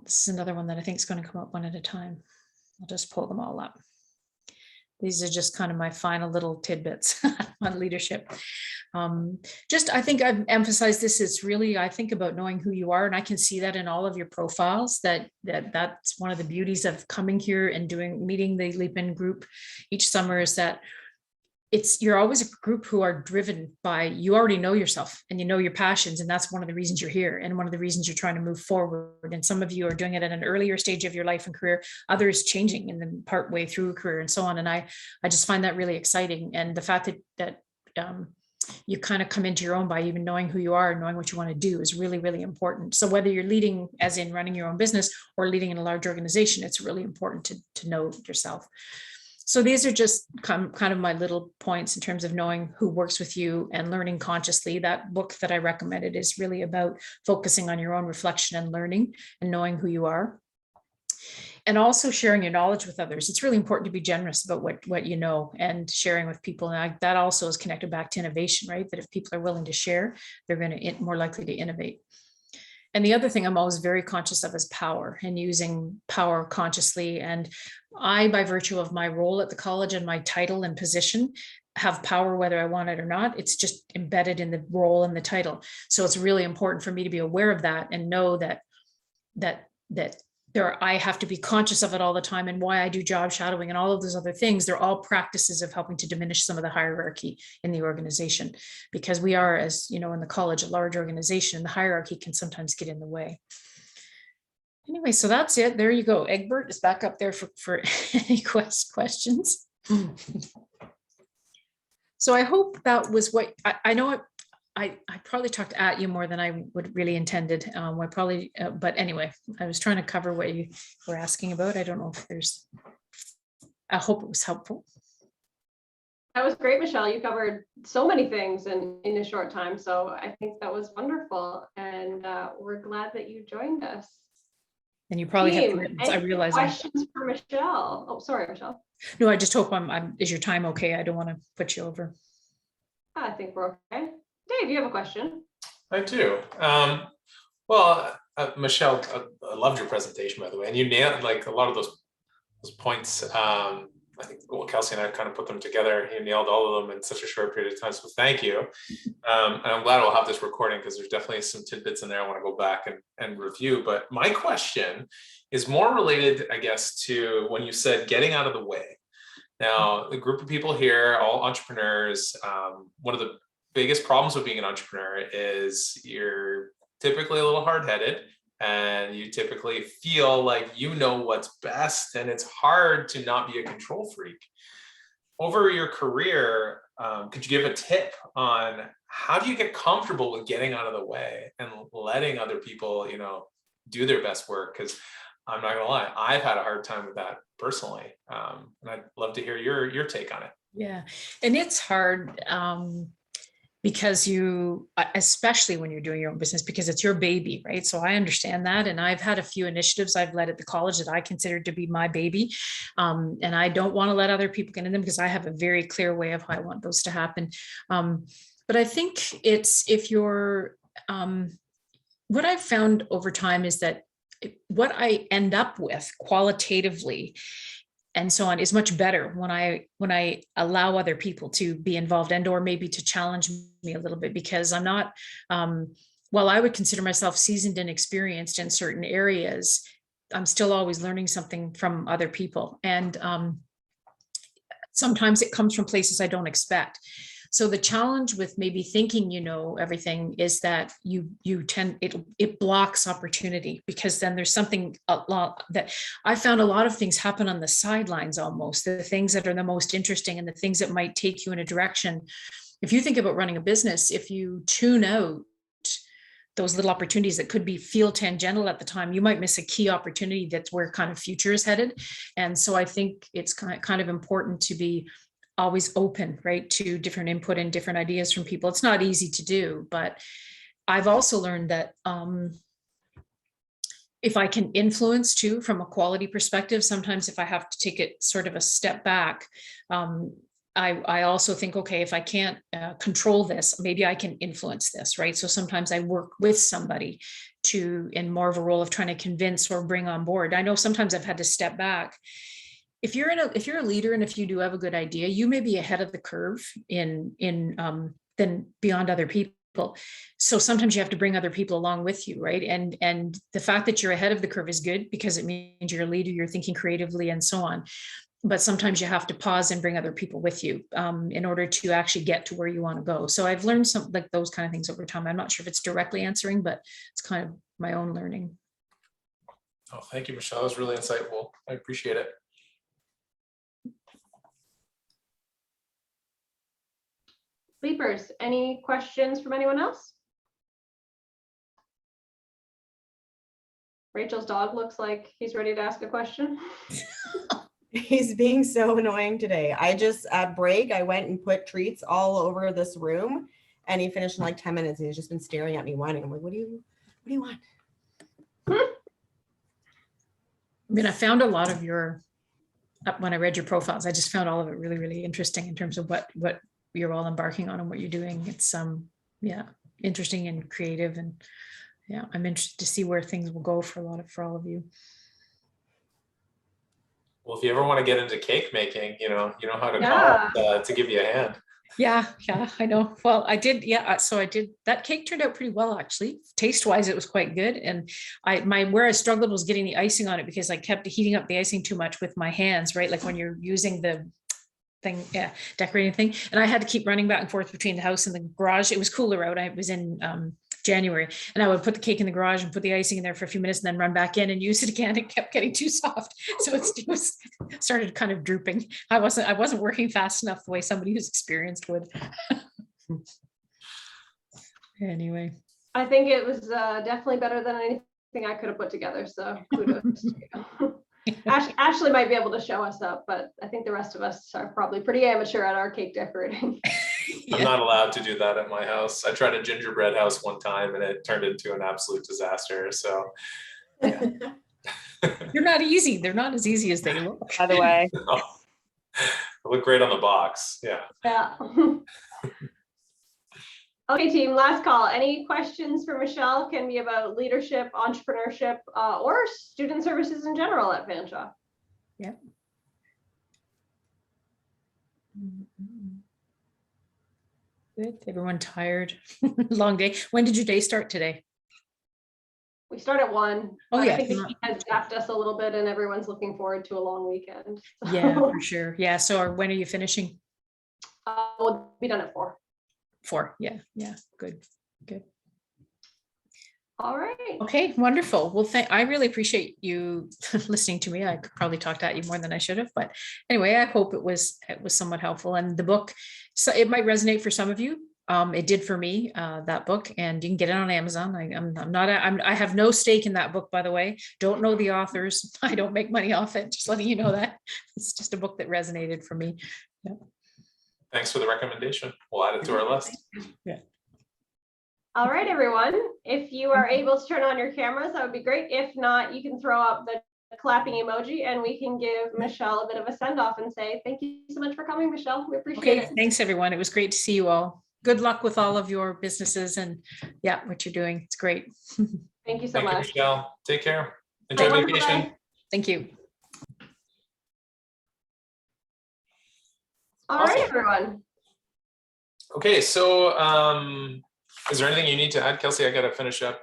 this is another one that I think is going to come up one at a time. I'll just pull them all up. These are just kind of my final little tidbits on leadership. I think I've emphasized this. It's really, I think about knowing who you are, and I can see that in all of your profiles, that's one of the beauties of coming here and meeting the Leap In group each summer, is that you're always a group who are driven by, you already know yourself and you know your passions, and that's one of the reasons you're here and one of the reasons you're trying to move forward. And some of you are doing it at an earlier stage of your life and career, others changing in the part way through a career and so on. And I just find that really exciting. And the fact that you kind of come into your own by even knowing who you are and knowing what you want to do is really, really important. So whether you're leading as in running your own business or leading in a large organization, it's really important to know yourself. So these are just kind of my little points in terms of knowing who works with you and learning consciously. That book that I recommended is really about focusing on your own reflection and learning and knowing who you are. And also sharing your knowledge with others. It's really important to be generous about what you know and sharing with people. And that also is connected back to innovation, right? That if people are willing to share, they're going to more likely to innovate. And the other thing I'm always very conscious of is power and using power consciously. And I, by virtue of my role at the college and my title and position, have power whether I want it or not. It's just embedded in the role and the title. So it's really important for me to be aware of that and know that I have to be conscious of it all the time, and why I do job shadowing and all of those other things. They're all practices of helping to diminish some of the hierarchy in the organization, because we are, as you know, in the college, a large organization, and the hierarchy can sometimes get in the way. Anyway, so that's it. There you go. Egbert is back up there for any questions. So I hope that was what I know. I probably talked at you more than I would really intended. But anyway, I was trying to cover what you were asking about. I don't know if I hope it was helpful. That was great, Michelle. You covered so many things in a short time. So I think that was wonderful. And we're glad that you joined us. And you probably have commitments. I realize questions for Michelle. Oh, sorry, Michelle. No, I just hope is your time okay? I don't want to put you over. I think we're okay. Dave, you have a question? I do. Michelle, I loved your presentation, by the way, and you nailed like a lot of those points. I think Kelsey and I kind of put them together. You nailed all of them in such a short period of time. So thank you. And I'm glad we'll have this recording, because there's definitely some tidbits in there I want to go back and review. But my question is more related, I guess, to when you said getting out of the way. Now, the group of people here, all entrepreneurs, one of the biggest problems with being an entrepreneur is you're typically a little hard-headed, and you typically feel like you know what's best, and it's hard to not be a control freak. Over your career, could you give a tip on how do you get comfortable with getting out of the way and letting other people, do their best work? Because I'm not gonna lie, I've had a hard time with that personally, and I'd love to hear your take on it. Yeah, and it's hard. Because especially when you're doing your own business, because it's your baby, right? So I understand that. And I've had a few initiatives I've led at the college that I consider to be my baby. And I don't want to let other people get in them, because I have a very clear way of how I want those to happen. But I think it's, if you're, what I've found over time is that what I end up with qualitatively and so on is much better when I allow other people to be involved and or maybe to challenge me a little bit, because I'm not, while I would consider myself seasoned and experienced in certain areas, I'm still always learning something from other people. And sometimes it comes from places I don't expect. So the challenge with maybe thinking you know everything is that it blocks opportunity, because then there's something a lot that I found a lot of things happen on the sidelines almost, the things that are the most interesting and the things that might take you in a direction. If you think about running a business, if you tune out those little opportunities that could feel tangential at the time, you might miss a key opportunity that's where kind of future is headed. And so I think it's kind of important to be always open, right, to different input and different ideas from people. It's not easy to do, but I've also learned that if I can influence too, from a quality perspective, sometimes if I have to take it sort of a step back, I also think, okay, if I can't control this, maybe I can influence this, right? So sometimes I work with somebody in more of a role of trying to convince or bring on board. I know sometimes I've had to step back. If you're a leader, and if you do have a good idea, you may be ahead of the curve than beyond other people. So sometimes you have to bring other people along with you, right? And the fact that you're ahead of the curve is good, because it means you're a leader, you're thinking creatively and so on. But sometimes you have to pause and bring other people with you in order to actually get to where you want to go. So I've learned some like those kind of things over time. I'm not sure if it's directly answering, but it's kind of my own learning. Oh, thank you, Michelle. That was really insightful. I appreciate it. Sleepers, any questions from anyone else? Rachel's dog looks like he's ready to ask a question. He's being so annoying today. I just at break, I went and put treats all over this room, and he finished in like 10 minutes, and he's just been staring at me whining. I'm like, what do you want? I mean, I found a lot of when I read your profiles, I just found all of it really, really interesting in terms of what you're all embarking on and what you're doing. It's yeah, interesting and creative, and yeah, I'm interested to see where things will go for all of you. Well, if you ever want to get into cake making, you know how to call to give you a hand. Yeah, I know. Well, I did. Yeah, so I did. That cake turned out pretty well, actually. Taste wise, it was quite good. And where I struggled was getting the icing on it, because I kept heating up the icing too much with my hands, right? Like when you're using the thing, decorating thing. And I had to keep running back and forth between the house and the garage. It was cooler out. I was in January, and I would put the cake in the garage and put the icing in there for a few minutes and then run back in and use it again. It kept getting too soft. So it started kind of drooping. I wasn't working fast enough the way somebody who's experienced would. Anyway. I think it was definitely better than anything I could have put together. So kudos to you. Ashley might be able to show us up, but I think the rest of us are probably pretty amateur at our cake decorating. I'm not allowed to do that at my house. I tried a gingerbread house one time and it turned into an absolute disaster. So yeah. They're not easy. They're not as easy as they look. By the way. No. They look great on the box. Yeah. Yeah. Okay, team, last call. Any questions for Michelle? Can be about leadership, entrepreneurship, or student services in general at Fanshawe. Yeah. Good. Everyone tired? Long day. When did your day start today? We start at 1. Oh, yeah. I think the heat has zapped us a little bit, and everyone's looking forward to a long weekend. So. Yeah, for sure. Yeah. So when are you finishing? We'll be done at 4. 4. Yeah. Good. All right. Okay, wonderful. Well, I really appreciate you listening to me. I could probably talked at you more than I should have, but anyway, I hope it was somewhat helpful. And the book, so it might resonate for some of you. It did for me, that book, and you can get it on Amazon. I have no stake in that book, by the way. Don't know the authors. I don't make money off it. Just letting you know that. It's just a book that resonated for me. Yeah. Thanks for the recommendation. We'll add it to our list. Yeah. All right, everyone. If you are able to turn on your cameras, that would be great. If not, you can throw up the clapping emoji and we can give Michelle a bit of a send off and say, thank you so much for coming, Michelle. We appreciate it. Thanks, everyone. It was great to see you all. Good luck with all of your businesses and what you're doing. It's great. Thank you so much. You, Michelle. Take care. Enjoy vacation. Thank you. All right, everyone. Okay, so is there anything you need to add, Kelsey? I got to finish up.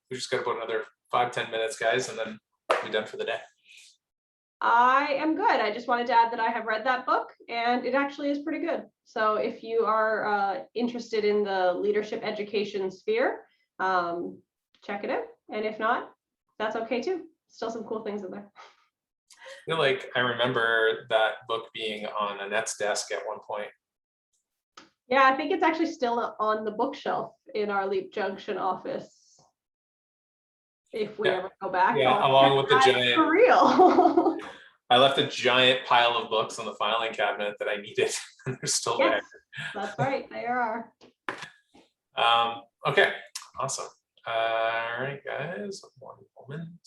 We just got about another 5-10 minutes, guys, and then we'll be done for the day. I am good. I just wanted to add that I have read that book and it actually is pretty good. So if you are interested in the leadership education sphere, check it out. And if not, that's okay too. Still some cool things in there. I feel like I remember that book being on Annette's desk at one point. Yeah, I think it's actually still on the bookshelf in our Leap Junction office. If we ever go back. Yeah, along with the giant. For real. I left a giant pile of books on the filing cabinet that I needed. And they're still there. That's right. They are. Okay, awesome. All right, guys, one moment.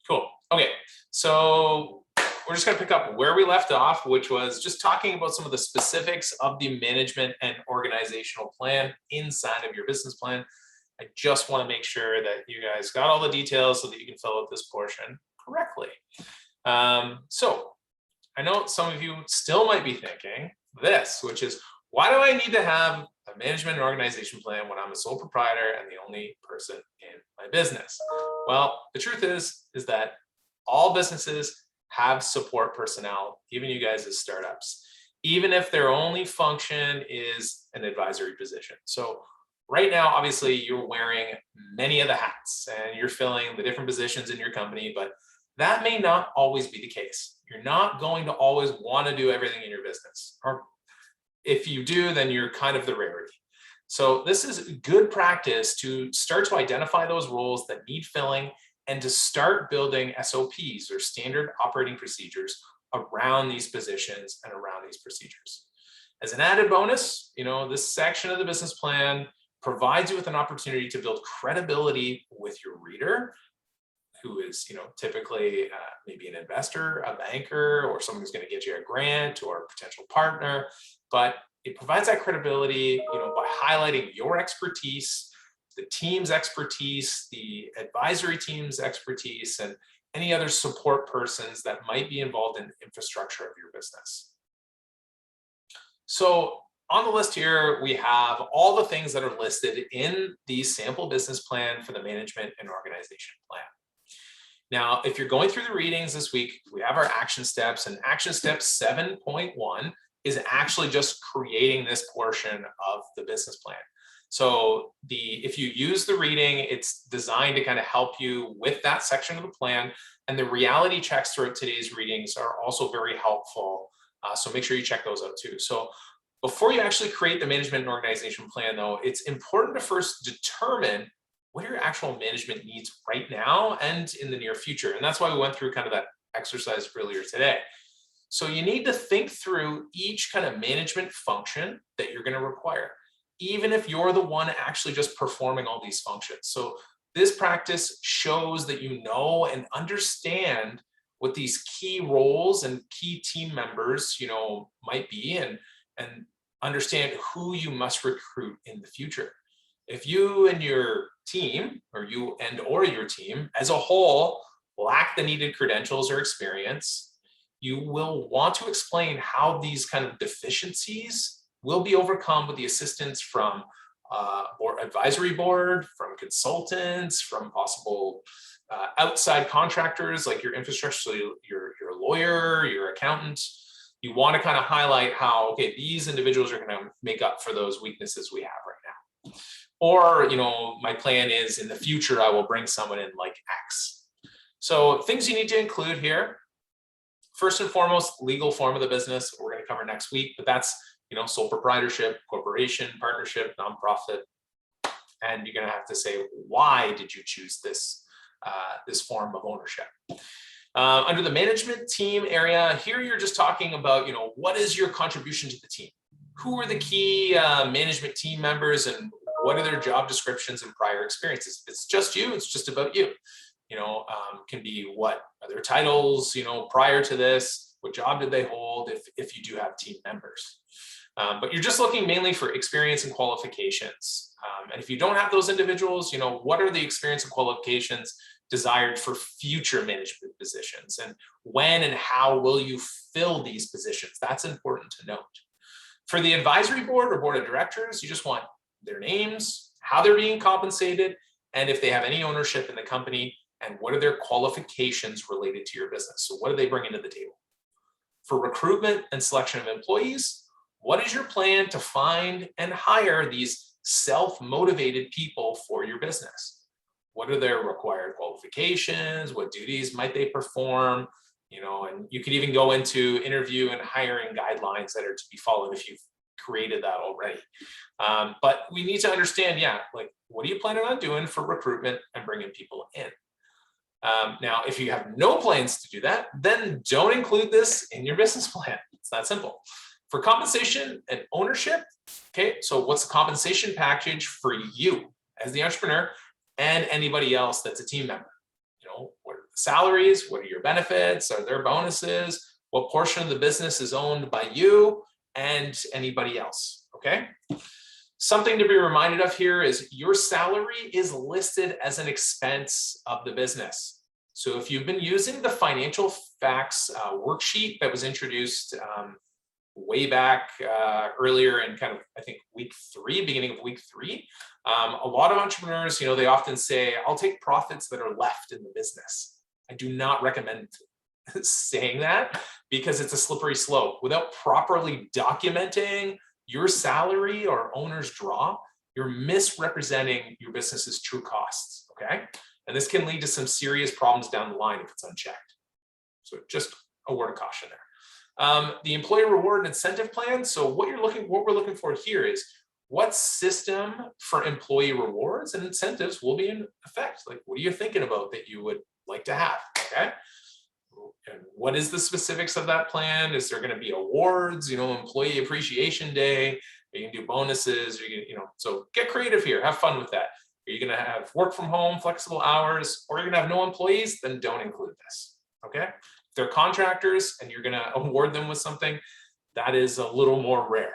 Cool. Okay, so we're just going to pick up where we left off, which was just talking about some of the specifics of the management and organizational plan inside of your business plan. I just want to make sure that you guys got all the details so that you can fill out this portion correctly. So I know some of you still might be thinking this, which is, why do I need to have a management and organization plan when I'm a sole proprietor and the only person in my business? Well, the truth is that all businesses have support personnel, even you guys as startups, even if their only function is an advisory position. So right now, obviously, you're wearing many of the hats and you're filling the different positions in your company, but that may not always be the case. You're not going to always want to do everything in your business. Or if you do, then you're kind of the rarity. So this is good practice to start to identify those roles that need filling and to start building SOPs or standard operating procedures around these positions and around these procedures. As an added bonus, this section of the business plan provides you with an opportunity to build credibility with your reader, who is, typically maybe an investor, a banker, or someone who's going to get you a grant or a potential partner. But it provides that credibility, by highlighting your expertise, the team's expertise, the advisory team's expertise, and any other support persons that might be involved in the infrastructure of your business. So on the list here, we have all the things that are listed in the sample business plan for the management and organization plan. Now, if you're going through the readings this week, we have our action steps, and action step 7.1 is actually just creating this portion of the business plan. So if you use the reading, it's designed to kind of help you with that section of the plan. And the reality checks throughout today's readings are also very helpful. So make sure you check those out too. So before you actually create the management and organization plan, though, it's important to first determine what are your actual management needs right now and in the near future. And that's why we went through kind of that exercise earlier today. So you need to think through each kind of management function that you're going to require, even if you're the one actually just performing all these functions. So this practice shows that you know and understand what these key roles and key team members, might be, and understand who you must recruit in the future. If you and your team, or your team as a whole, lack the needed credentials or experience, you will want to explain how these kind of deficiencies will be overcome with the assistance from or advisory board, from consultants, from possible outside contractors like your infrastructure, so your lawyer, your accountant. You want to kind of highlight how, okay, these individuals are going to make up for those weaknesses we have right now. Or, my plan is in the future, I will bring someone in like X. So things you need to include here. First and foremost, legal form of the business, we're going to cover next week, but that's, sole proprietorship, corporation, partnership, nonprofit. And you're going to have to say, why did you choose this, this form of ownership? Under the management team area, here you're just talking about, what is your contribution to the team? Who are the key management team members, and what are their job descriptions and prior experiences? If it's just you, it's just about you. Can be what are their titles, prior to this, what job did they hold if you do have team members. But you're just looking mainly for experience and qualifications. And if you don't have those individuals, what are the experience and qualifications desired for future management positions, and when and how will you fill these positions? That's important to note. For the advisory board or board of directors, you just want their names, how they're being compensated, and if they have any ownership in the company, and what are their qualifications related to your business. So what do they bring into the table? For recruitment and selection of employees, what is your plan to find and hire these self-motivated people for your business? What are their required qualifications? What duties might they perform? And you could even go into interview and hiring guidelines that are to be followed if you've created that already. But we need to understand, what are you planning on doing for recruitment and bringing people in? Now, if you have no plans to do that, then don't include this in your business plan. It's that simple. For compensation and ownership, okay, so what's the compensation package for you as the entrepreneur and anybody else that's a team member? salaries? What are your benefits? Are there bonuses? What portion of the business is owned by you and anybody else? Okay. Something to be reminded of here is your salary is listed as an expense of the business. So if you've been using the financial facts worksheet that was introduced way back earlier in kind of, I think, beginning of week three, a lot of entrepreneurs, they often say, I'll take profits that are left in the business. I do not recommend saying that because it's a slippery slope. Without properly documenting your salary or owner's draw, you're misrepresenting your business's true costs, okay? And this can lead to some serious problems down the line if it's unchecked. So just a word of caution there. The employee reward and incentive plan. So what we're looking for here is what system for employee rewards and incentives will be in effect? Like, what are you thinking about that you would like to have, okay? And what is the specifics of that plan? Is there going to be awards, employee appreciation day? Are you going to do bonuses? Are you going to, so get creative here, have fun with that. Are you going to have work from home, flexible hours, or you're going to have no employees? Then don't include this, okay? If they're contractors and you're going to award them with something, that is a little more rare.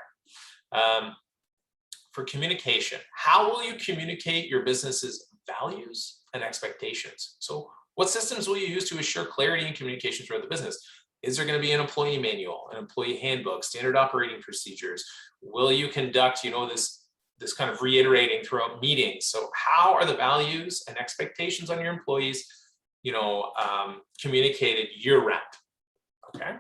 For communication, how will you communicate your business's values and expectations? So what systems will you use to assure clarity and communication throughout the business? Is there going to be an employee manual, an employee handbook, standard operating procedures? Will you conduct, this kind of reiterating throughout meetings? So how are the values and expectations on your employees, communicated year-round? Okay.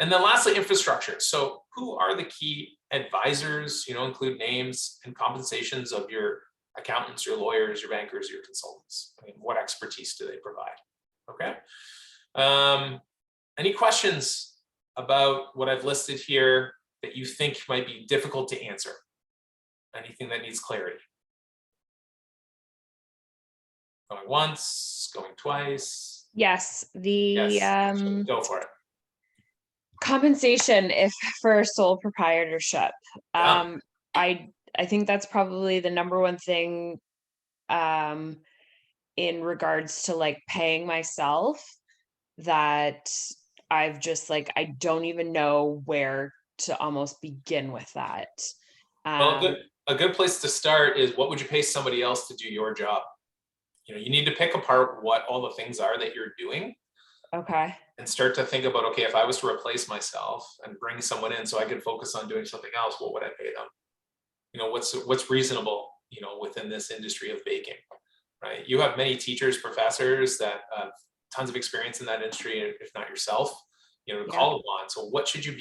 And then lastly, infrastructure. So who are the key advisors, include names and compensations of your accountants, your lawyers, your bankers, your consultants? I mean, what expertise do they provide? Okay. Any questions about what I've listed here that you think might be difficult to answer? Anything that needs clarity? Going once, going twice? Yes, Yes. Go for it. compensation if for sole proprietorship. Yeah. I think that's probably the number one thing in regards to like paying myself that I've just like, I don't even know where to almost begin with that. Well, a good place to start is, what would you pay somebody else to do your job? You need to pick apart what all the things are that you're doing. Okay. And start to think about, okay, if I was to replace myself and bring someone in so I could focus on doing something else, what would I pay them? What's reasonable, within this industry of baking, right? You have many teachers, professors that have tons of experience in that industry, if not yourself, to call upon. So what should you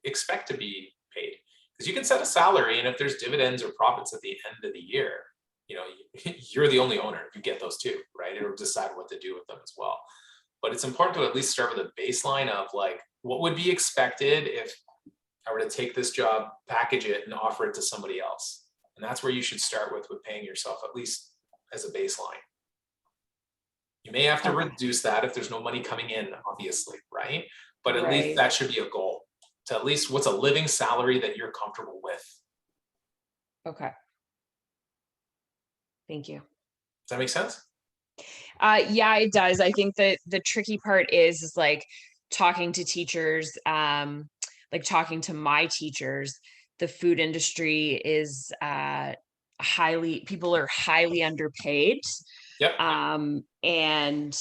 expect to be paid? Because you can set a salary, and if there's dividends or profits at the end of the year, you're the only owner. You get those too, right? It'll decide what to do with them as well. But it's important to at least start with a baseline of like, what would be expected if I were to take this job, package it, and offer it to somebody else? And that's where you should start with paying yourself, at least as a baseline. You may have to reduce that if there's no money coming in, obviously, right? But at least that should be a goal. To at least, what's a living salary that you're comfortable with? Okay. Thank you. Does that make sense? Yeah, it does. I think that the tricky part is like talking to teachers, like talking to my teachers. The food industry is people are highly underpaid. Yep. And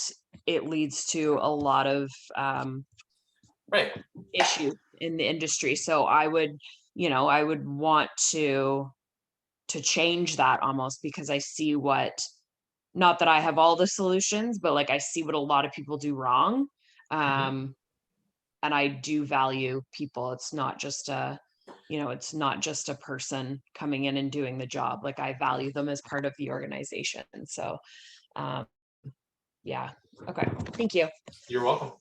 it leads to a lot of issues in the industry. So I would want to change that almost, because I see not that I have all the solutions, but like I see what a lot of people do wrong. And I do value people. It's not just it's not just a person coming in and doing the job. Like I value them as part of the organization. So yeah. Okay. Thank you. You're welcome.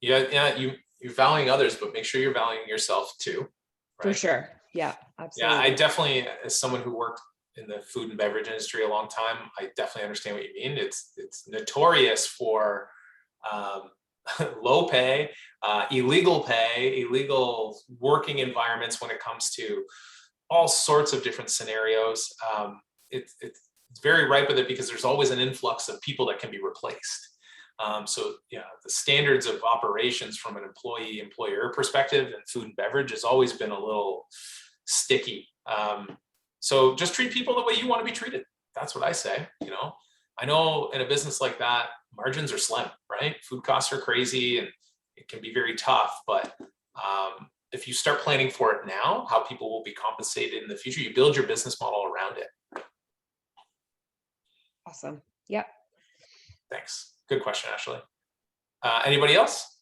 Yeah. You're valuing others, but make sure you're valuing yourself too. Right? For sure. Yeah, absolutely. Yeah, I definitely, as someone who worked in the food and beverage industry a long time, I definitely understand what you mean. It's notorious for low pay, illegal working environments when it comes to all sorts of different scenarios. It's very ripe with it because there's always an influx of people that can be replaced. So yeah, the standards of operations from an employee-employer perspective in food and beverage has always been a little sticky. So just treat people the way you want to be treated. That's what I say. You know, I know in a business like that, margins are slim, right? Food costs are crazy and it can be very tough, but if you start planning for it now, how people will be compensated in the future, you build your business model around it. Awesome. Yep. Thanks. Good question, Ashley. Anybody else?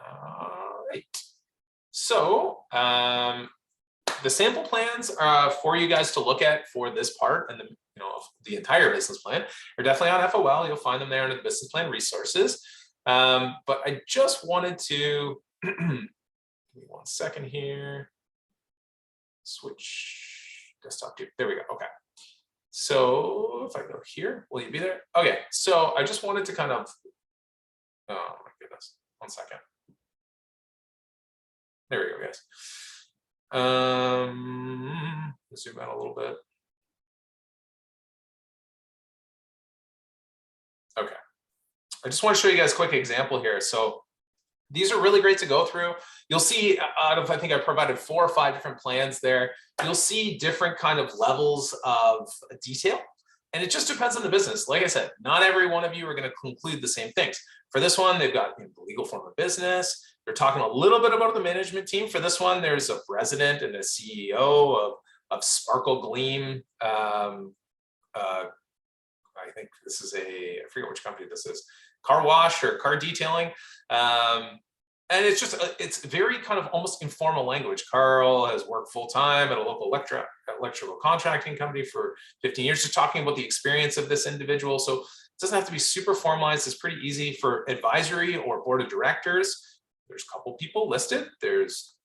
All right. So the sample plans for you guys to look at for this part and the entire business plan are definitely on FOL. You'll find them there under the business plan resources. But I just wanted to give me 1 second here. Switch desktop to, there we go. Okay. So if I go here, will you be there? Okay. So I just wanted to kind of, oh my goodness, 1 second. There we go, guys. Zoom out a little bit. Okay. I just want to show you guys a quick example here. So these are really great to go through. You'll see out of, I think I provided 4 or 5 different plans there. You'll see different kind of levels of detail. And it just depends on the business. Like I said, not every one of you are going to conclude the same things. For this one, they've got the legal form of business. They're talking a little bit about the management team. For this one, there's a president and a CEO of Sparkle Gleam. I think this is I forget which company this is, car wash or car detailing. And it's just, it's very kind of almost informal language. Carl has worked full-time at a local electrical contracting company for 15 years, just talking about the experience of this individual. So it doesn't have to be super formalized. It's pretty easy for advisory or board of directors. There's a couple people listed. There's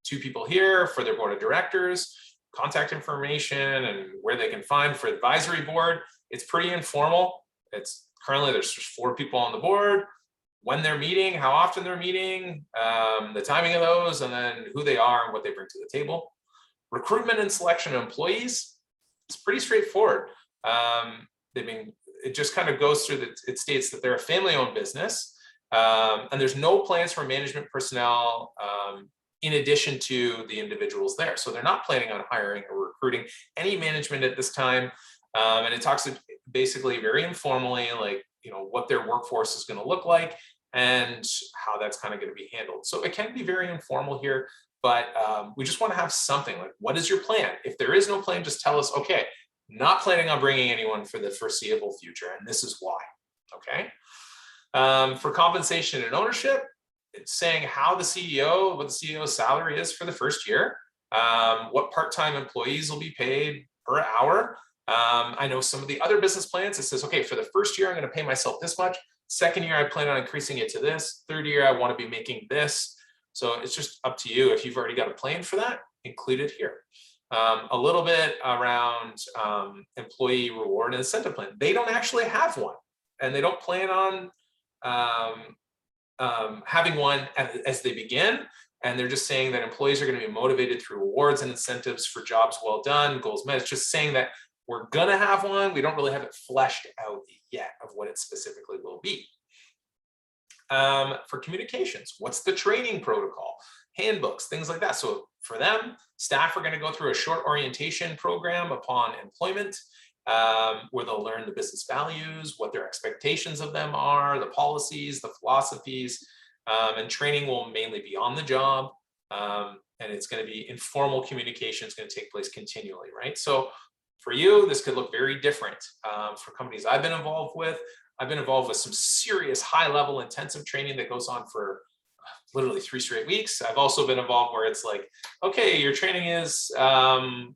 2 people here for their board of directors, contact information and where they can find for advisory board. It's pretty informal. It's currently there's just 4 people on the board, when they're meeting, how often they're meeting, the timing of those, and then who they are and what they bring to the table. Recruitment and selection of employees, it's pretty straightforward. It just kind of goes through that. It states that they're a family-owned business, and there's no plans for management personnel in addition to the individuals there. So they're not planning on hiring or recruiting any management at this time. And it talks basically very informally, like, what their workforce is going to look like and how that's kind of going to be handled. So it can be very informal here, but we just want to have something like, what is your plan? If there is no plan, just tell us, okay, not planning on bringing anyone for the foreseeable future, and this is why, okay? For compensation and ownership, it's saying how what the CEO's salary is for the first year, what part-time employees will be paid per hour. I know some of the other business plans, it says, okay, for the first year, I'm going to pay myself this much. Second year, I plan on increasing it to this. Third year, I want to be making this. So it's just up to you. If you've already got a plan for that, include it here. A little bit around employee reward and incentive plan. They don't actually have one, and they don't plan on having one as they begin. And they're just saying that employees are going to be motivated through awards and incentives for jobs well done, goals met. It's just saying that we're going to have one. We don't really have it fleshed out yet of what it specifically will be. For communications, what's the training protocol, handbooks, things like that. So for them, staff are going to go through a short orientation program upon employment, where they'll learn the business values, what their expectations of them are, the policies, the philosophies, and training will mainly be on the job. And it's going to be informal communication. It's going to take place continually, right? So for you, this could look very different. For companies I've been involved with some serious high-level intensive training that goes on for literally 3 straight weeks. I've also been involved where it's like, okay, your training is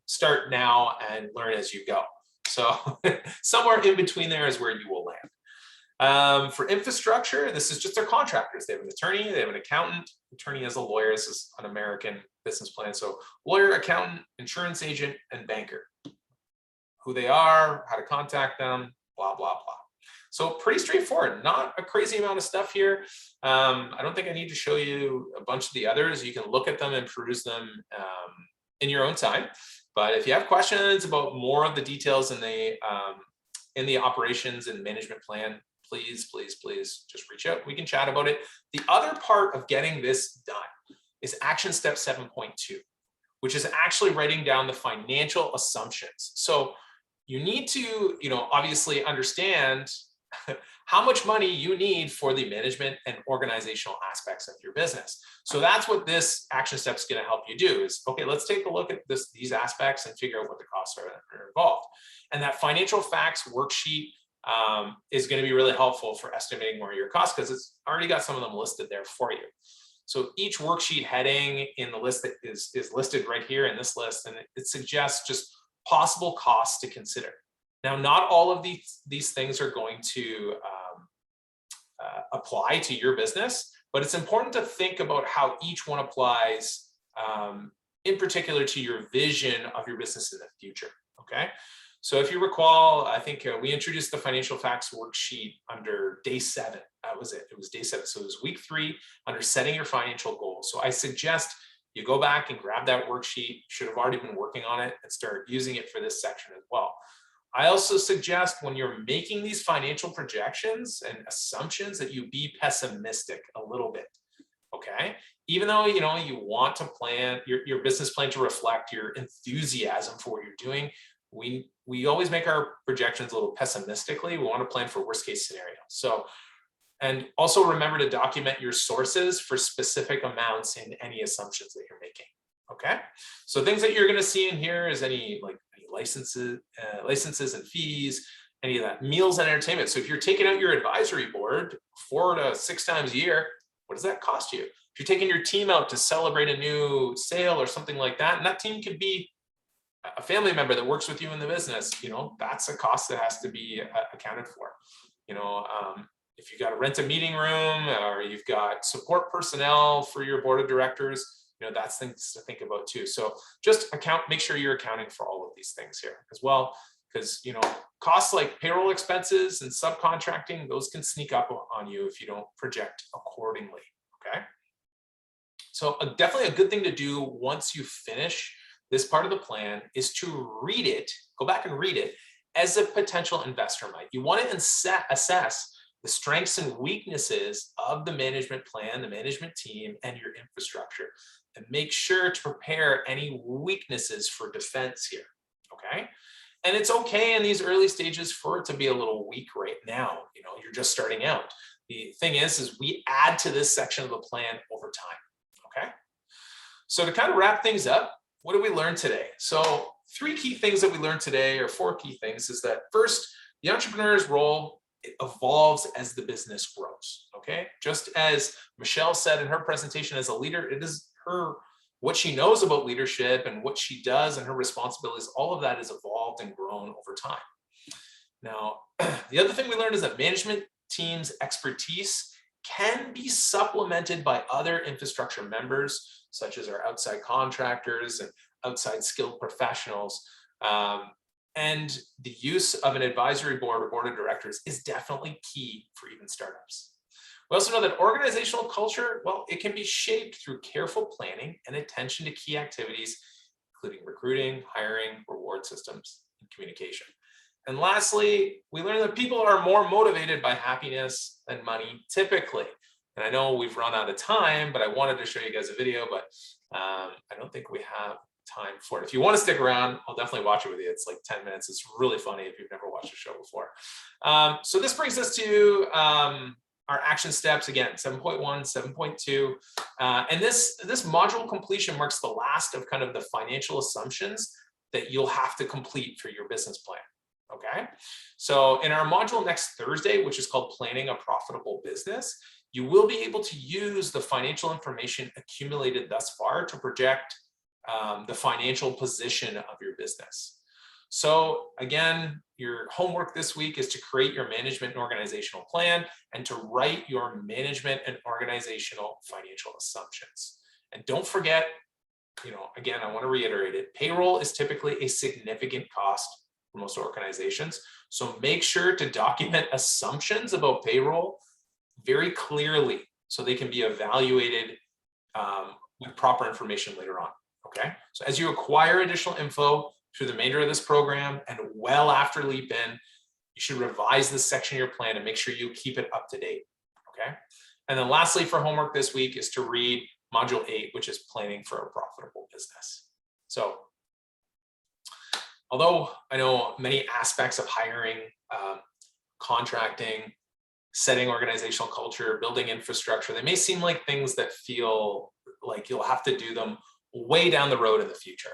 start now and learn as you go. So somewhere in between there is where you will land. For infrastructure, this is just their contractors. They have an attorney, they have an accountant. Attorney is a lawyer. This is an American business plan. So lawyer, accountant, insurance agent, and banker. Who they are, how to contact them, blah, blah, blah. So pretty straightforward, not a crazy amount of stuff here. I don't think I need to show you a bunch of the others. You can look at them and peruse them in your own time. But if you have questions about more of the details in the operations and management plan, please just reach out. We can chat about it. The other part of getting this done is action step 7.2, which is actually writing down the financial assumptions. So you need to, obviously understand how much money you need for the management and organizational aspects of your business. So that's what this action step is going to help you do is, okay, let's take a look at these aspects and figure out what the costs are involved. And that financial facts worksheet is going to be really helpful for estimating more of your costs because it's already got some of them listed there for you. So each worksheet heading in the list that is listed right here in this list, and it suggests just possible costs to consider. Now, not all of these things are going to apply to your business, but it's important to think about how each one applies in particular to your vision of your business in the future, okay? So if you recall, I think we introduced the financial facts worksheet under day 7. That was it. It was day 7. So it was week 3 under setting your financial goals. So I suggest you go back and grab that worksheet. You should have already been working on it and start using it for this section as well. I also suggest when you're making these financial projections and assumptions that you be pessimistic a little bit, okay? Even though, you want to plan your business plan to reflect your enthusiasm for what you're doing, we always make our projections a little pessimistically. We want to plan for worst case scenario. So, and also remember to document your sources for specific amounts in any assumptions that you're making. Okay. So things that you're going to see in here is any licenses and fees, any of that, meals and entertainment. So if you're taking out your advisory board 4 to 6 times a year, what does that cost you? If you're taking your team out to celebrate a new sale or something like that, and that team could be a family member that works with you in the business, that's a cost that has to be accounted for. If you got to rent a meeting room or you've got support personnel for your board of directors, that's things to think about too. So just make sure you're accounting for all of these things here as well, because costs like payroll expenses and subcontracting, those can sneak up on you if you don't project accordingly. Okay. So definitely a good thing to do once you finish this part of the plan is to read it, go back and read it as a potential investor might. You want to assess the strengths and weaknesses of the management plan, the management team, and your infrastructure, and make sure to prepare any weaknesses for defense here, okay? And it's okay in these early stages for it to be a little weak right now. You're just starting out. The thing is we add to this section of the plan over time, okay? So to kind of wrap things up, what did we learn today? So 3 key things that we learned today, or 4 key things, is that first, the entrepreneur's role, it evolves as the business grows, okay? Just as Michelle said in her presentation as a leader, it is what she knows about leadership and what she does and her responsibilities, all of that has evolved and grown over time. Now, the other thing we learned is that management team's expertise can be supplemented by other infrastructure members, such as our outside contractors and outside skilled professionals. And the use of an advisory board or board of directors is definitely key for even startups. We also know that organizational culture, well, it can be shaped through careful planning and attention to key activities, including recruiting, hiring, reward systems, and communication. And lastly, we learned that people are more motivated by happiness than money typically. And I know we've run out of time, but I wanted to show you guys a video, but I don't think we have time for it. If you want to stick around, I'll definitely watch it with you. It's like 10 minutes. It's really funny if you've never watched the show before. So this brings us to our action steps again, 7.1, 7.2. And this module completion marks the last of kind of the financial assumptions that you'll have to complete for your business plan. Okay. So in our module next Thursday, which is called Planning a Profitable Business, you will be able to use the financial information accumulated thus far to project the financial position of your business. So again, your homework this week is to create your management and organizational plan and to write your management and organizational financial assumptions. And don't forget, again, I want to reiterate it, payroll is typically a significant cost for most organizations. So make sure to document assumptions about payroll very clearly so they can be evaluated with proper information later on. Okay, so as you acquire additional info through the remainder of this program and well after Leap In, you should revise this section of your plan and make sure you keep it up to date. Okay, and then lastly for homework this week is to read module 8, which is planning for a profitable business. So although I know many aspects of hiring, contracting, setting organizational culture, building infrastructure, they may seem like things that feel like you'll have to do them way down the road in the future.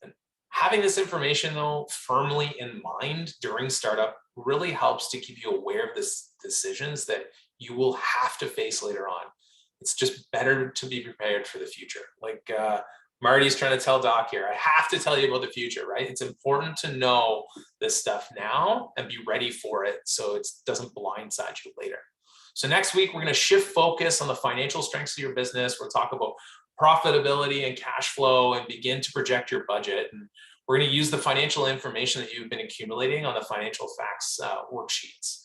And having this information though firmly in mind during startup really helps to keep you aware of this decisions that you will have to face later on. It's just better to be prepared for the future. Like Marty's trying to tell Doc here, I have to tell you about the future, right? It's important to know this stuff now and be ready for it so it doesn't blindside you later. So next week, we're going to shift focus on the financial strengths of your business. We'll talk about profitability and cash flow and begin to project your budget. And we're going to use the financial information that you've been accumulating on the financial facts worksheets.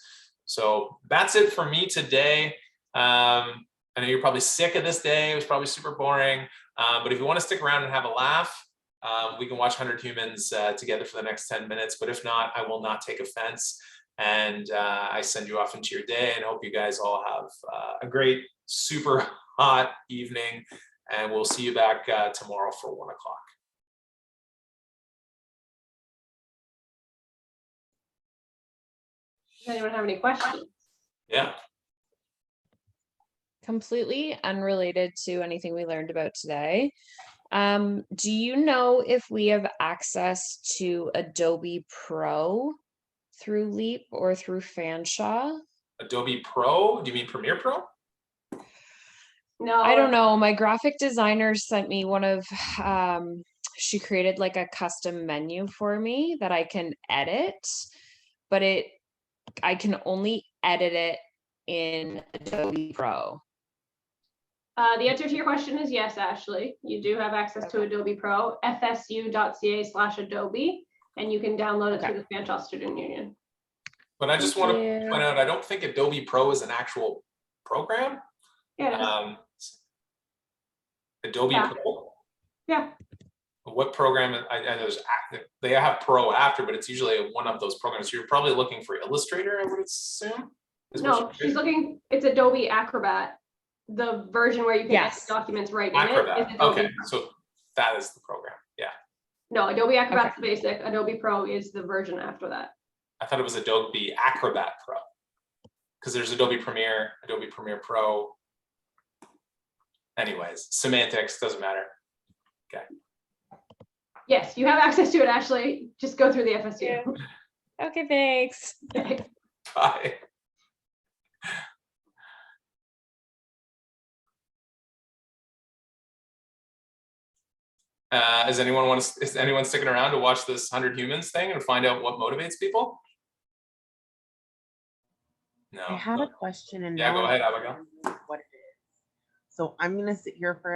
So that's it for me today. I know you're probably sick of this day. It was probably super boring. But if you want to stick around and have a laugh, we can watch 100 Humans together for the next 10 minutes. But if not, I will not take offense. And I send you off into your day and hope you guys all have a great, super hot evening. And we'll see you back tomorrow for 1 o'clock. Does anyone have any questions? Yeah. Completely unrelated to anything we learned about today. Do you know if we have access to Adobe Pro through Leap or through Fanshawe? Adobe Pro? Do you mean Premiere Pro? No. I don't know. My graphic designer sent me one of, she created like a custom menu for me that I can edit, but I can only edit it in Adobe Pro. The answer to your question is yes, Ashley. You do have access to Adobe Pro, fsu.ca/Adobe, and you can download it through the Fanshawe Student Union. But I just want to point out, I don't think Adobe Pro is an actual program. Yeah. Adobe Pro? Yeah. What program? I know they have Pro after, but it's usually one of those programs. You're probably looking for Illustrator, I would assume. No, she's looking, it's Adobe Acrobat. The version where you can edit documents right in it. Acrobat. Okay, so that is the program. Yeah. No, Adobe Acrobat's the basic. Adobe Pro is the version after that. I thought it was Adobe Acrobat Pro because there's Adobe Premiere, Adobe Premiere Pro. Anyways, semantics, doesn't matter. Okay. Yes, you have access to it, Ashley. Just go through the FSU. Okay, thanks. Bye. Is anyone sticking around to watch this 100 Humans thing and find out what motivates people? No. I had a question and yeah, now go I ahead, don't Abigail. remember what it is. So I'm gonna sit here for a